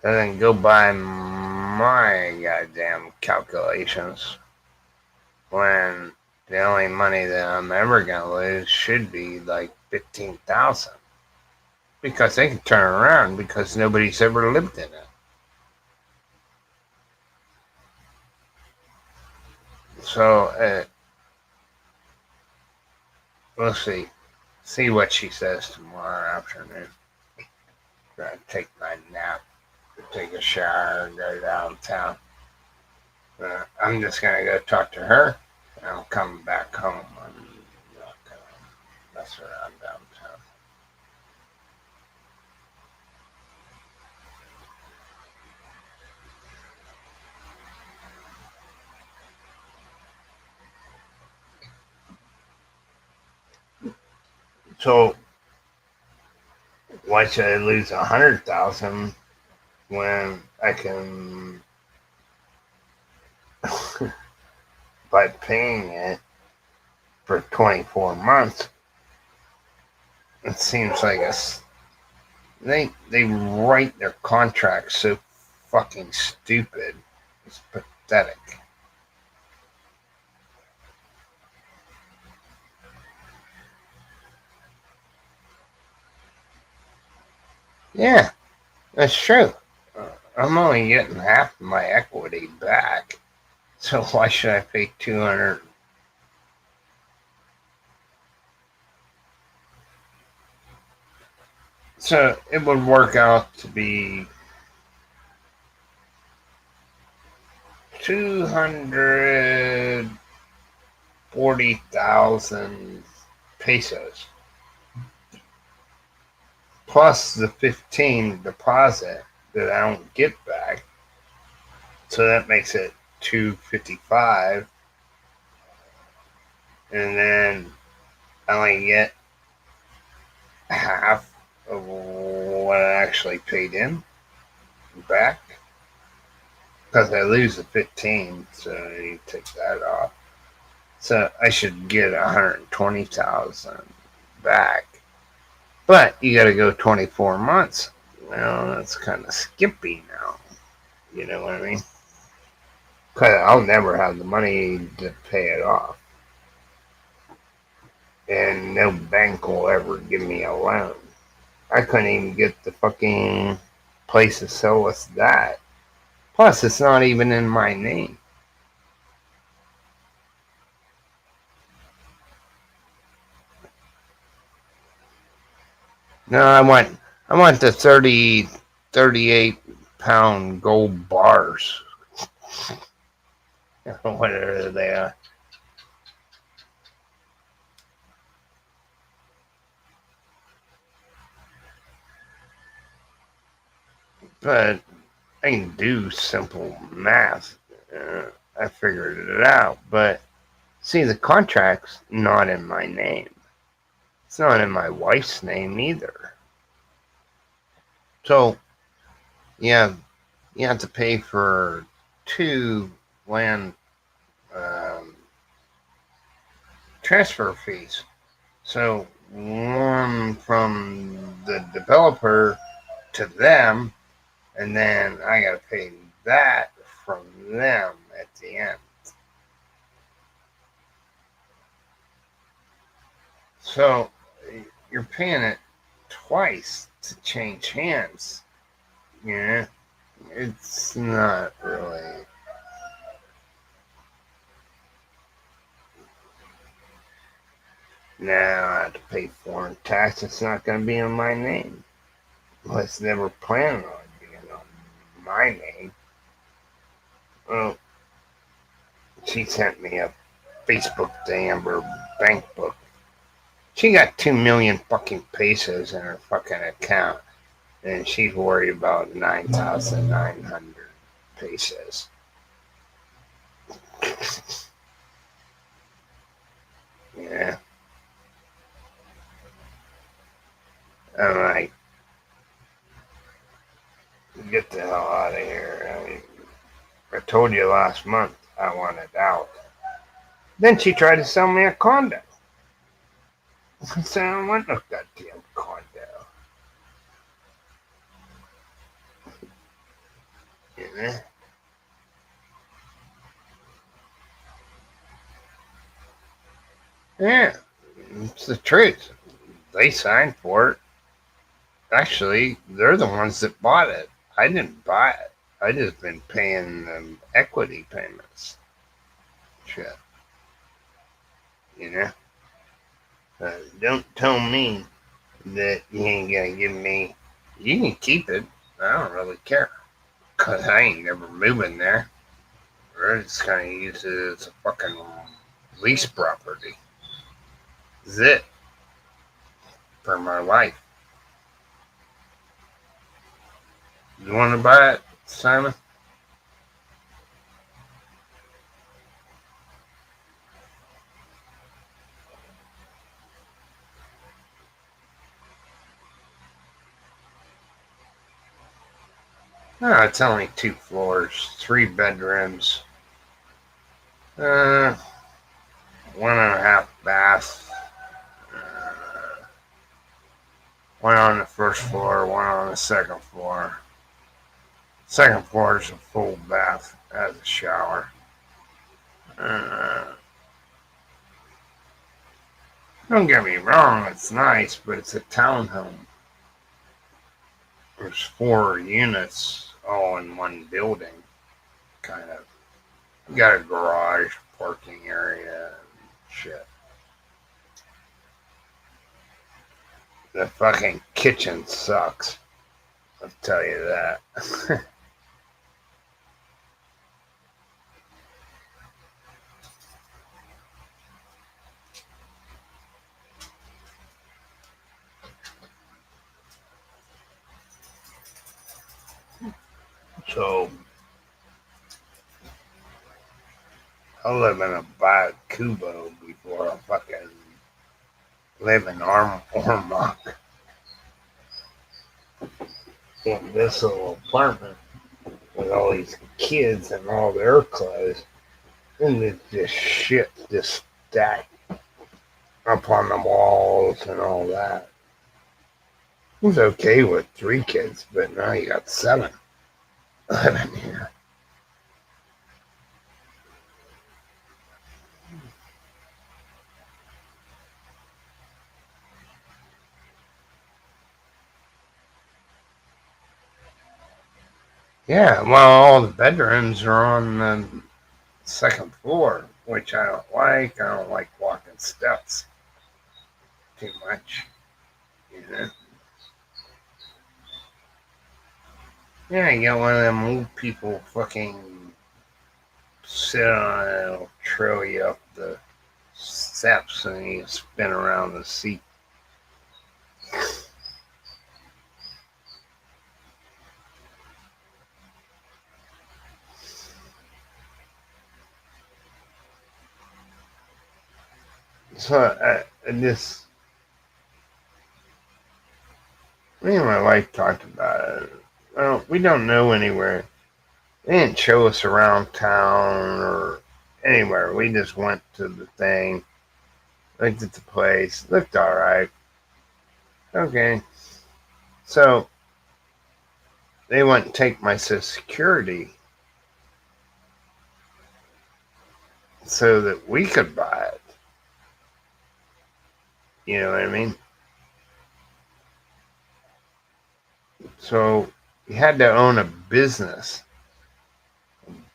And then go by my goddamn calculations when The only money that I'm ever gonna lose should be like 15,000 because they can turn around because nobody's ever lived in it. So we'll see. See what she says tomorrow afternoon. Gonna take my nap, take a shower, and go downtown. I'm just gonna go talk to her, and I'll come back home. I'm not gonna mess around downtown. So why should I lose 100,000 when I can by paying it for 24 months? It seems like they write their contracts so fucking stupid. It's pathetic. Yeah, that's true. I'm only getting half of my equity back, so why should I pay 200? So it would work out to be 240,000 pesos plus the 15 deposit that I don't get back. So that makes it 255, and then I only get half of what I actually paid in back because I lose the 15, so you take that off. So I should get 120,000 back, but you got to go 24 months. Well, that's kind of skimpy now. You know what I mean? Because I'll never have the money to pay it off, and no bank will ever give me a loan. I couldn't even get the fucking place to sell us that. Plus, it's not even in my name. No, I want the 38 pound gold bars. Whatever they are. But I can do simple math. I figured it out. But see, the contract's not in my name. It's not in my wife's name either. So yeah, you have to pay for two land um, transfer fees. So one from the developer to them, and then I got to pay that from them at the end. So you're paying it twice to change hands. Yeah, it's not really. Now I have to pay foreign tax. It's not going to be in my name. Well, it's never planned on being on my name. Well, she sent me a Facebook thing of her bank book. She got 2 million fucking pesos in her fucking account, and she's worried about 9,900 pesos. Yeah, I'm like, get the hell out of here. I mean, I told you last month I wanted out. Then she tried to sell me a condo. I said, I don't want no goddamn condo. You know? Yeah, it's the truth. They signed for it. Actually, they're the ones that bought it. I didn't buy it. I just been paying them equity payments. Shit, you know. Don't tell me that you ain't gonna give me. You can keep it. I don't really care, 'cause I ain't never moving there. We're just gonna use it as a fucking lease property. Is it for my life? You want to buy it, Simon? No, it's only 2 floors, 3 bedrooms, uh, 1.5 baths, uh, one on the first floor, one on the second floor. Second floor is a full bath, has a shower. Uh, don't get me wrong, it's nice, but it's a townhome. There's 4 units all in one building, kind of. You got a garage, parking area, and shit. The fucking kitchen sucks. I'll tell you that. So I live in a bad Kubo before I fucking live in Ormoc in this little apartment with all these kids and all their clothes. And it's just shit just stacked up on the walls and all that. It was okay with 3 kids, but now you got 7 living here. Yeah, well, all the bedrooms are on the second floor, which I don't like. I don't like walking steps too much, you know. Yeah, you got one of them old people fucking sit on it, it'll trail you up the steps and you spin around the seat. So this, me and my wife talked about it. Well, we don't know anywhere. They didn't show us around town or anywhere. We just went to the thing, looked at the place, looked all right. Okay, so they wouldn't take my Social Security so that we could buy it. You know what I mean? So you had to own a business,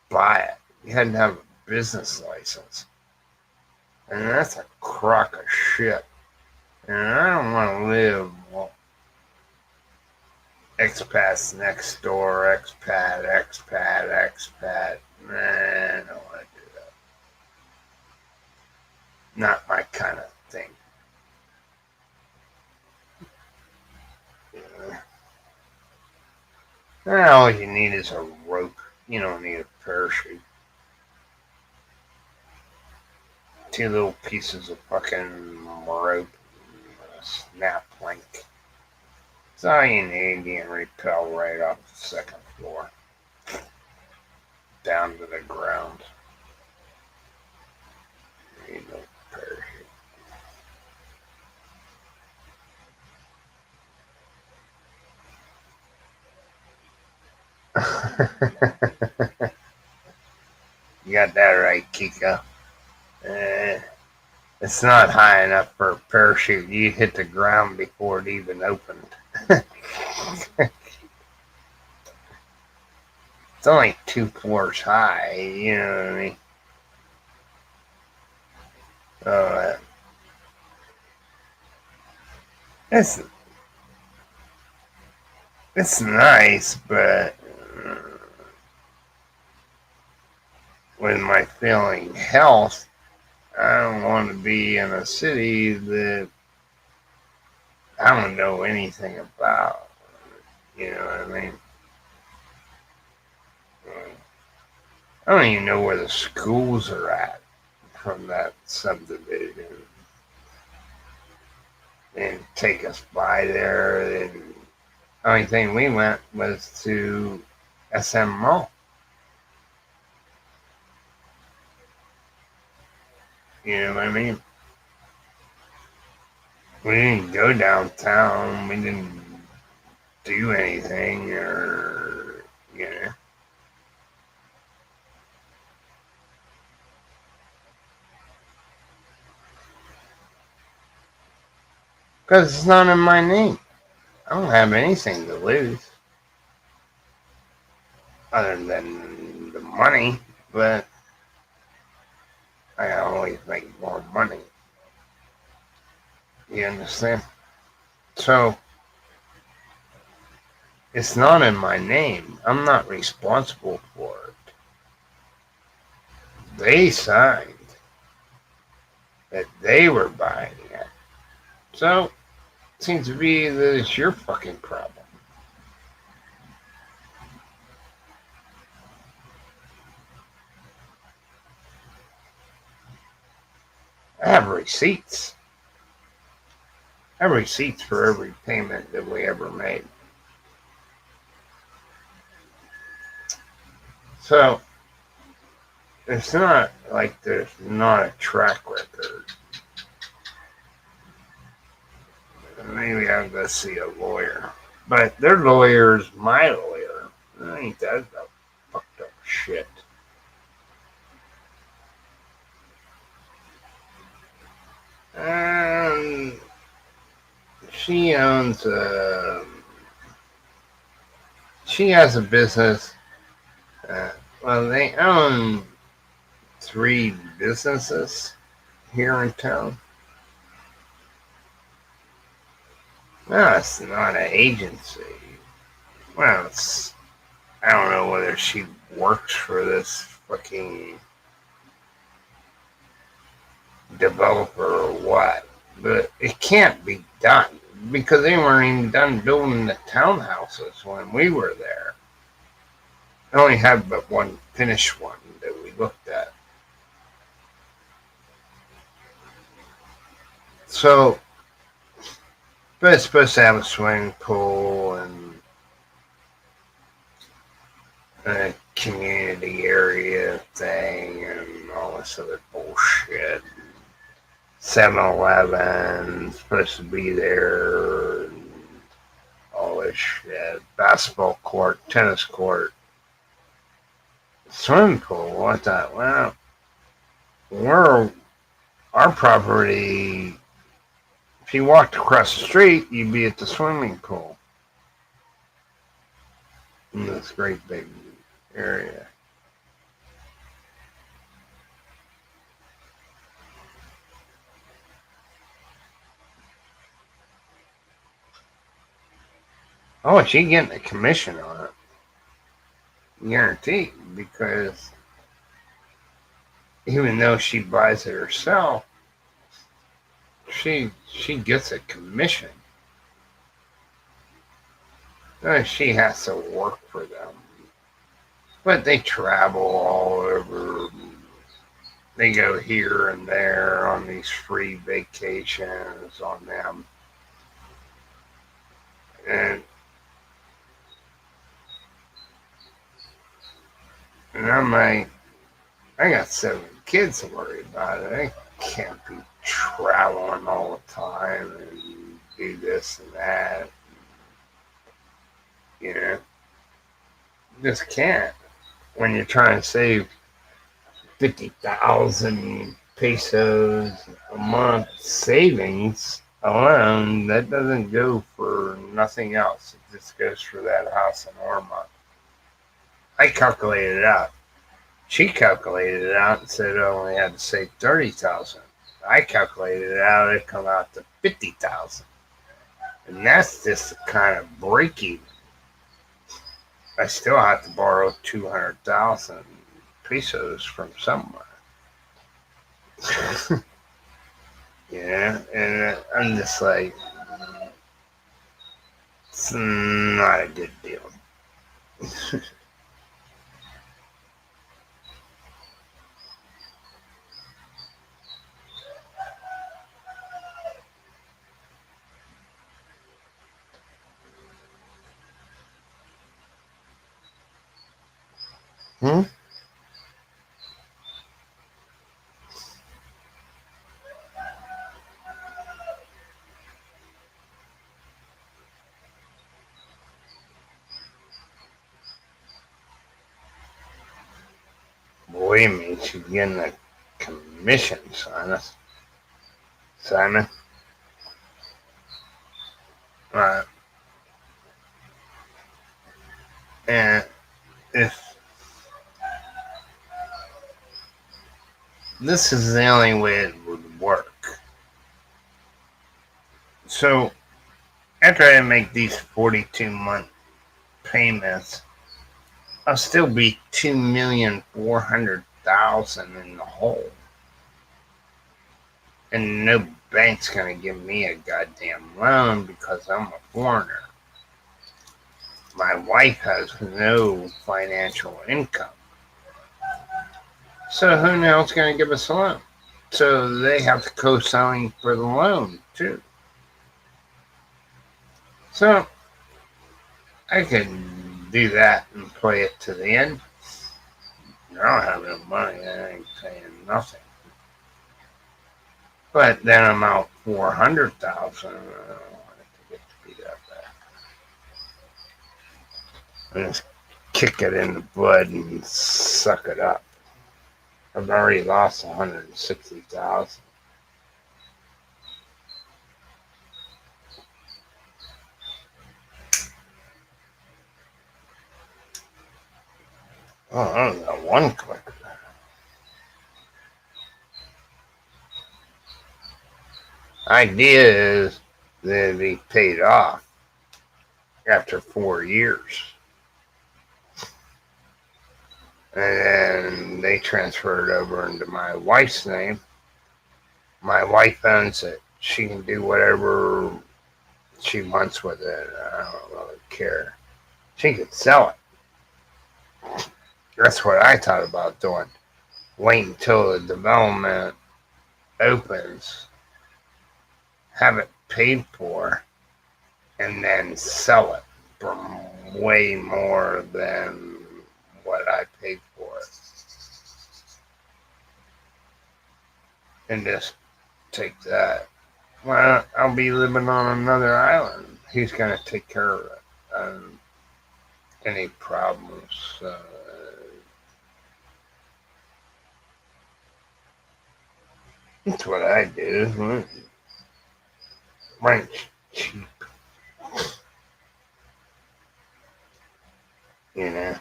buy it. You had to have a business license. And that's a crock of shit. And I don't want to live, well, expats next door, expat. Nah, I don't want to do that. Not my kind of thing. You know? All you need is a rope. You don't need a parachute. 2 little pieces of fucking rope, and a snap link. That's all you need. You can rappel right off the second floor down to the ground. You need no parachute. You got that right, Kiko. Uh, It's not high enough for a parachute. You hit the ground before it even opened. It's only 2 floors high. You know what I mean? Uh, it's it's nice, but with my failing health, I don't want to be in a city that I don't know anything about. You know what I mean? I don't even know where the schools are at from that subdivision. And take us by there. And the only thing we went was to SMO. You know what I mean? We didn't go downtown. We didn't do anything, or you know. Because it's not in my name. I don't have anything to lose other than the money, but I always make more money. You understand? So it's not in my name. I'm not responsible for it. They signed that they were buying it. So it seems to be that it's your fucking problem. I have receipts. I have receipts for every payment that we ever made. So it's not like there's not a track record. Maybe I'll go see a lawyer. But their lawyer's my lawyer. Ain't that the fucked up shit? And she owns she has a business. Well, they own 3 businesses here in town. No, it's not an agency. Well, it's, I don't know whether she works for this fucking developer or what, but it can't be done because they weren't even done building the townhouses when we were there. I only have but one finished one that we looked at. So, but it's supposed to have a swimming pool and a community area thing and all this other bullshit. 7-Eleven supposed to be there and all this shit. Basketball court, tennis court, swimming pool. I thought, well, we're our property. If you walked across the street, you'd be at the swimming pool in this great big area. Oh, she's getting a commission on it, guaranteed, because even though she buys it herself, she gets a commission. She has to work for them, but they travel all over. They go here and there on these free vacations on them, and I'm like, I got 7 kids to worry about. I can't be traveling all the time and do this and that. You know, just can't when you're trying to save 50,000 pesos a month savings alone, that doesn't go for nothing else. It just goes for that house in Ormont. I calculated it out. She calculated it out and said I only had to save 30,000. I calculated it out; it come out to 50,000, and that's just kind of break even. I still have to borrow 200,000 pesos from somewhere. Yeah, and I'm just like, it's not a good deal. Hmm? Believe me, she's getting a commission, Simon. Simon? Right. And if this is the only way it would work. So, after I make these 42-month payments, I'll still be 2,400,000 in the hole. And no bank's gonna give me a goddamn loan because I'm a foreigner. My wife has no financial income. So who the hell's gonna give us a loan? So they have to co-sign for the loan too. So I can do that and play it to the end. I don't have no money. I ain't paying nothing. But then I'm out 400,000. I don't want it to get to be that bad. I just kick it in the bud and suck it up. I've already lost 160,000. Oh, I only got one clicker. Idea is that it'd be paid off after 4 years. And then they transfer it over into my wife's name. My wife owns it. She can do whatever she wants with it. I don't really care. She could sell it. That's what I thought about doing. Wait until the development opens, have it paid for, and then sell it for way more than what I paid for it. And just take that. Well, I'll be living on another island. He's going to take care of it. Any problems. That's what I do. Rent's cheap, you know.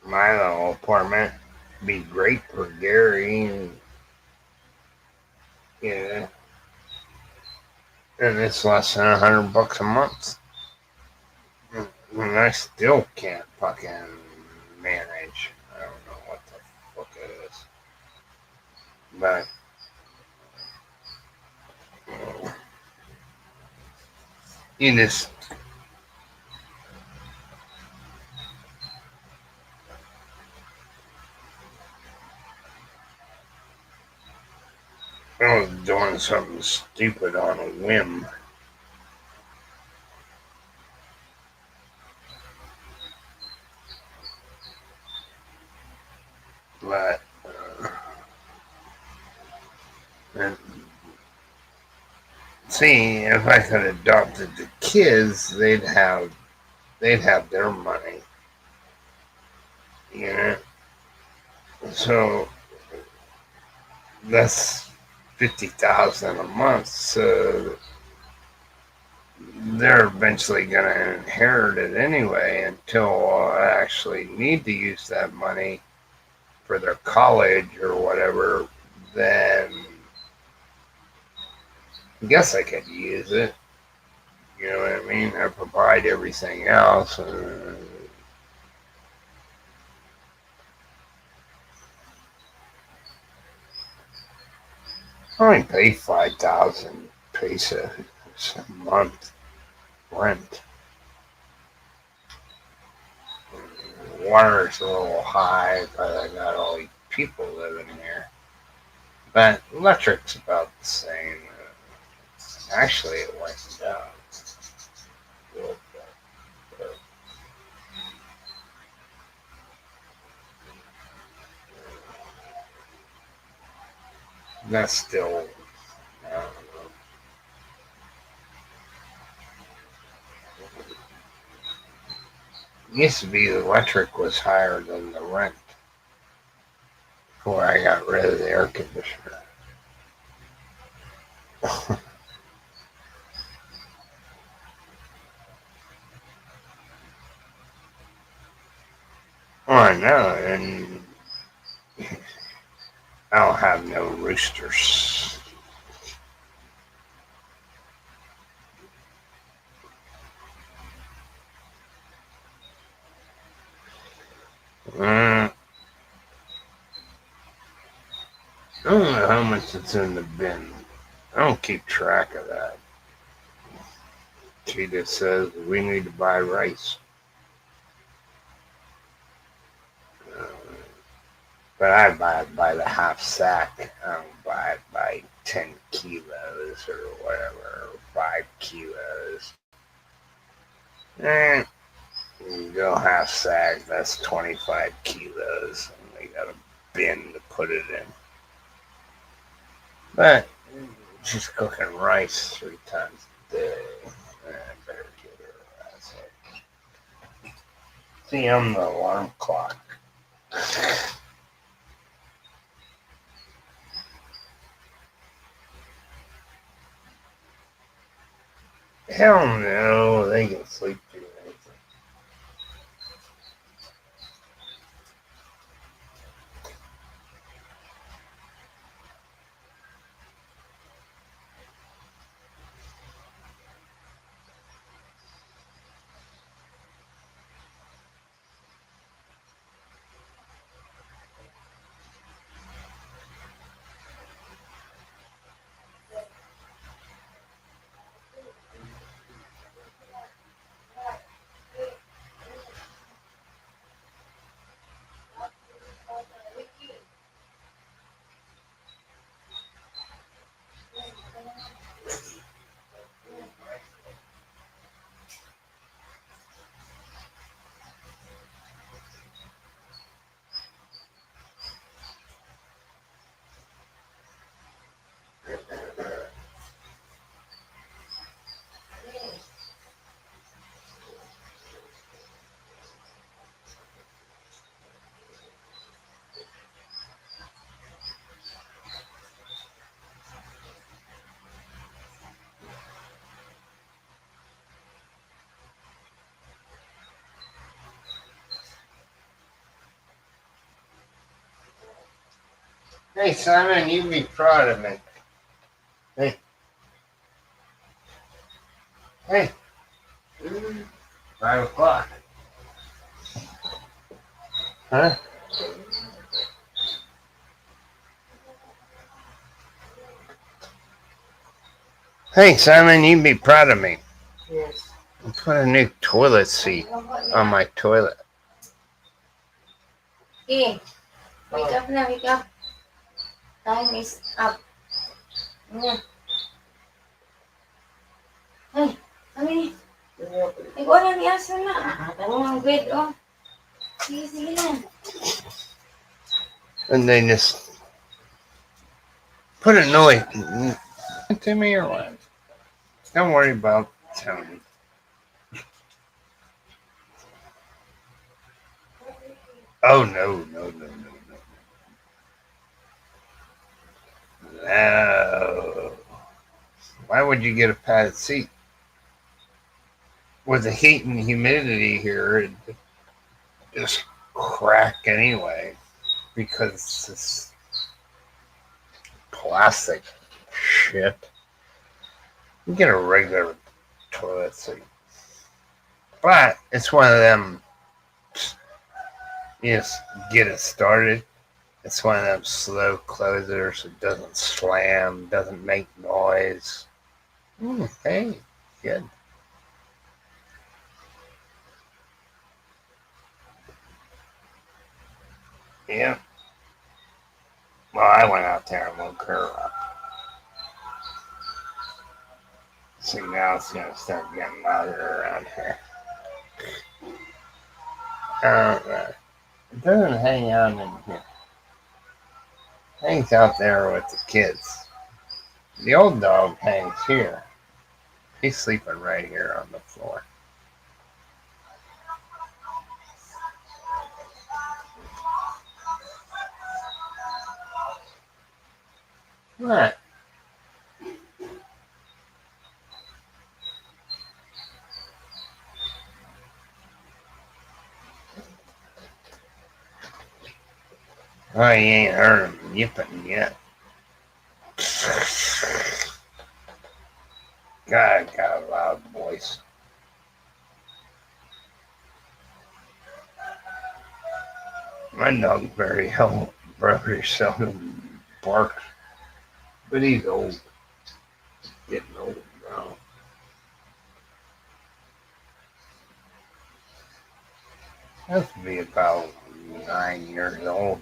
My little apartment would be great for Gary, and, you know, and it's less than $100 a month. And I still can't fucking manage. I don't know what the fuck it is. But you just I was doing something stupid on a whim. But and see, if I could have adopted the kids, they'd have their money. You know? So that's 50,000 a month. So they're eventually going to inherit it anyway until I actually need to use that money for their college or whatever. Then I guess I could use it. You know what I mean? I provide everything else. I only pay 5,000 pesos a month rent. Water's a little high, but I got all these people living here. But electric's about the same. Actually, it went down a little bit. But that's still, I don't know. It used to be the electric was higher than the rent before I got rid of the air conditioner. Oh, I know, and I don't have no roosters. I don't know how much it's in the bin. I don't keep track of that. She just says we need to buy rice. Uh, but I buy it by the half sack. I don't buy it by 10 kilos or whatever, or 5 kilos. Eh, you go half sack, that's 25 kilos. And they got a bin to put it in. But she's cooking rice 3 times a day. I better get her. That's it. See, I'm the alarm clock. Hell no, they can sleep through anything. Hey, Simon, you'd be proud of me. Hey, hey, 5 o'clock. Huh? Hey, Simon, you'd be proud of me. Yes. I put a new toilet seat on my toilet. Okay, wake up na, wake up. Time is up. Yeah. Hey, kami. Ikaw na ni Asa na. Tanong ang bed, oh. Sige, sige na. And they just put a noise to me or what? Don't worry about Tony. Oh, no, no, no, no, no. Oh, why would you get a padded seat? With the heat and humidity here, it just crack anyway because it's this plastic shit. You get a regular toilet seat, but it's one of them. You just get it started. It's one of them slow closers. It doesn't slam, doesn't make noise. Hey, good. Yeah. Well, I went out there and woke her up. See, now it's going to start getting louder around here. It doesn't hang out in here. It hangs out there with the kids. The old dog hangs here. He's sleeping right here on the floor. What? Oh, you ain't heard him yipping yet. God, got a loud voice. My dog very seldom barks, but he's old. Getting old now. Has to be about 9 years old.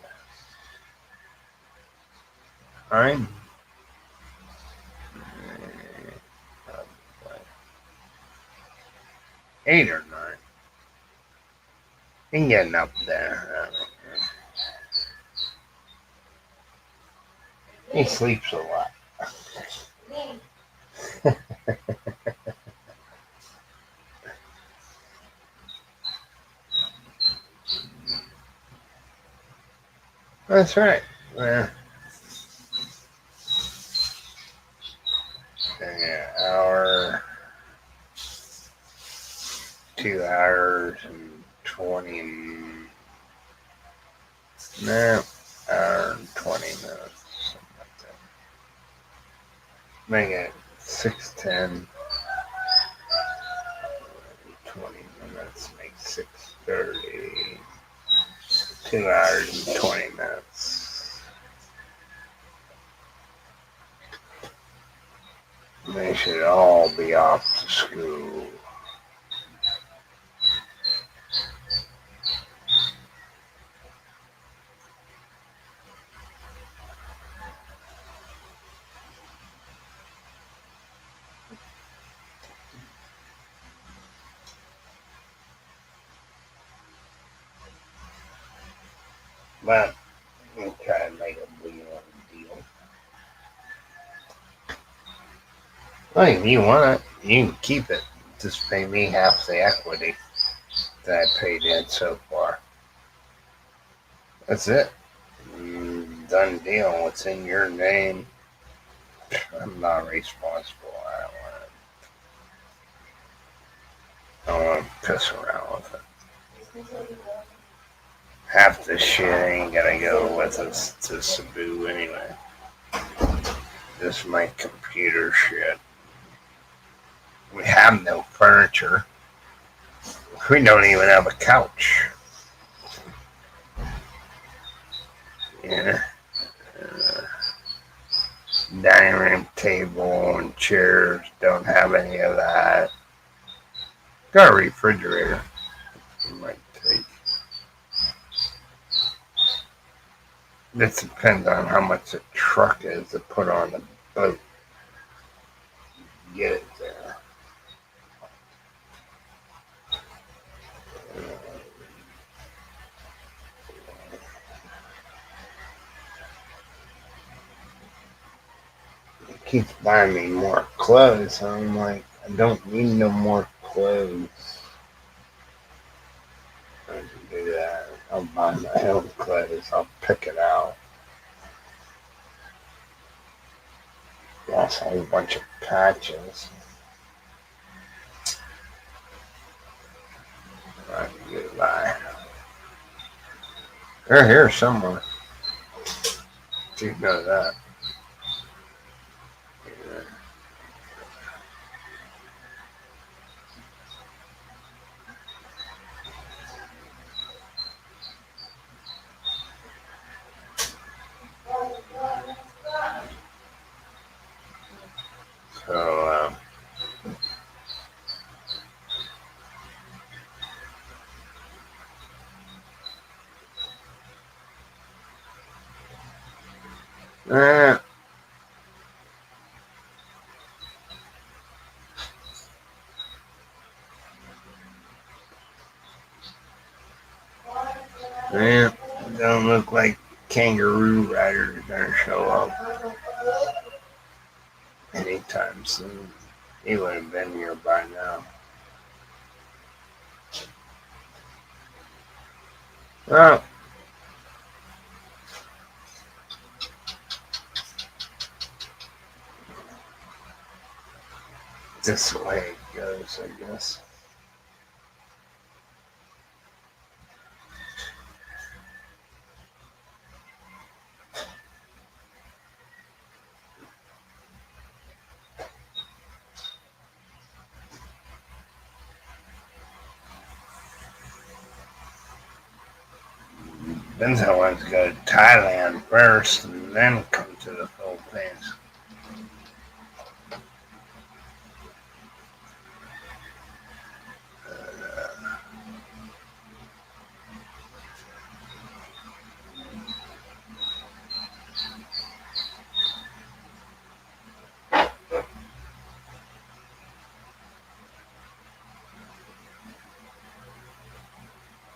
I'm 8 or 9. He's getting up there. He sleeps a lot. That's right. Well, hour, 2 hours and 20. No, hour and 20 minutes. Something like that. Make it 6:10. 20 minutes makes 6:30. 2 hours and 20 minutes. They should all be off to school. But we'll try to make a deal. Well, if you want it, you can keep it. Just pay me half the equity that I paid in so far. That's it. Done deal. What's in your name? I'm not responsible. I don't want to piss around with it. Half the shit ain't gonna go with us to Cebu anyway. This is my computer shit. We have no furniture. We don't even have a couch. Yeah. Dining room table and chairs don't have any of that. Got a refrigerator. It might take. It depends on how much the truck is to put on the boat. Get it there. It keeps buying me more clothes. I'm like, I don't need no more clothes. I can do that. I'll buy my own clothes. I'll pick it out. That's a whole bunch of patches. Right, goodbye. They're here somewhere. You know that. Yeah. So, eh, yeah, don't look like Kangaroo Rider gonna show up anytime soon. He would have been here by now. Well, this way it goes, I guess. Depends how one's go to Thailand first and then come to the Philippines.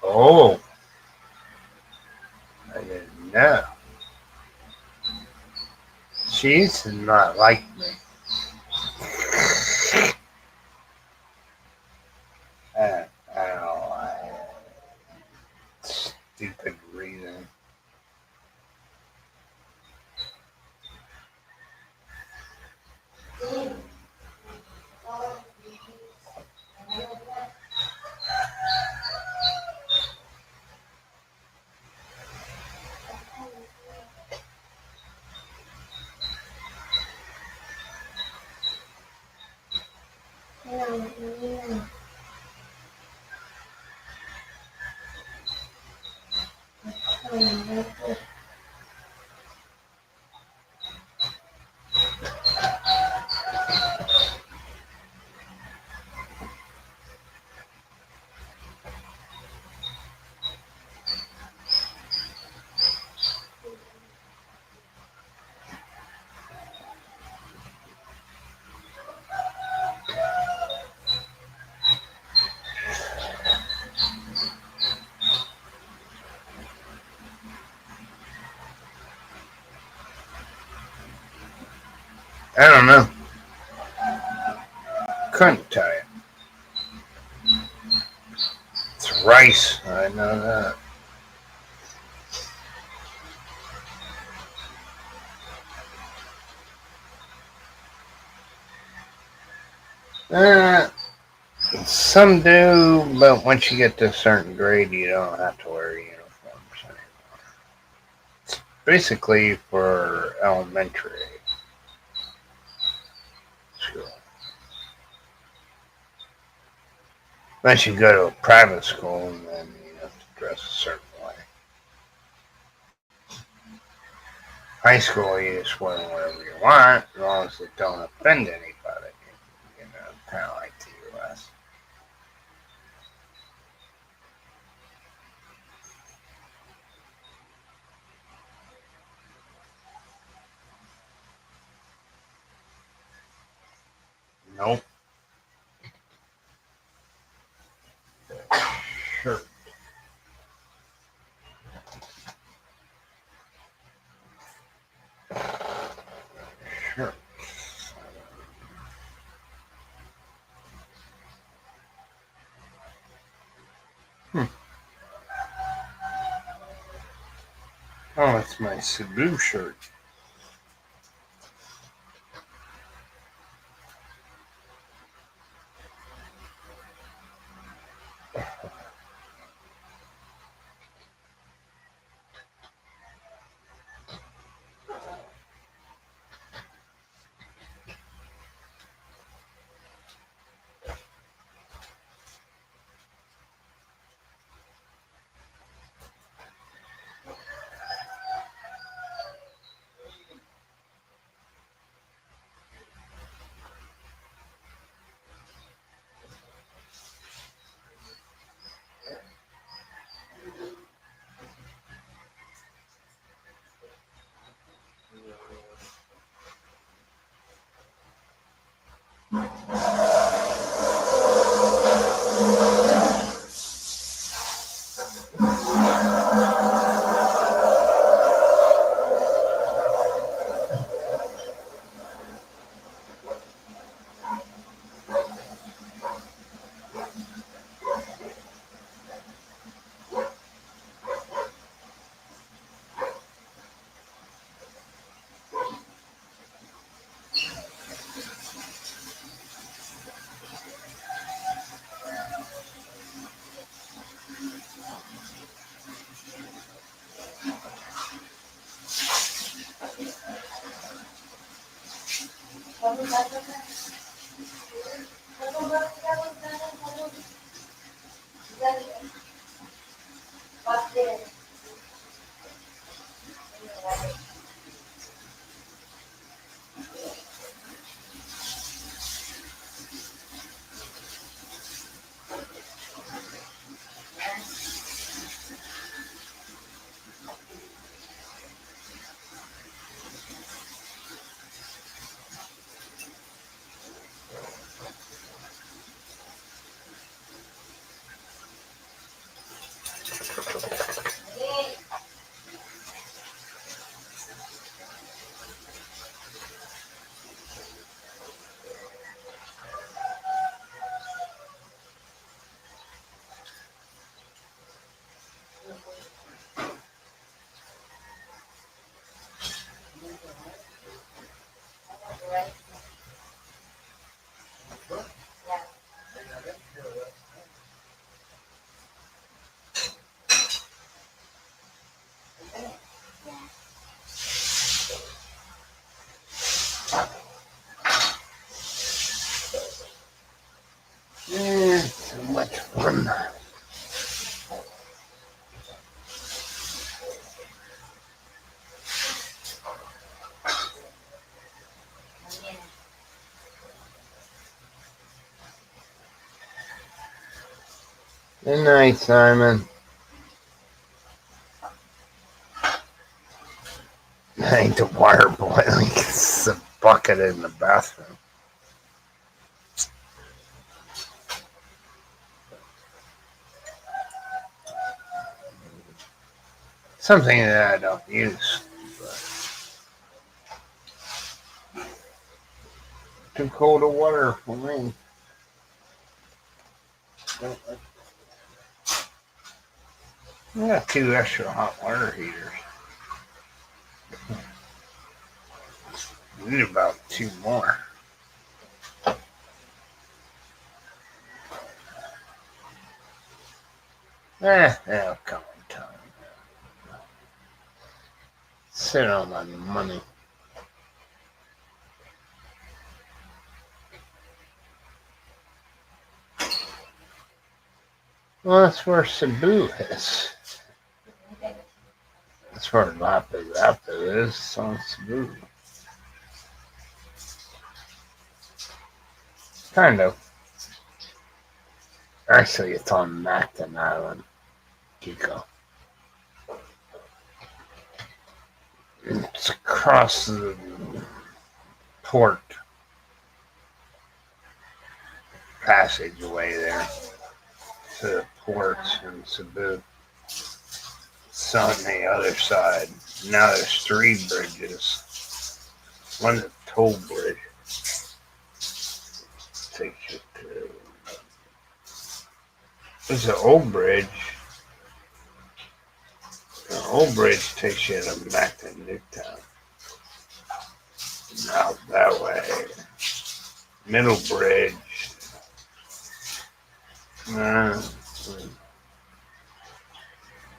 Oh, I didn't know. She's not like me. Uh, oh, stupid reason. I don't know. Couldn't tell you. It's rice. I know that. Uh, some do, but once you get to a certain grade, you don't have to wear uniforms anymore. It's basically for elementary school. Unless you go to a private school, and then you have to dress a certain way. High school, you just wear whatever you want, as long as it don't offend anybody. You know, kind of like the U.S. Nope. Sure. Sure. Hmm. Oh, it's my Cebu shirt. Yeah, so much fun. Good night, Simon. Ain't the water boiling? It's a bucket in the bathroom. Something that I don't use. Too cold of water for me. I got 2 extra hot water heaters. Need about 2 more. That'll come in time. Sit on my money. Well, that's where Cebu is. That's where Lapu Lapu is. It's on Cebu. Kind of. Actually, it's on Mactan Island, Kiko. It's across the port passageway there to the ports in Cebu. It's on the other side. Now there's 3 bridges. One's a toll bridge. Takes you to. There's an old bridge. The old bridge takes you back to Newtown. Out that way. Middle bridge.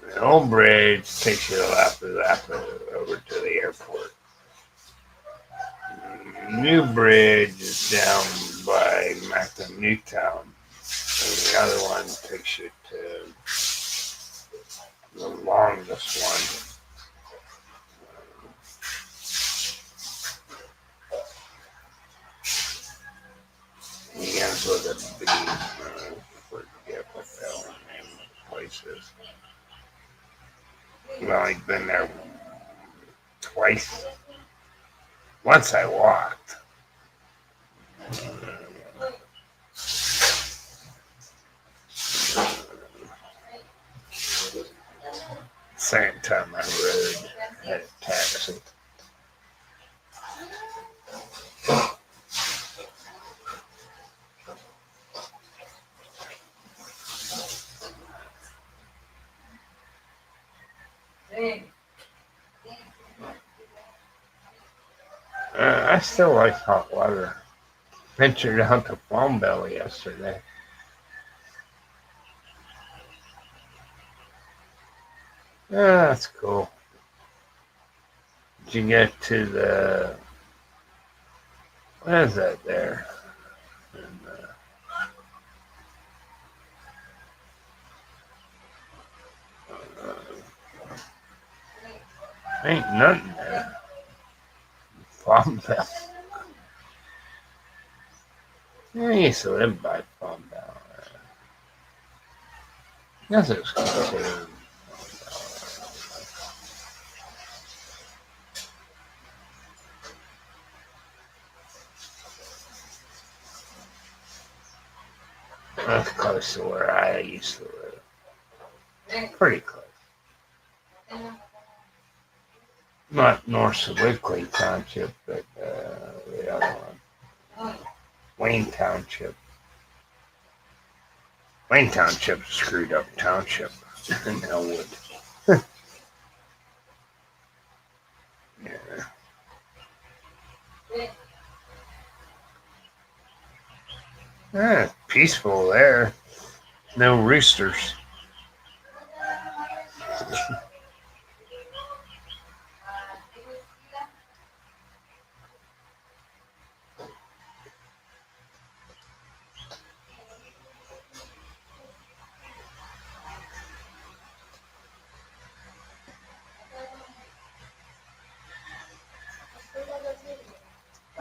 The old bridge takes you to Lapu Lapu over to the airport. New bridge is down by Mactan Newtown. And the other one takes you to the longest one. He ends with a B. Forget what the hell the name of the place is. Well, I've been there twice. Once I walked. Same time I rode, had a taxi. I still like hot water. Ventured out to Palm Belly yesterday. That's cool. Did you get to the What is that there? And, ain't nothing there. Farm Bell. I used to live by Farm Bell. Guess it's considered. That's close to where I used to live. Pretty close. Not North Sewickley Township, but the other one. Wayne Township. Wayne Township screwed up township in Elwood. Yeah. Peaceful there. No roosters.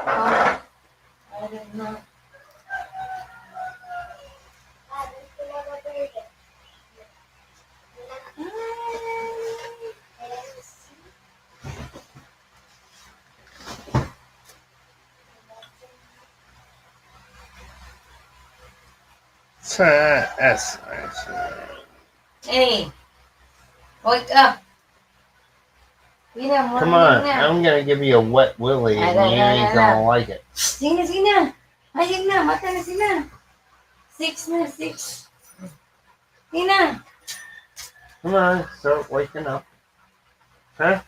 I don't know. So that's nice. Hey, wake up. Come on, I'm gonna give you a wet willy and you ain't gonna like it. Sige na. Ayun na, mata na sila. 6 na, 6. Sige na. Come on, start waking up. Huh?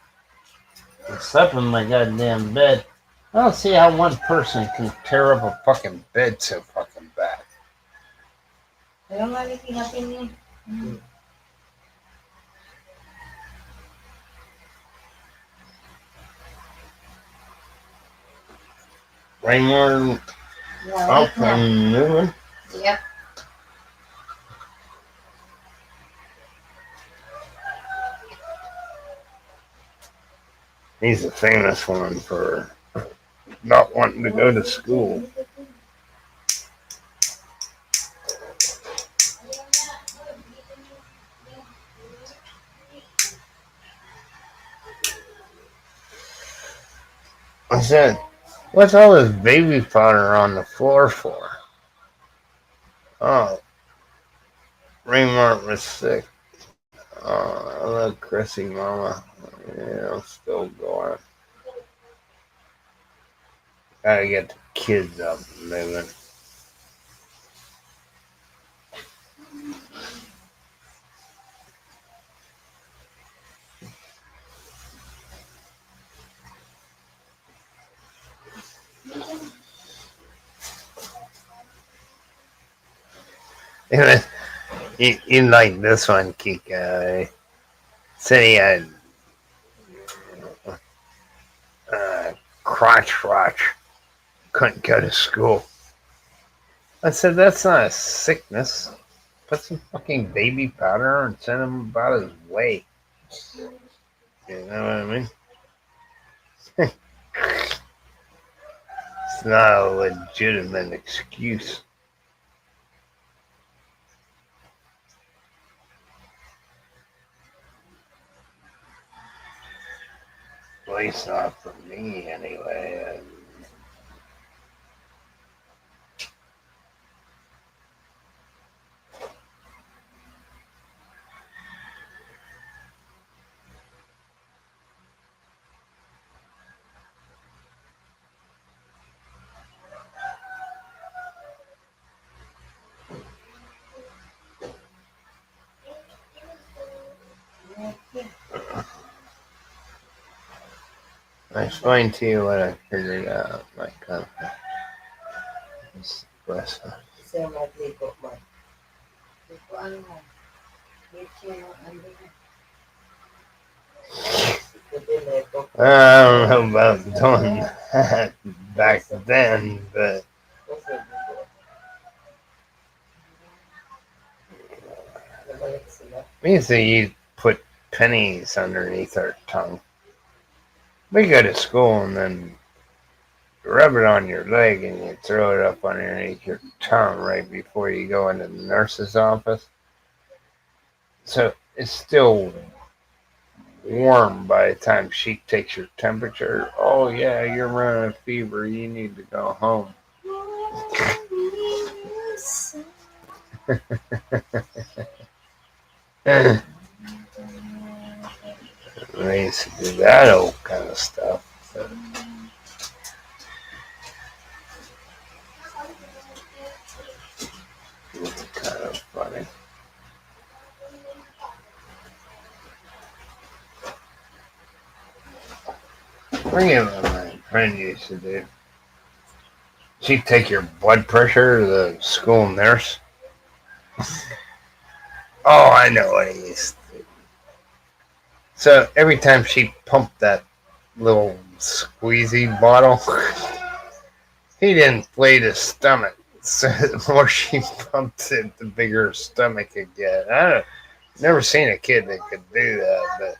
I slept in my goddamn bed. I don't see how one person can tear up a fucking bed so fucking bad. Ayaw nga natin yun. Raymore up and moving. Yep. He's a famous one for not wanting to go to school. I said, what's all this baby powder on the floor for? Oh, Raymart was sick. Oh, I love Chrissy, mama. Yeah, I'm still going. Gotta get the kids up and moving. You like this one, Kika. Said he had crotch rotch. Couldn't go to school. I said, that's not a sickness. Put some fucking baby powder and send him about his way. You know what I mean? It's not a legitimate excuse. At least not for me, anyway. I explained to you what I figured out. My kind of espresso. I don't know about doing that. back then, but we used to put pennies underneath our tongue. We go to school and then rub it on your leg and you throw it up underneath your tongue right before you go into the nurse's office. So it's still warm by the time she takes your temperature. Oh yeah, you're running a fever. You need to go home. They used to do that old kind of stuff. So it's kind of funny. I forget what my friend used to do. She'd take your blood pressure to the school nurse. Oh, I know what he used to do. So every time she pumped that little squeezy bottle, he didn't inflate his stomach. So the more she pumped it, the bigger her stomach could get. Never seen a kid that could do that,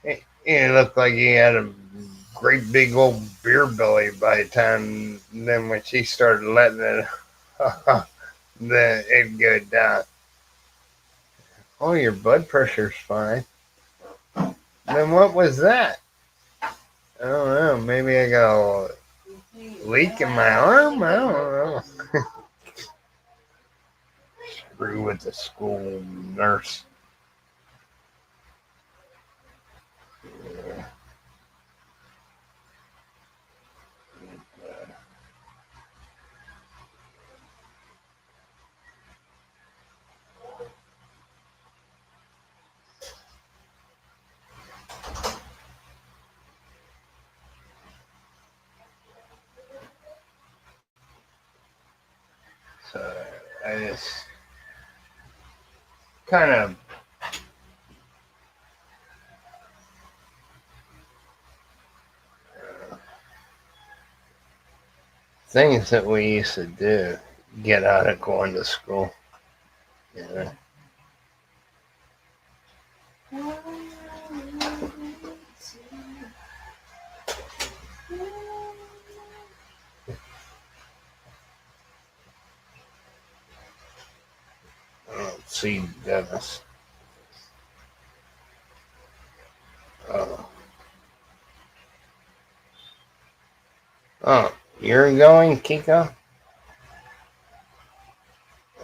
but he looked like he had a great big old beer belly by the time. Then when she started letting it, then it'd go down. Oh, your blood pressure's fine. Then what was that? I don't know. Maybe I got a leak in my arm? I don't know. Screw with the school nurse. So I just kind of things that we used to do get out of going to school. You know? Oh, see Dennis. Oh. Oh, you're going, Kiko?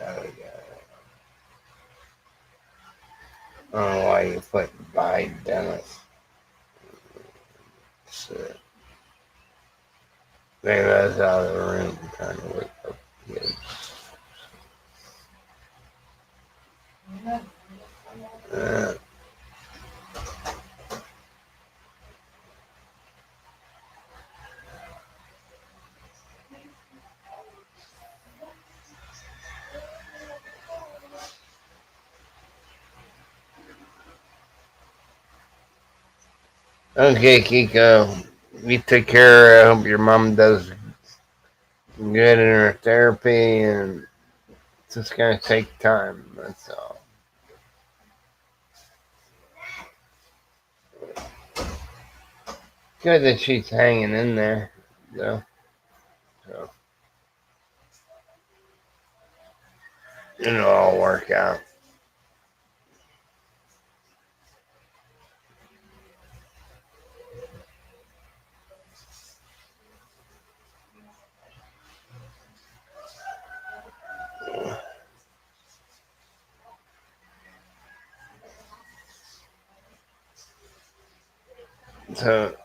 Oh, yeah. I don't know why you put by Dennis. So, maybe that's out of the room trying to wake up kids. Uh, okay, Kiko. You take care. I hope your mom does good in her therapy, and it's just gonna take time. That's all. Good that she's hanging in there, though. So it'll all work out. So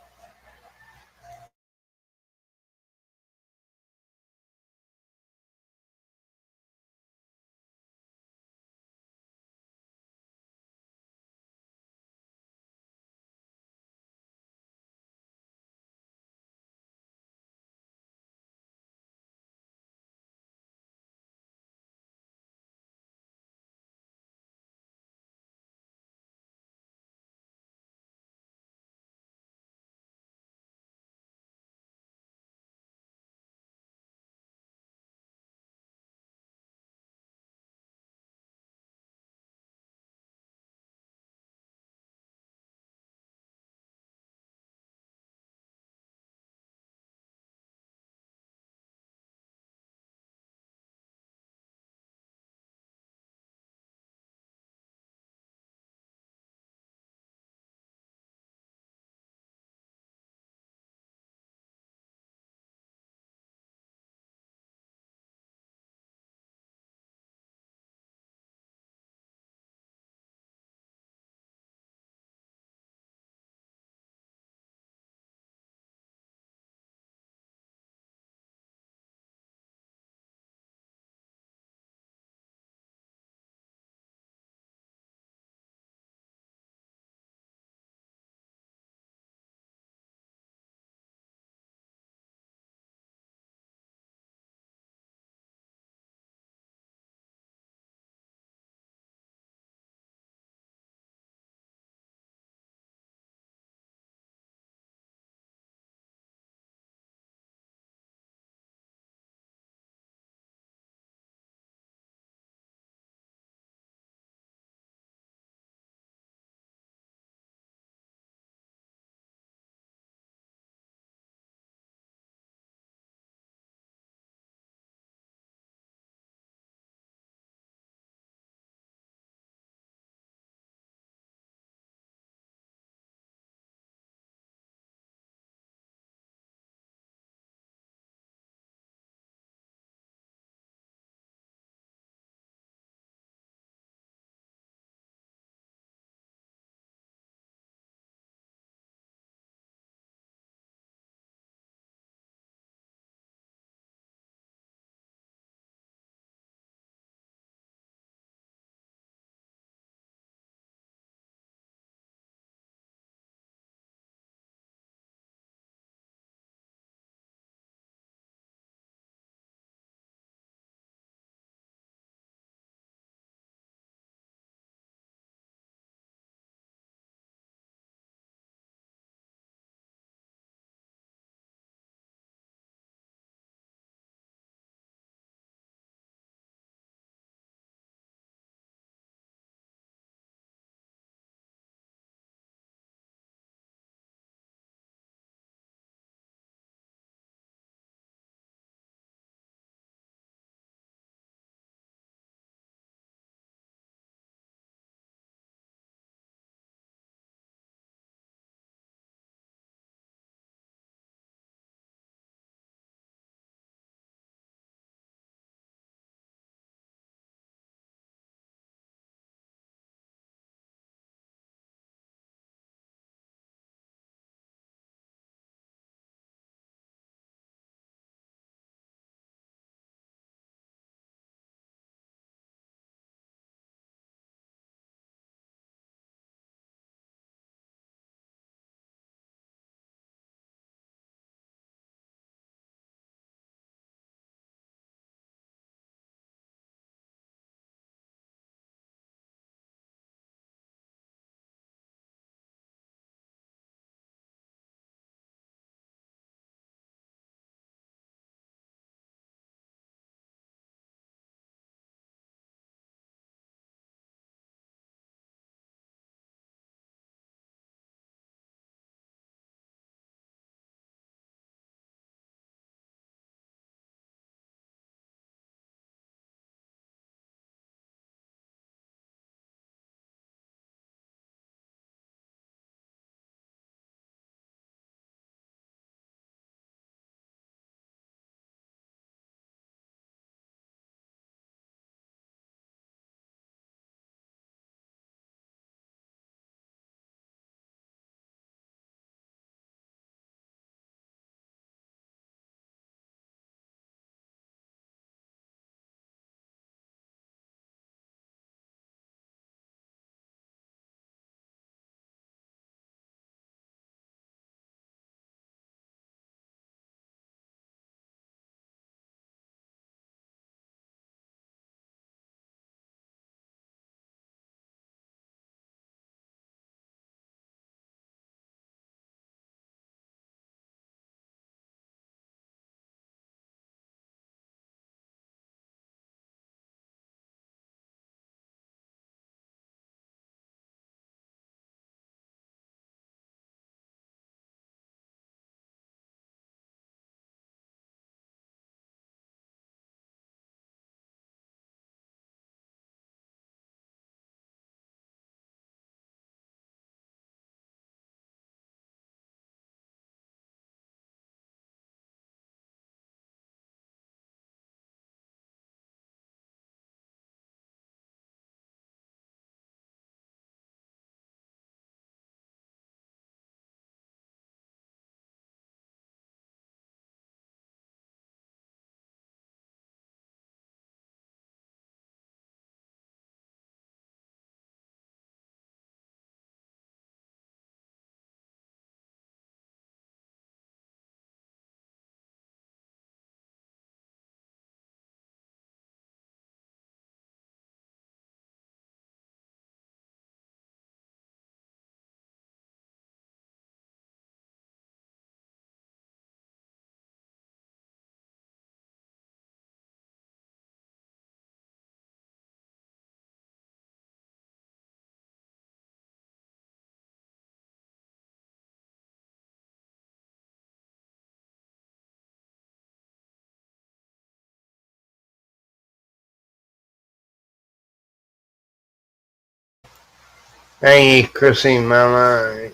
Hey, Christine Mama.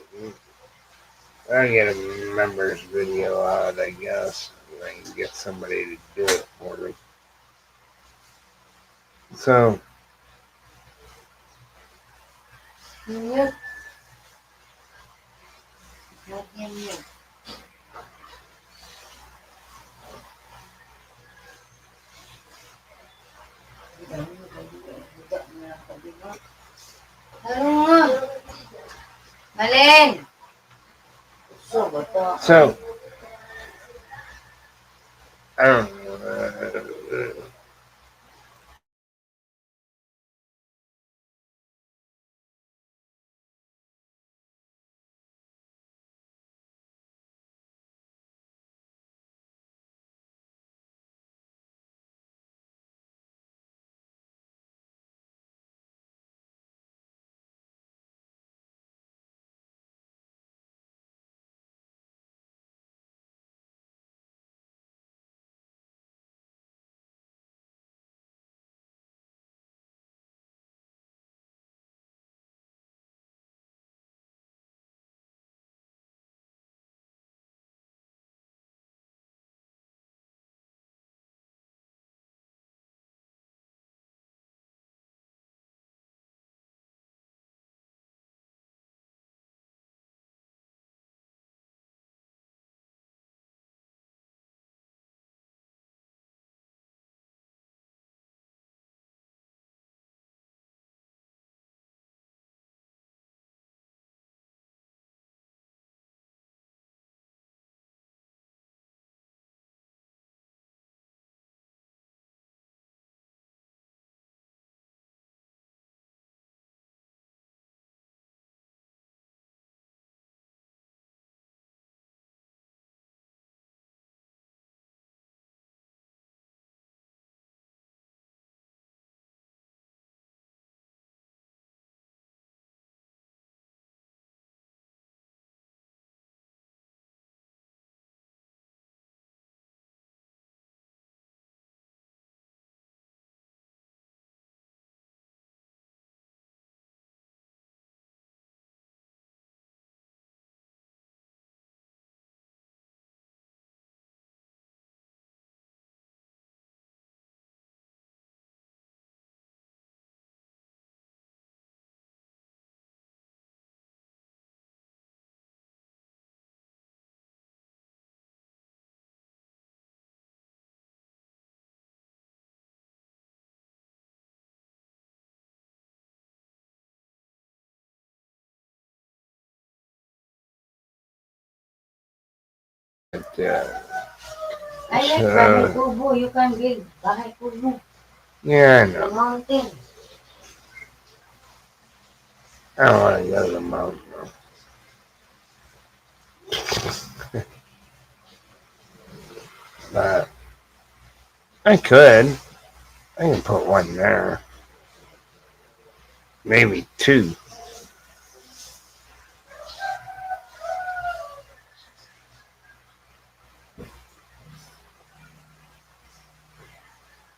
I get a members video out, I guess. I can get somebody to do it for me. So, Yep. Not him yet. Ano? Malin! So, ba to? so I don't know. But, I like Bahay Kubo. You can build Bahay Kubo. yeah, I The know. mountain. I don't want to go to the mountain, though. But I could. I can put one there. Maybe two.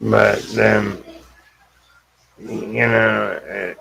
But then, you know,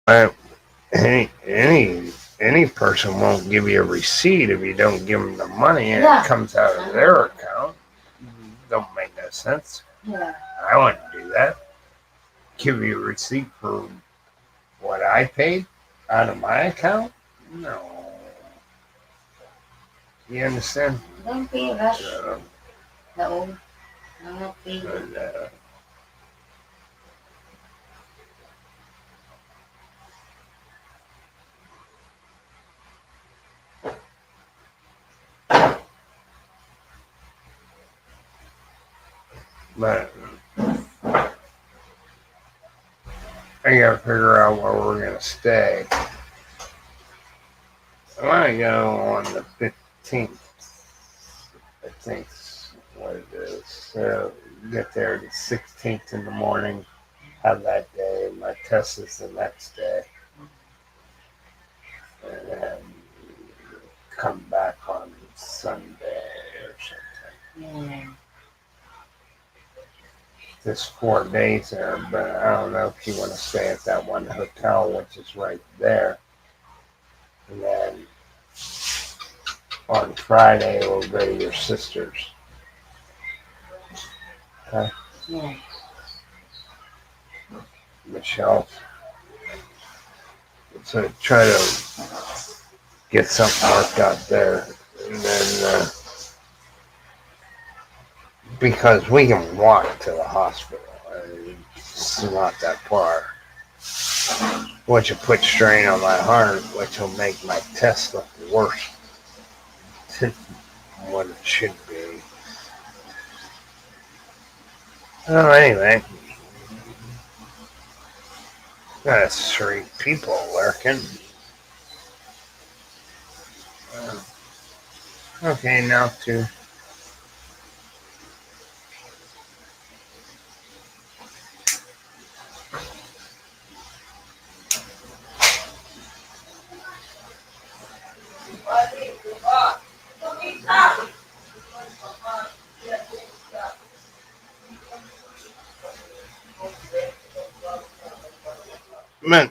Uh, any person won't give you a receipt if you don't give them the money and Yeah. it comes out of their account. Don't make no sense. Yeah. I wouldn't do that. Give you a receipt for what I paid out of my account? No. You understand? Don't be rush. So, No. I'm not being. and, but I gotta figure out where we're gonna stay. I wanna go on the 15th. I think's what it is. So get there the 16th in the morning, have that day. My test is the next day. And then come back on Sunday or something. Yeah. Just 4 days there, but I don't know if you want to stay at that one hotel, which is right there. And then on Friday, we'll go to your sister's. Okay? Yeah. Michelle. So try to get something worked out there. And then, because we can walk to the hospital. It's not that far. Which will put strain on my heart, which will make my test look worse than what it should be. Oh, anyway. Got 3 people working. Okay, now 2. Man,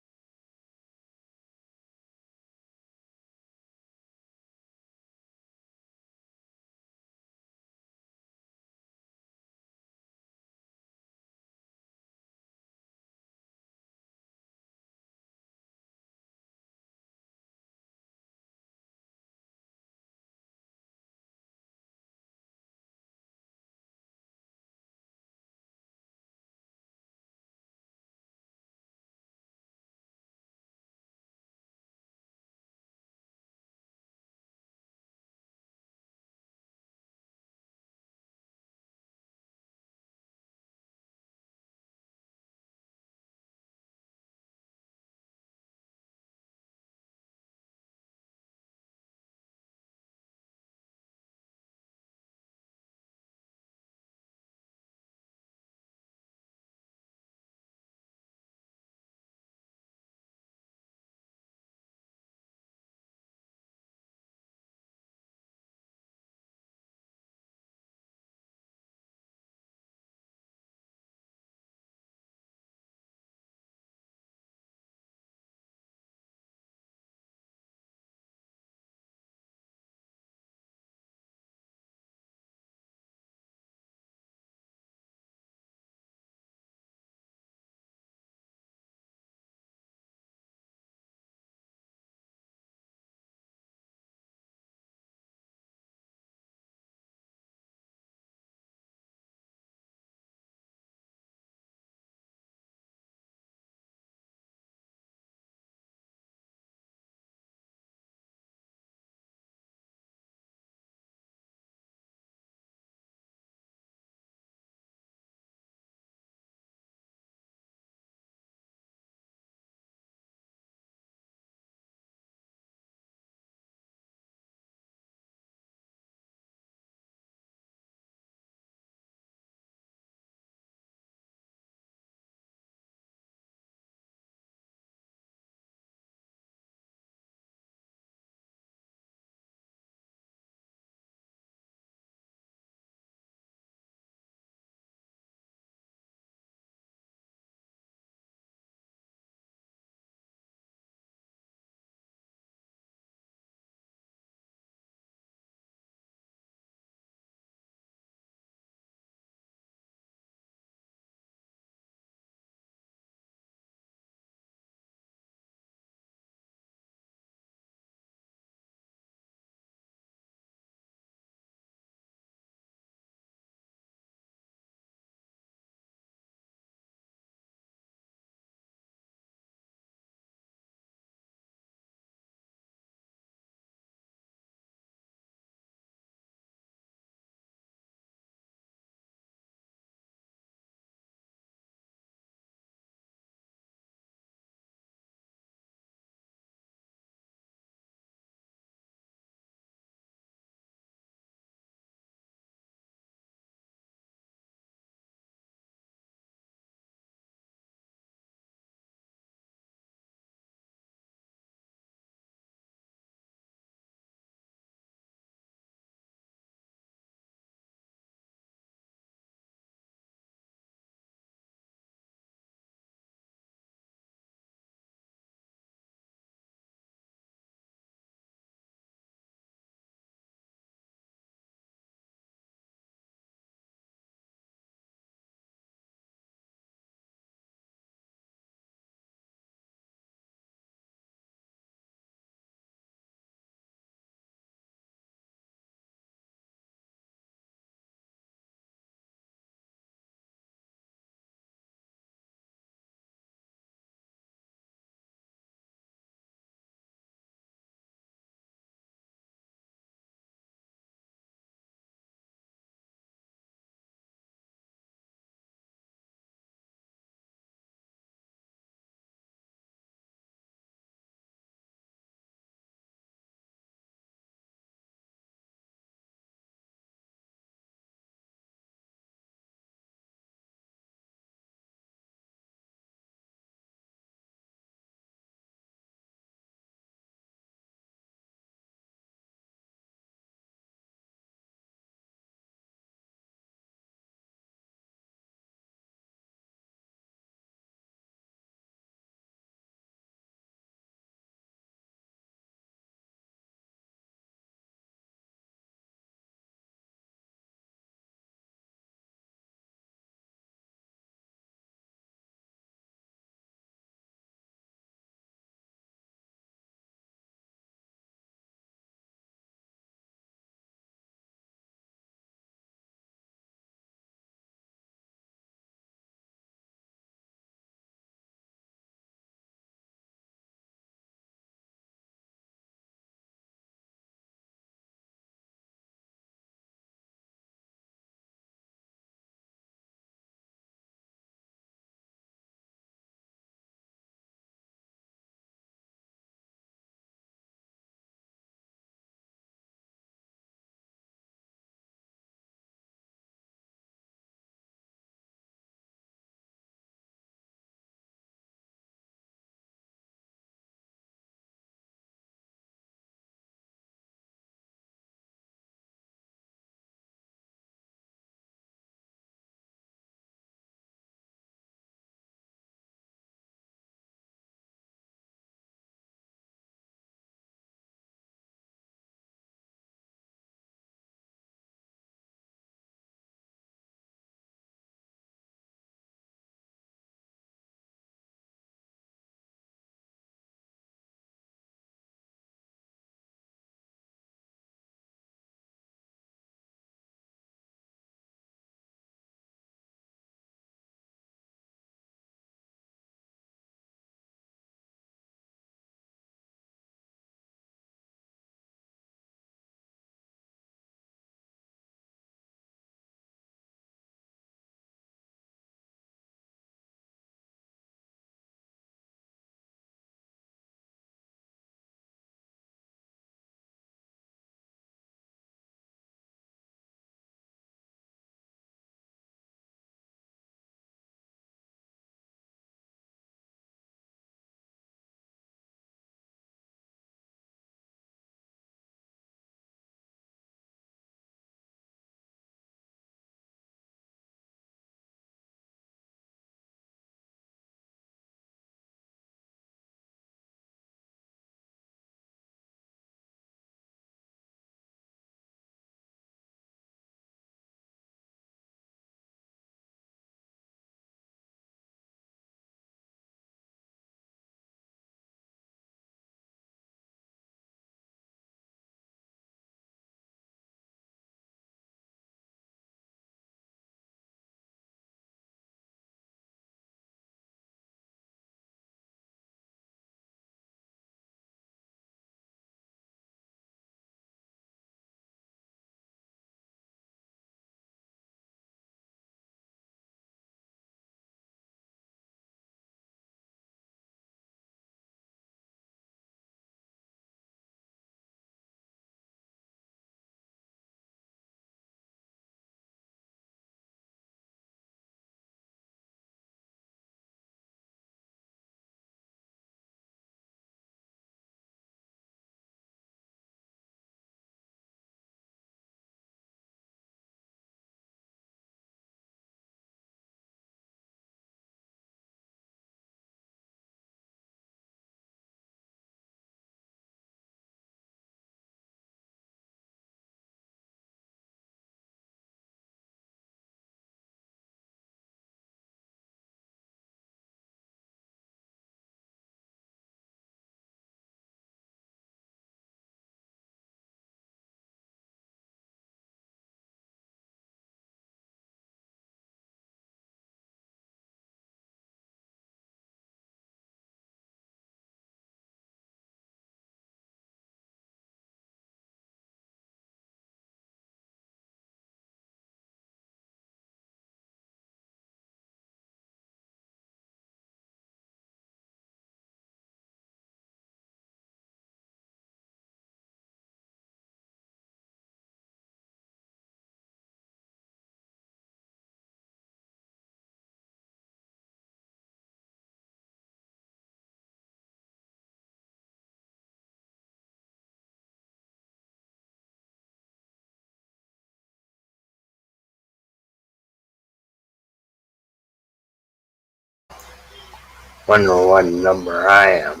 Wonder what number I am.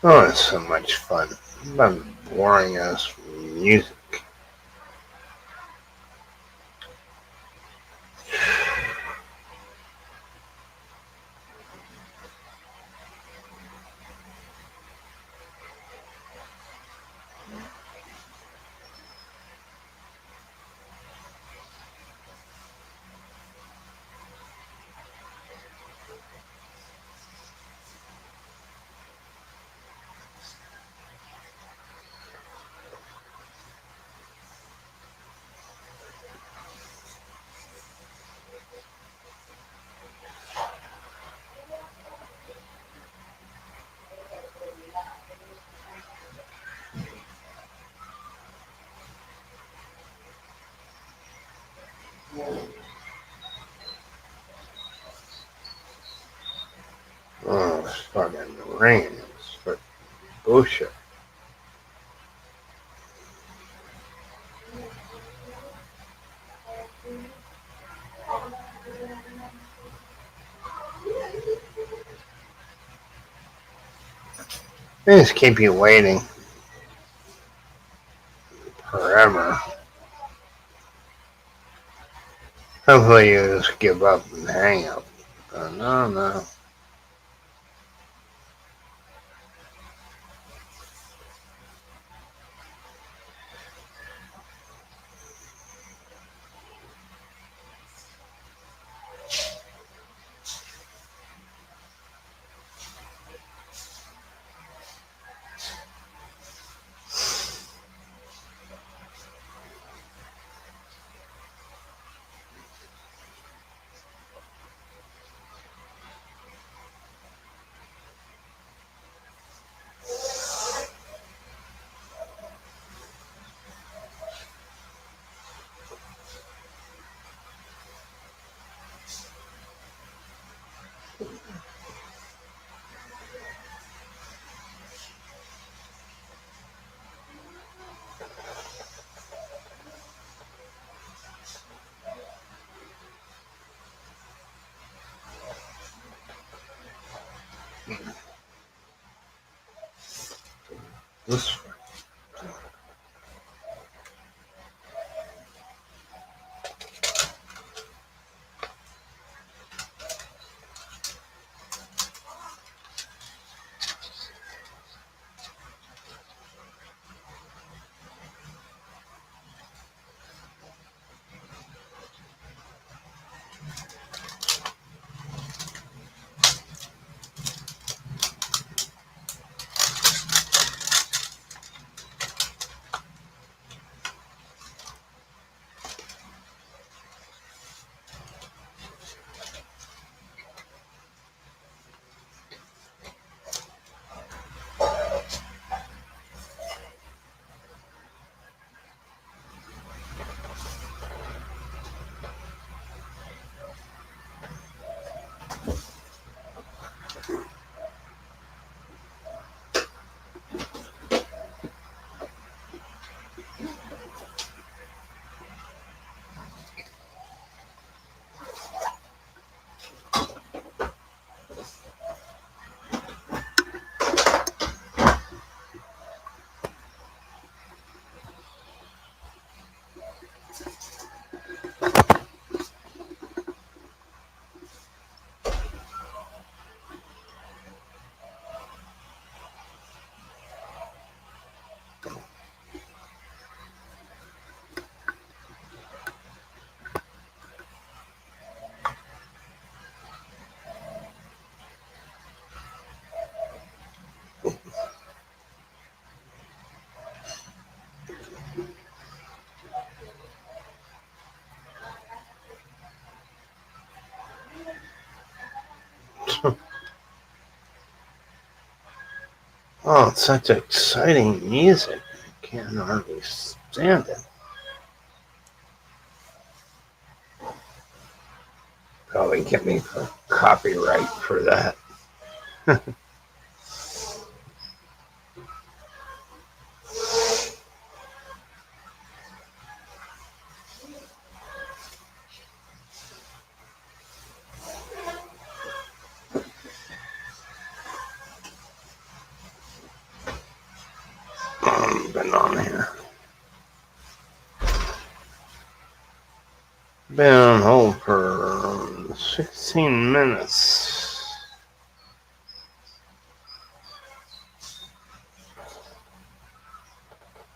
Oh, it's so much fun. But boring as music. Oh, it's fucking rain. It's fucking bullshit. They just keep you waiting forever. Hopefully you just give up and hang up. But no. This Oh, it's such exciting music. I can't hardly stand it. Probably get me for copyright for that. Been on here. Been on hold for 16 minutes.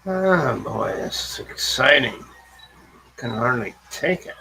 Oh boy, it's exciting. Can hardly take it.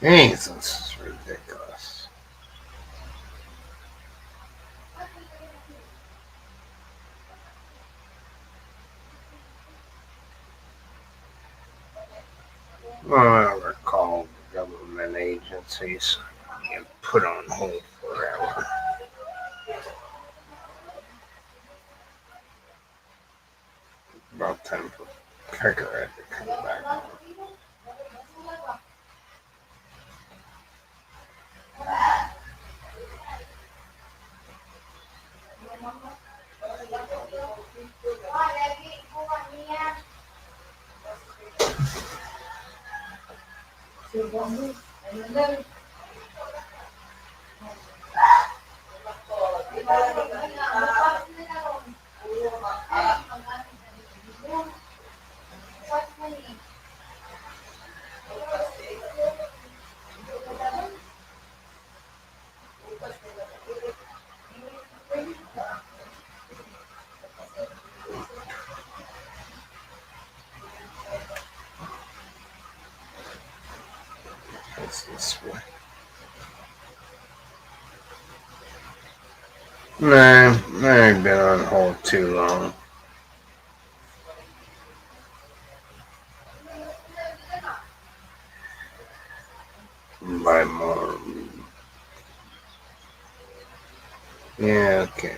Jesus, this is ridiculous. Whatever called government agencies get put on hold forever. About time for Kicker to come back on. It's this way. Nah, I ain't been on hold too long. Buy more. Yeah, okay.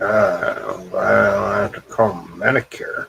I'm glad I don't have to call Medicare.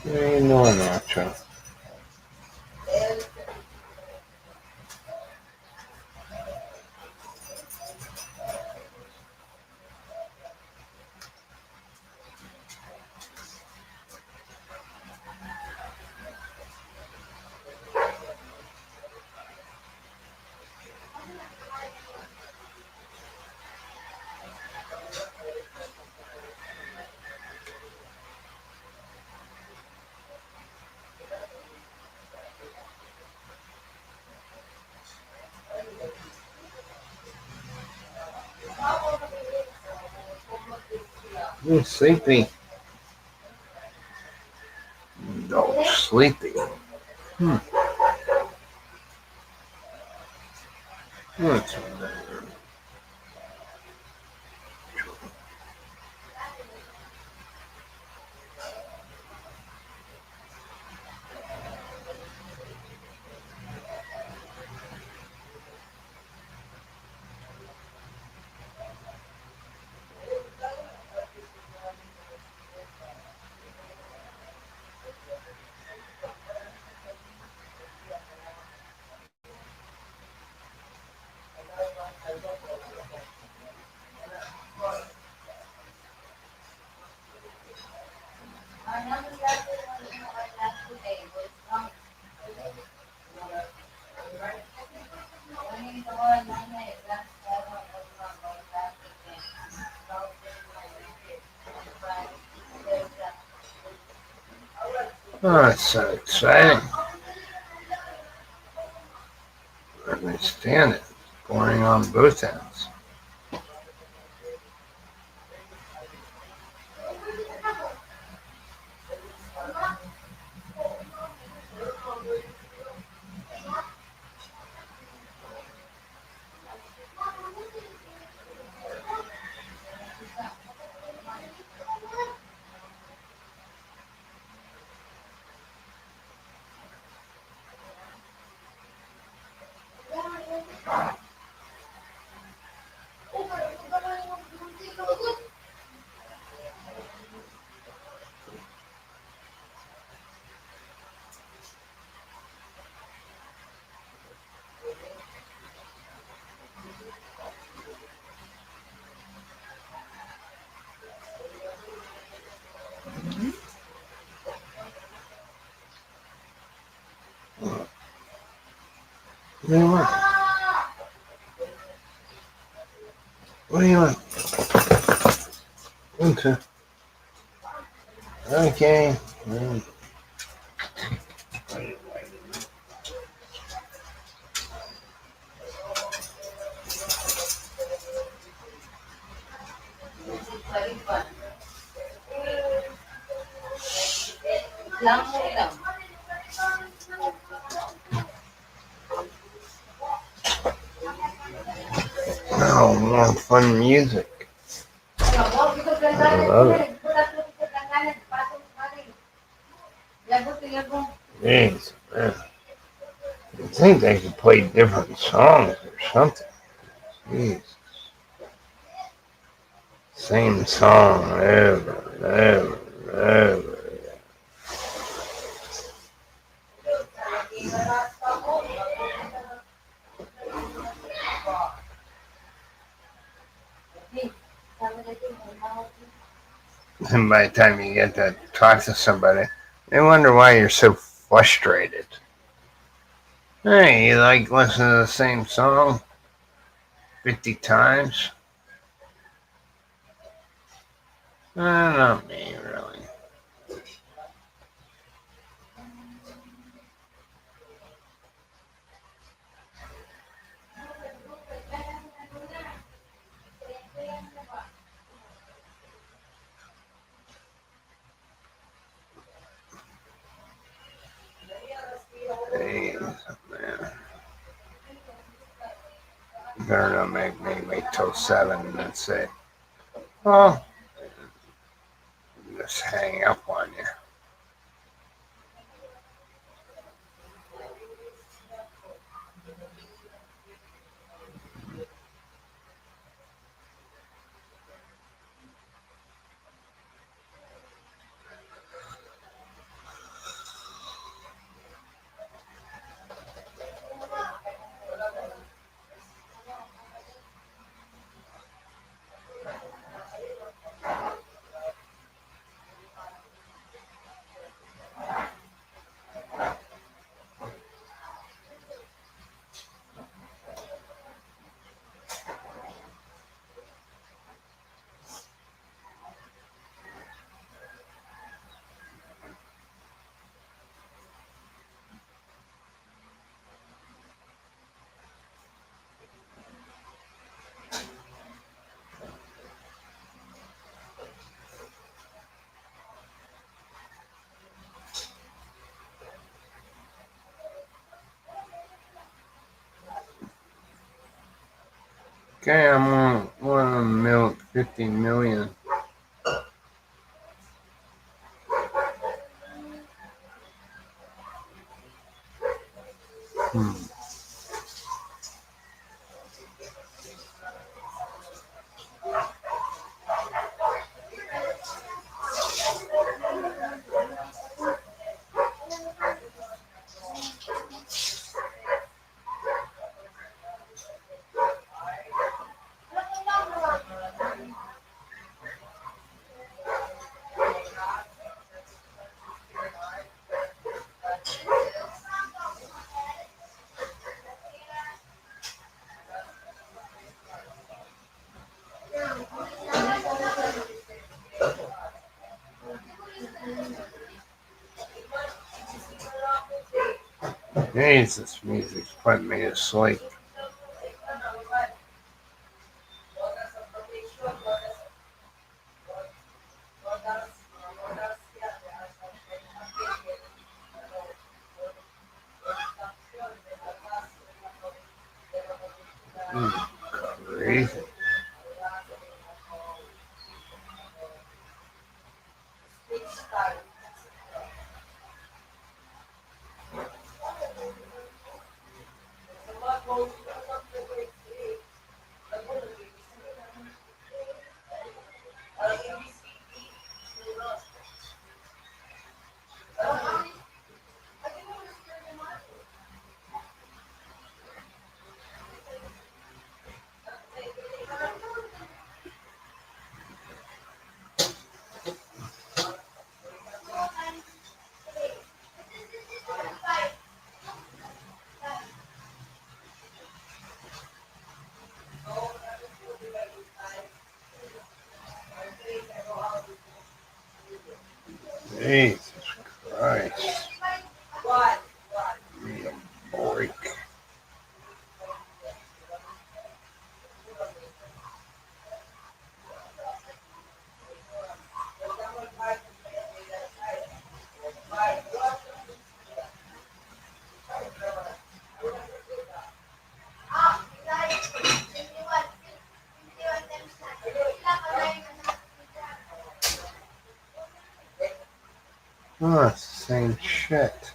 Ain't no Nacho. You sleepy? No, sleepy. Hmm. What's the matter? Oh, that's so exciting. I can stand it. Boring on both ends. What do you want? What do you want? Okay. Okay. Oh, more fun music. I love it. Jeez, man. I think they could play different songs or something. Jeez. Same song over and over and over. And by the time you get to talk to somebody, they wonder why you're so frustrated. Hey, you like listening to the same song 50 times? Not me, really. Hey, man. You better not make me wait till 7 and then say, oh, just hang up on you. Okay, I'm gonna milk 50 million. Jesus, music's putting me to sleep. Crazy. Jesus Christ. Need a break. Oh, it's the same shit.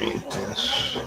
Eat this.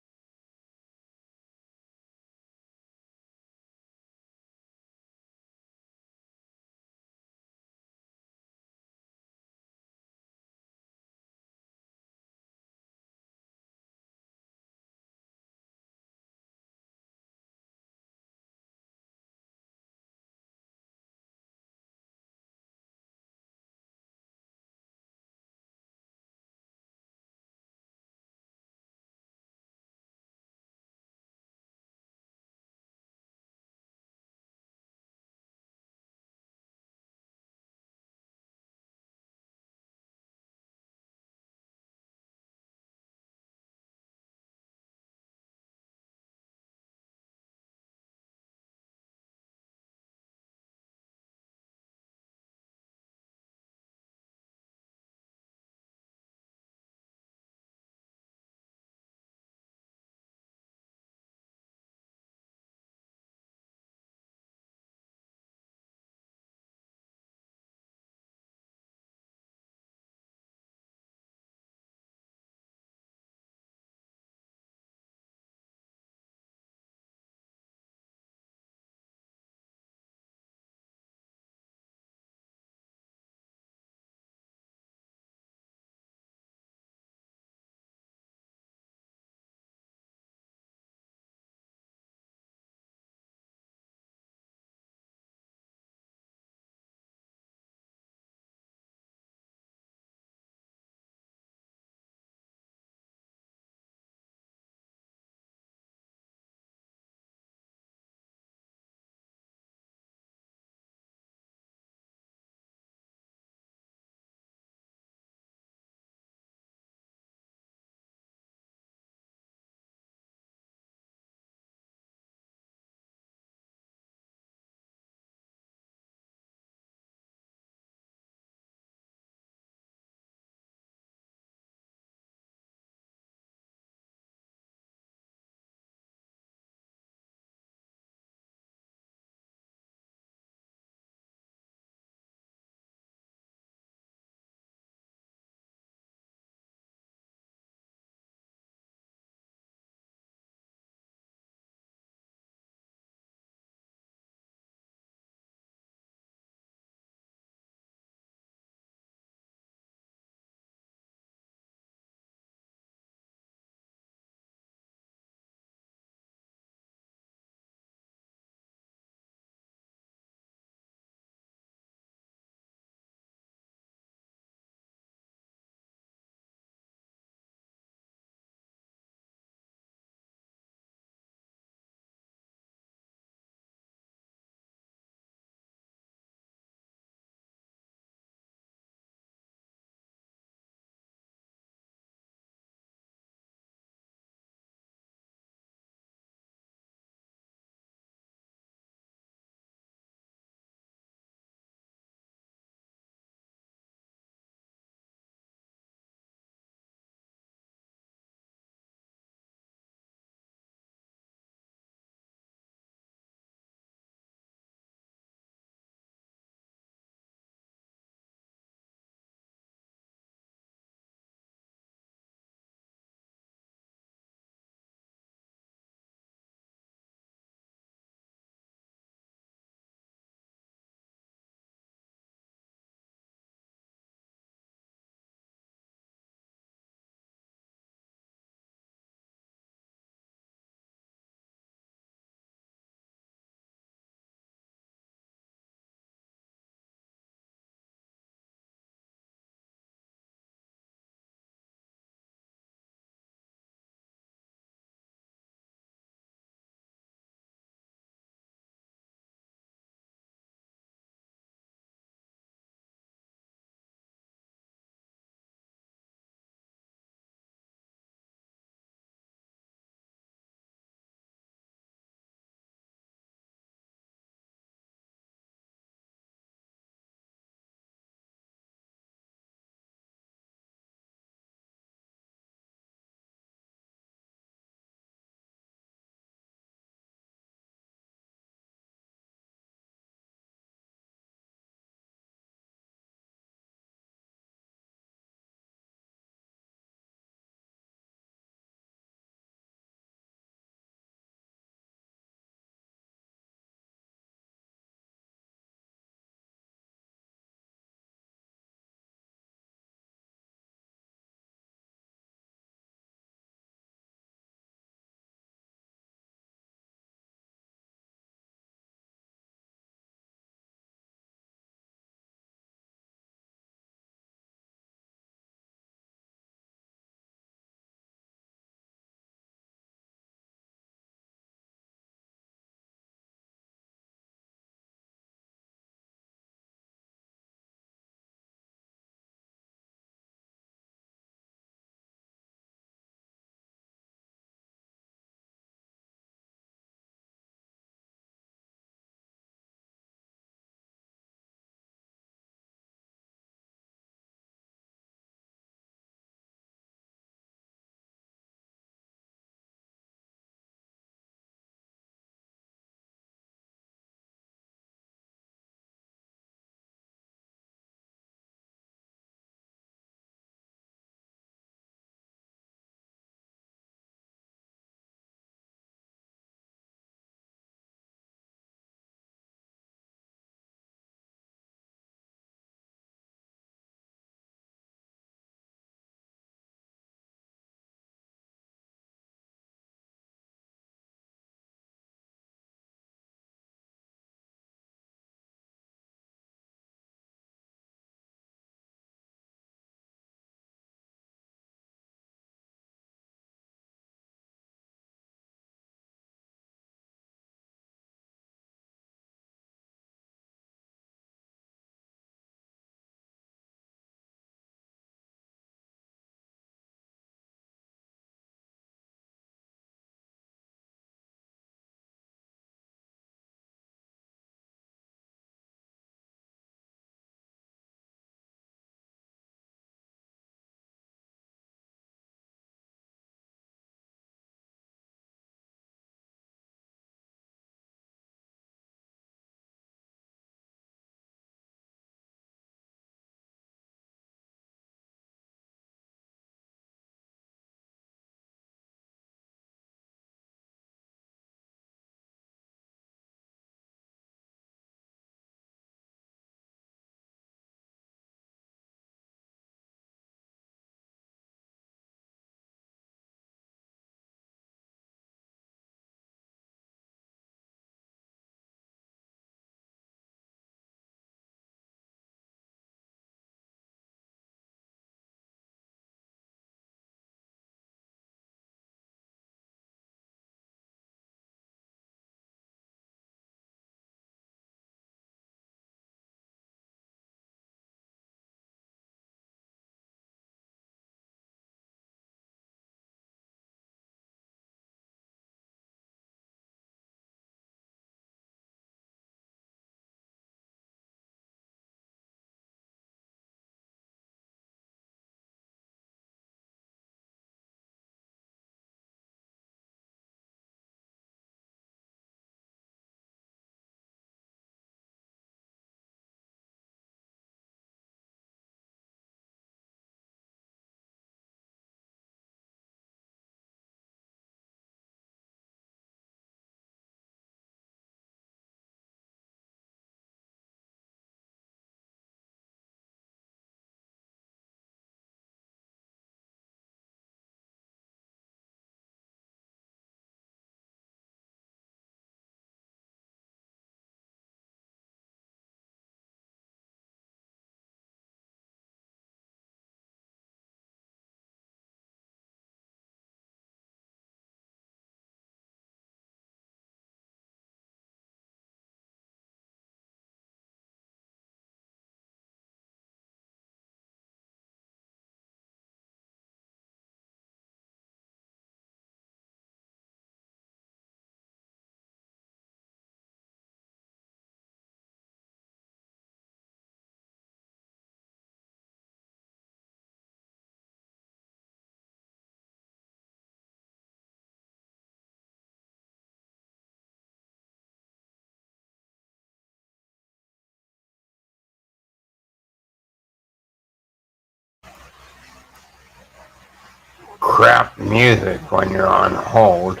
crap music when you're on hold.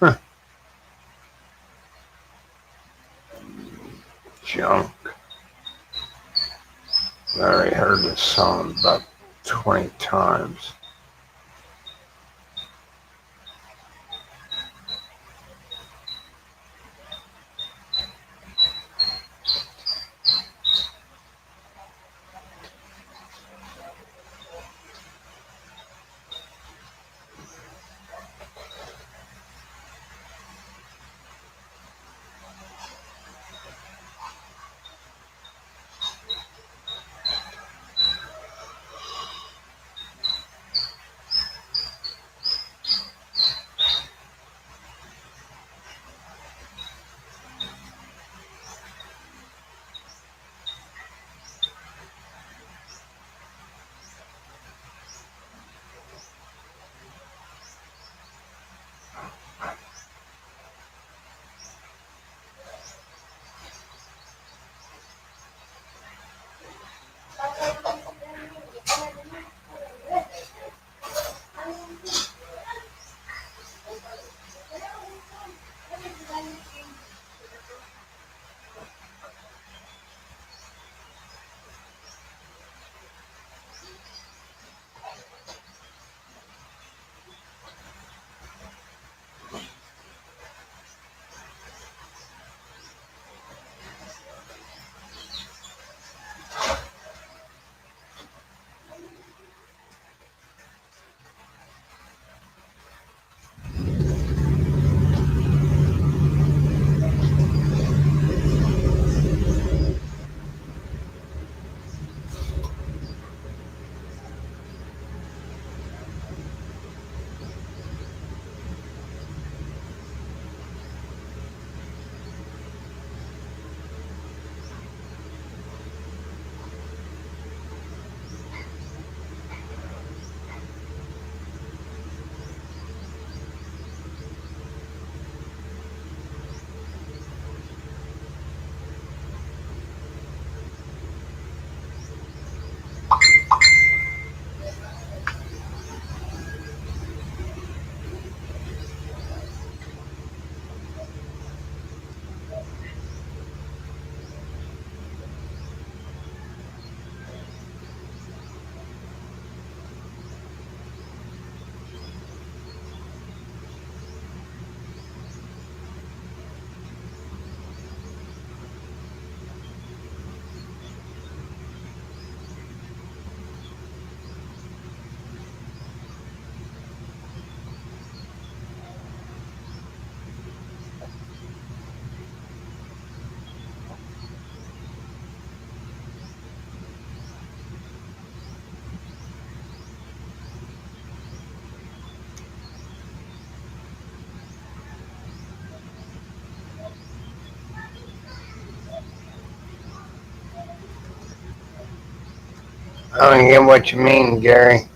Huh. Junk. I already heard this song about 20 times. I don't get what you mean, Gary.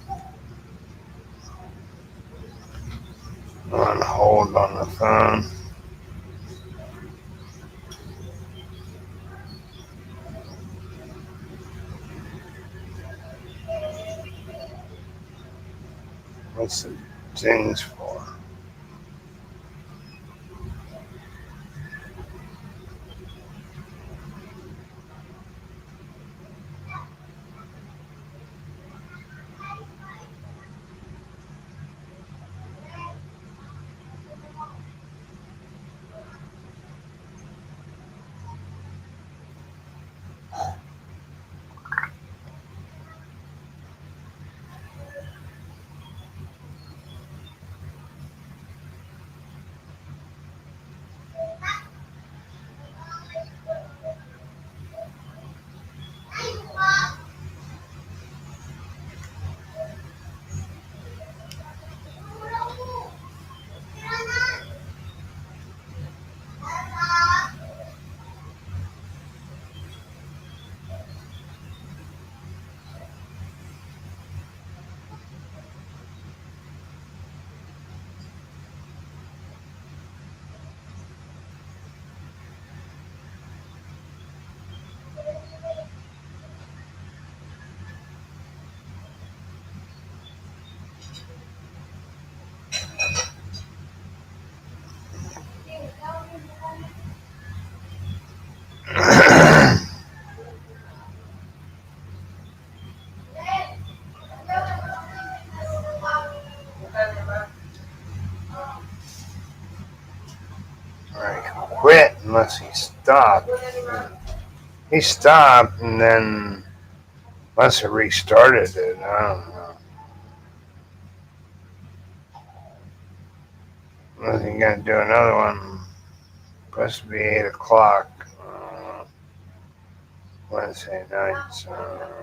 On hold on the phone. What's the things for? unless he stopped. He stopped, and then must have restarted it. I don't know. Unless he's gonna do another one. Supposed to be 8 o'clock Wednesday night. So.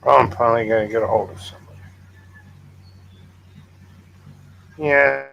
Oh, I'm finally gonna get a hold of somebody. Yeah,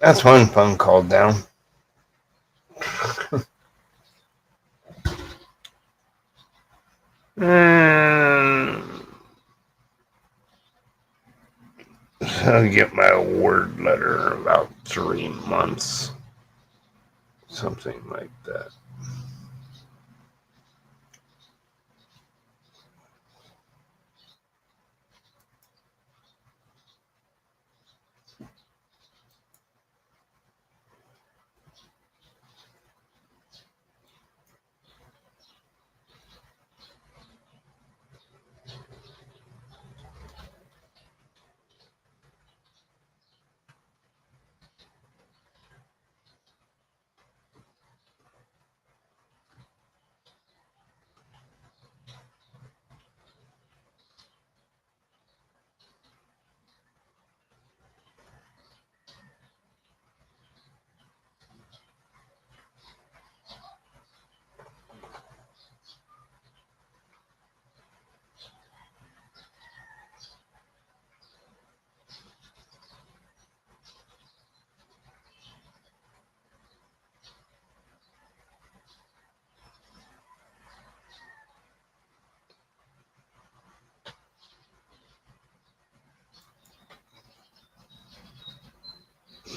That's one phone call down. I'll get my award letter in about 3 months. Something like that.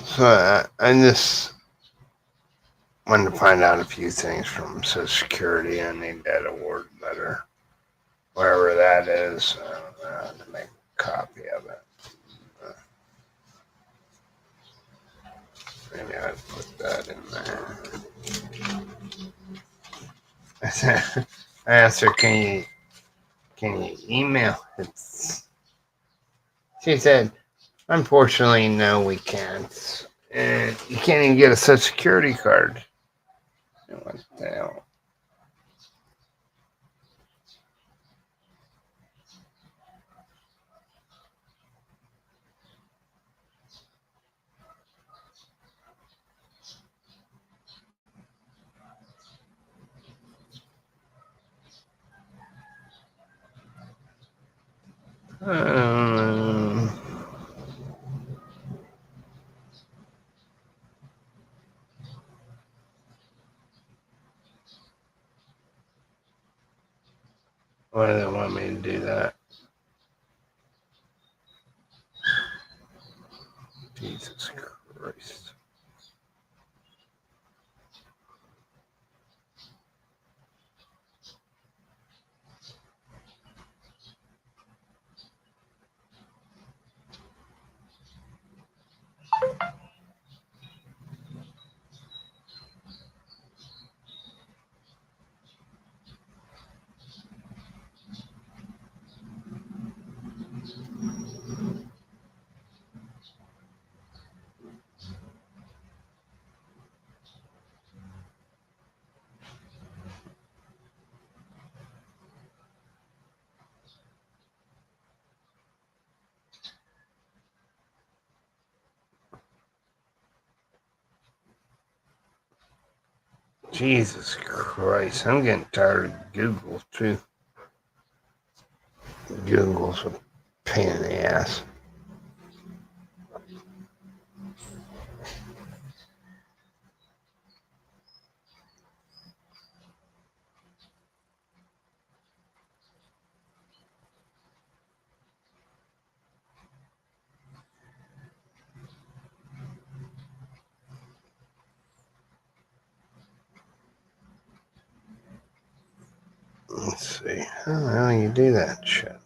So I just wanted to find out a few things from Social Security. I need that award letter, wherever that is, to make a copy of it. Maybe I'd put that in there. I asked her, can you email it? She said, unfortunately, no, we can't. You can't even get a Social Security card. What the hell? Um, why do they want me to do that? Jesus Christ. Jesus Christ. I'm getting tired of Google, too. Google's a pain in the ass. Let's see. How the hell you do that shit?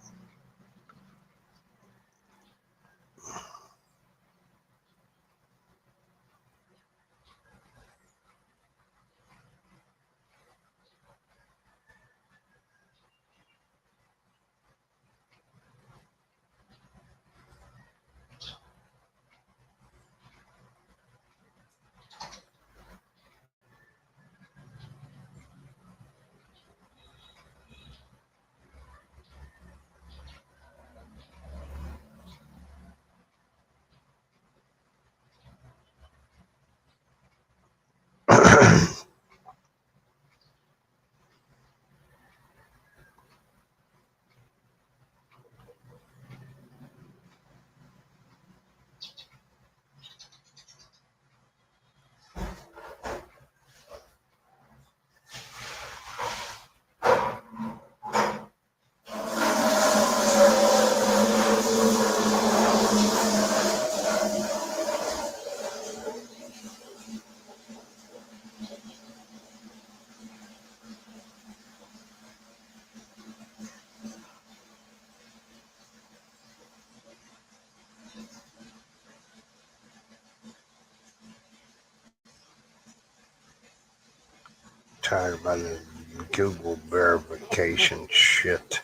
tired about the Google verification shit.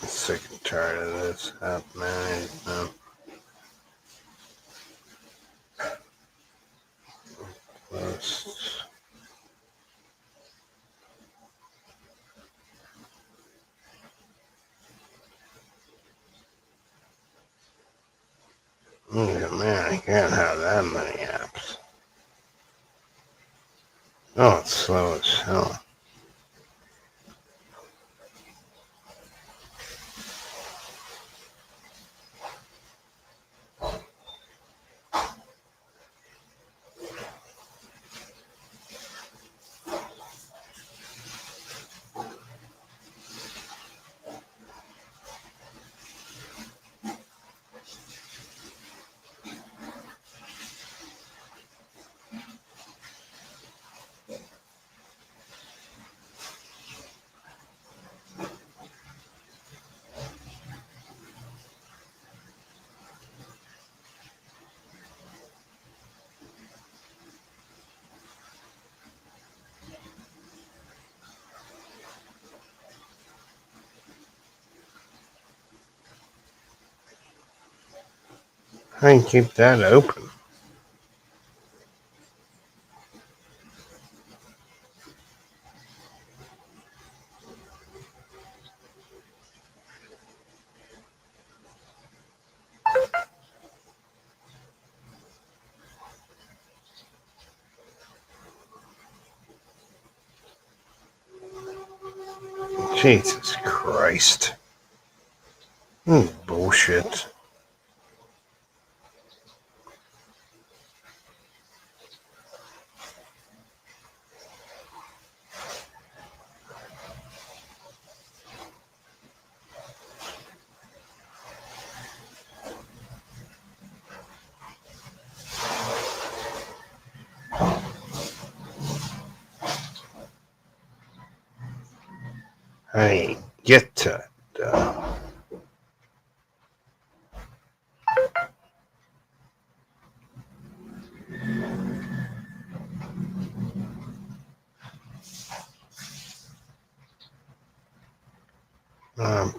I'm sick and tired of this app, man. Man, I can't have that many apps. Oh, it's slow as hell. How do you keep that open? Jesus Christ. Bullshit. I get to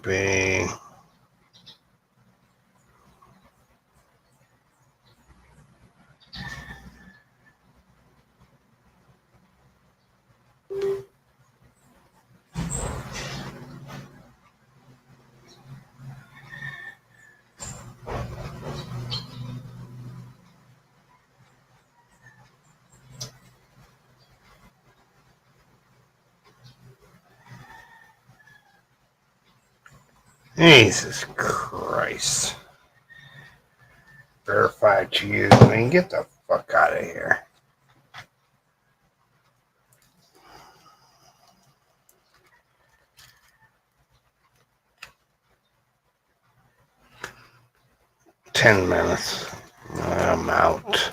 be. Jesus Christ. Verified to use. Man, get the fuck out of here. $10 minutes. I'm out.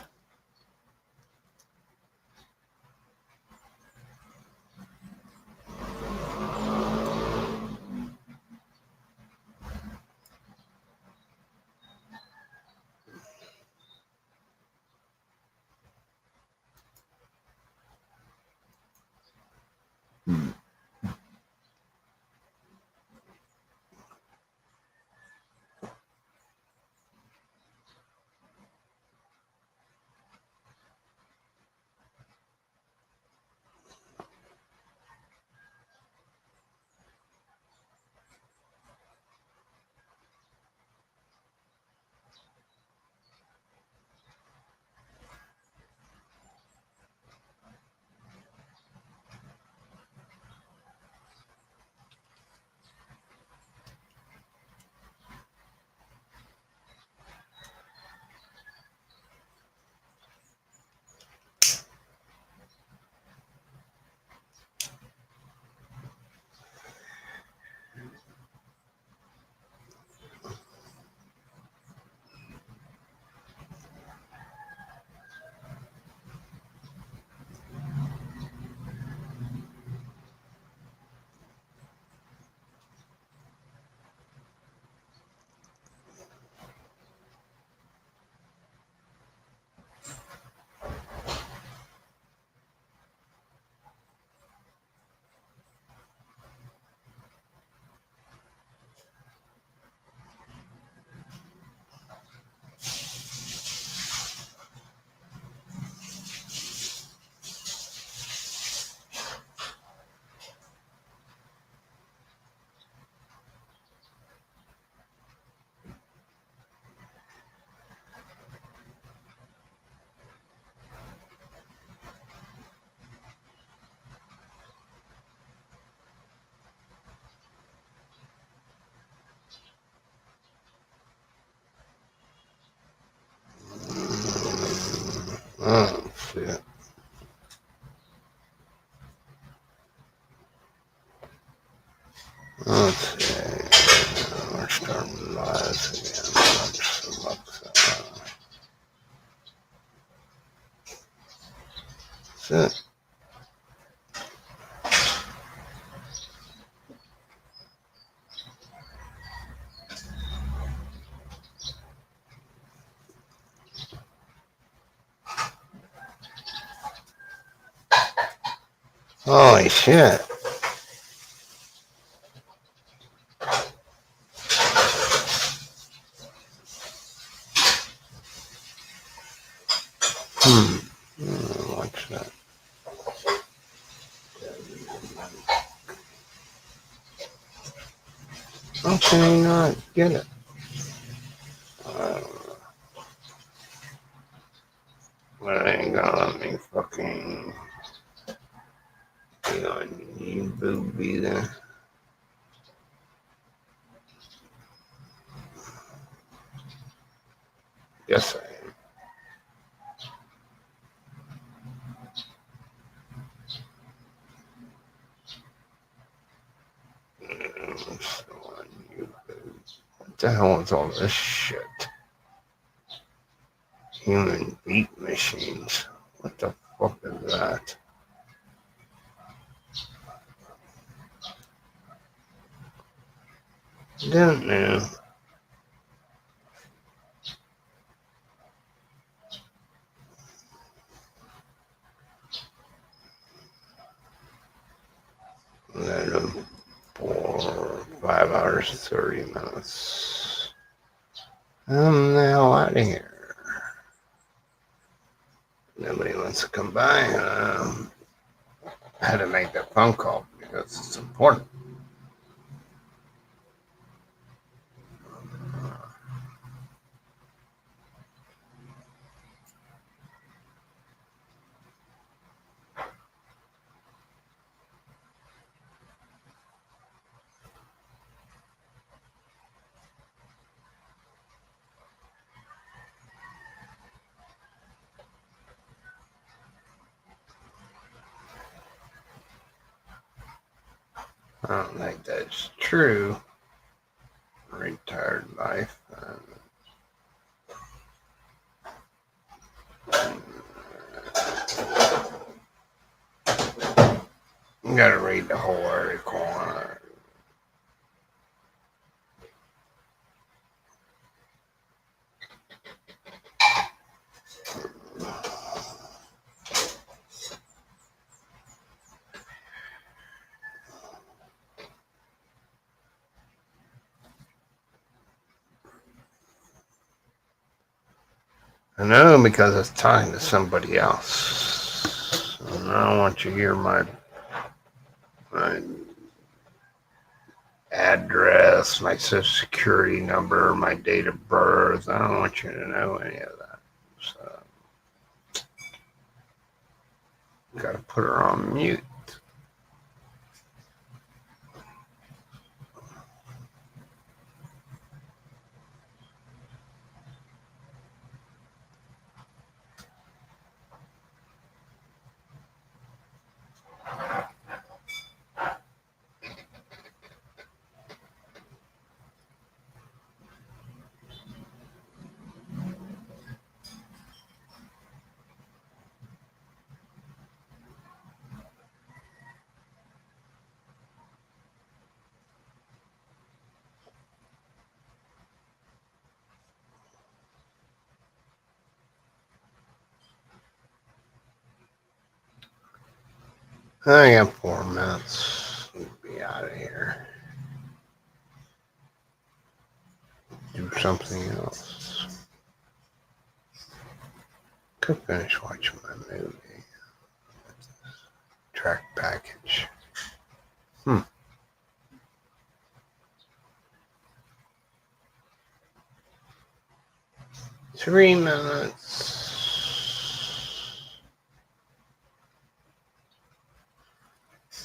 see it. Let's see. We're starting lives again. That's it. Holy shit. Watch that. How can I not get it? But it ain't gonna let me fucking be on YouTube either. Yes, I am. On YouTube. What the hell is all this shit? Human beat machines. What the fuck is that? Don't know. Then 5 hours, 30 minutes. I'm the hell out of here. Nobody wants to come by. I had to make that phone call because it's important. I don't think that's true. Retired life. You gotta read the whole article on it. I know because it's talking to somebody else. And I don't want you to hear my address, my social security number, my date of birth. I don't want you to know any of that. So, gotta put her on mute. I got 4 minutes. We'll be out of here. Do something else. Could finish watching my movie. Track package. 3 minutes.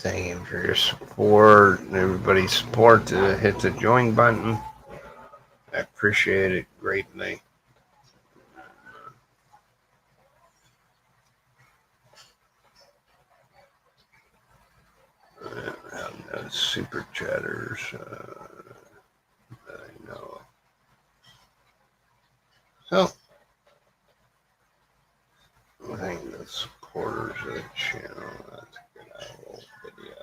Thank you for your support and everybody's support to hit the join button. I appreciate it greatly. super chatters that I know of. So, I think the supporters of the channel, let's get out a little video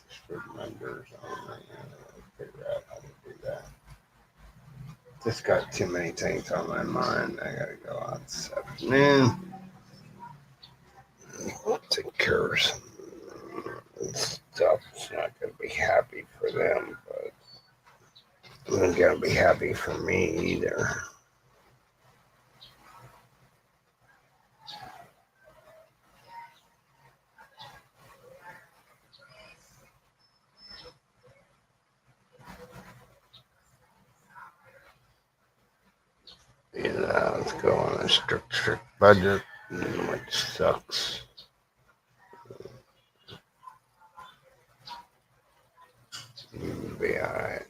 just for members only. Figure out how to do that. Just got too many things on my mind. I gotta go out this afternoon. Take care of some stuff. It's not gonna be happy for them, but it ain't gonna be happy for me either. Yeah, let's go on a strict budget, which sucks. You'll be alright.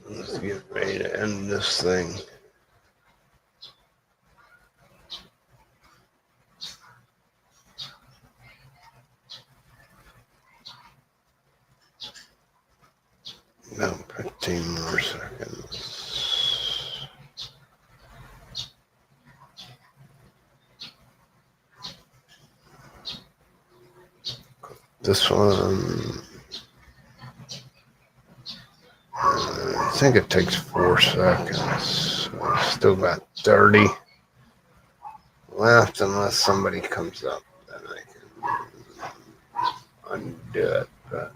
Let's get ready to end this thing. About 15 more seconds. This one, I think it takes 4 seconds. Still got 30 left unless somebody comes up. Then I can undo it. But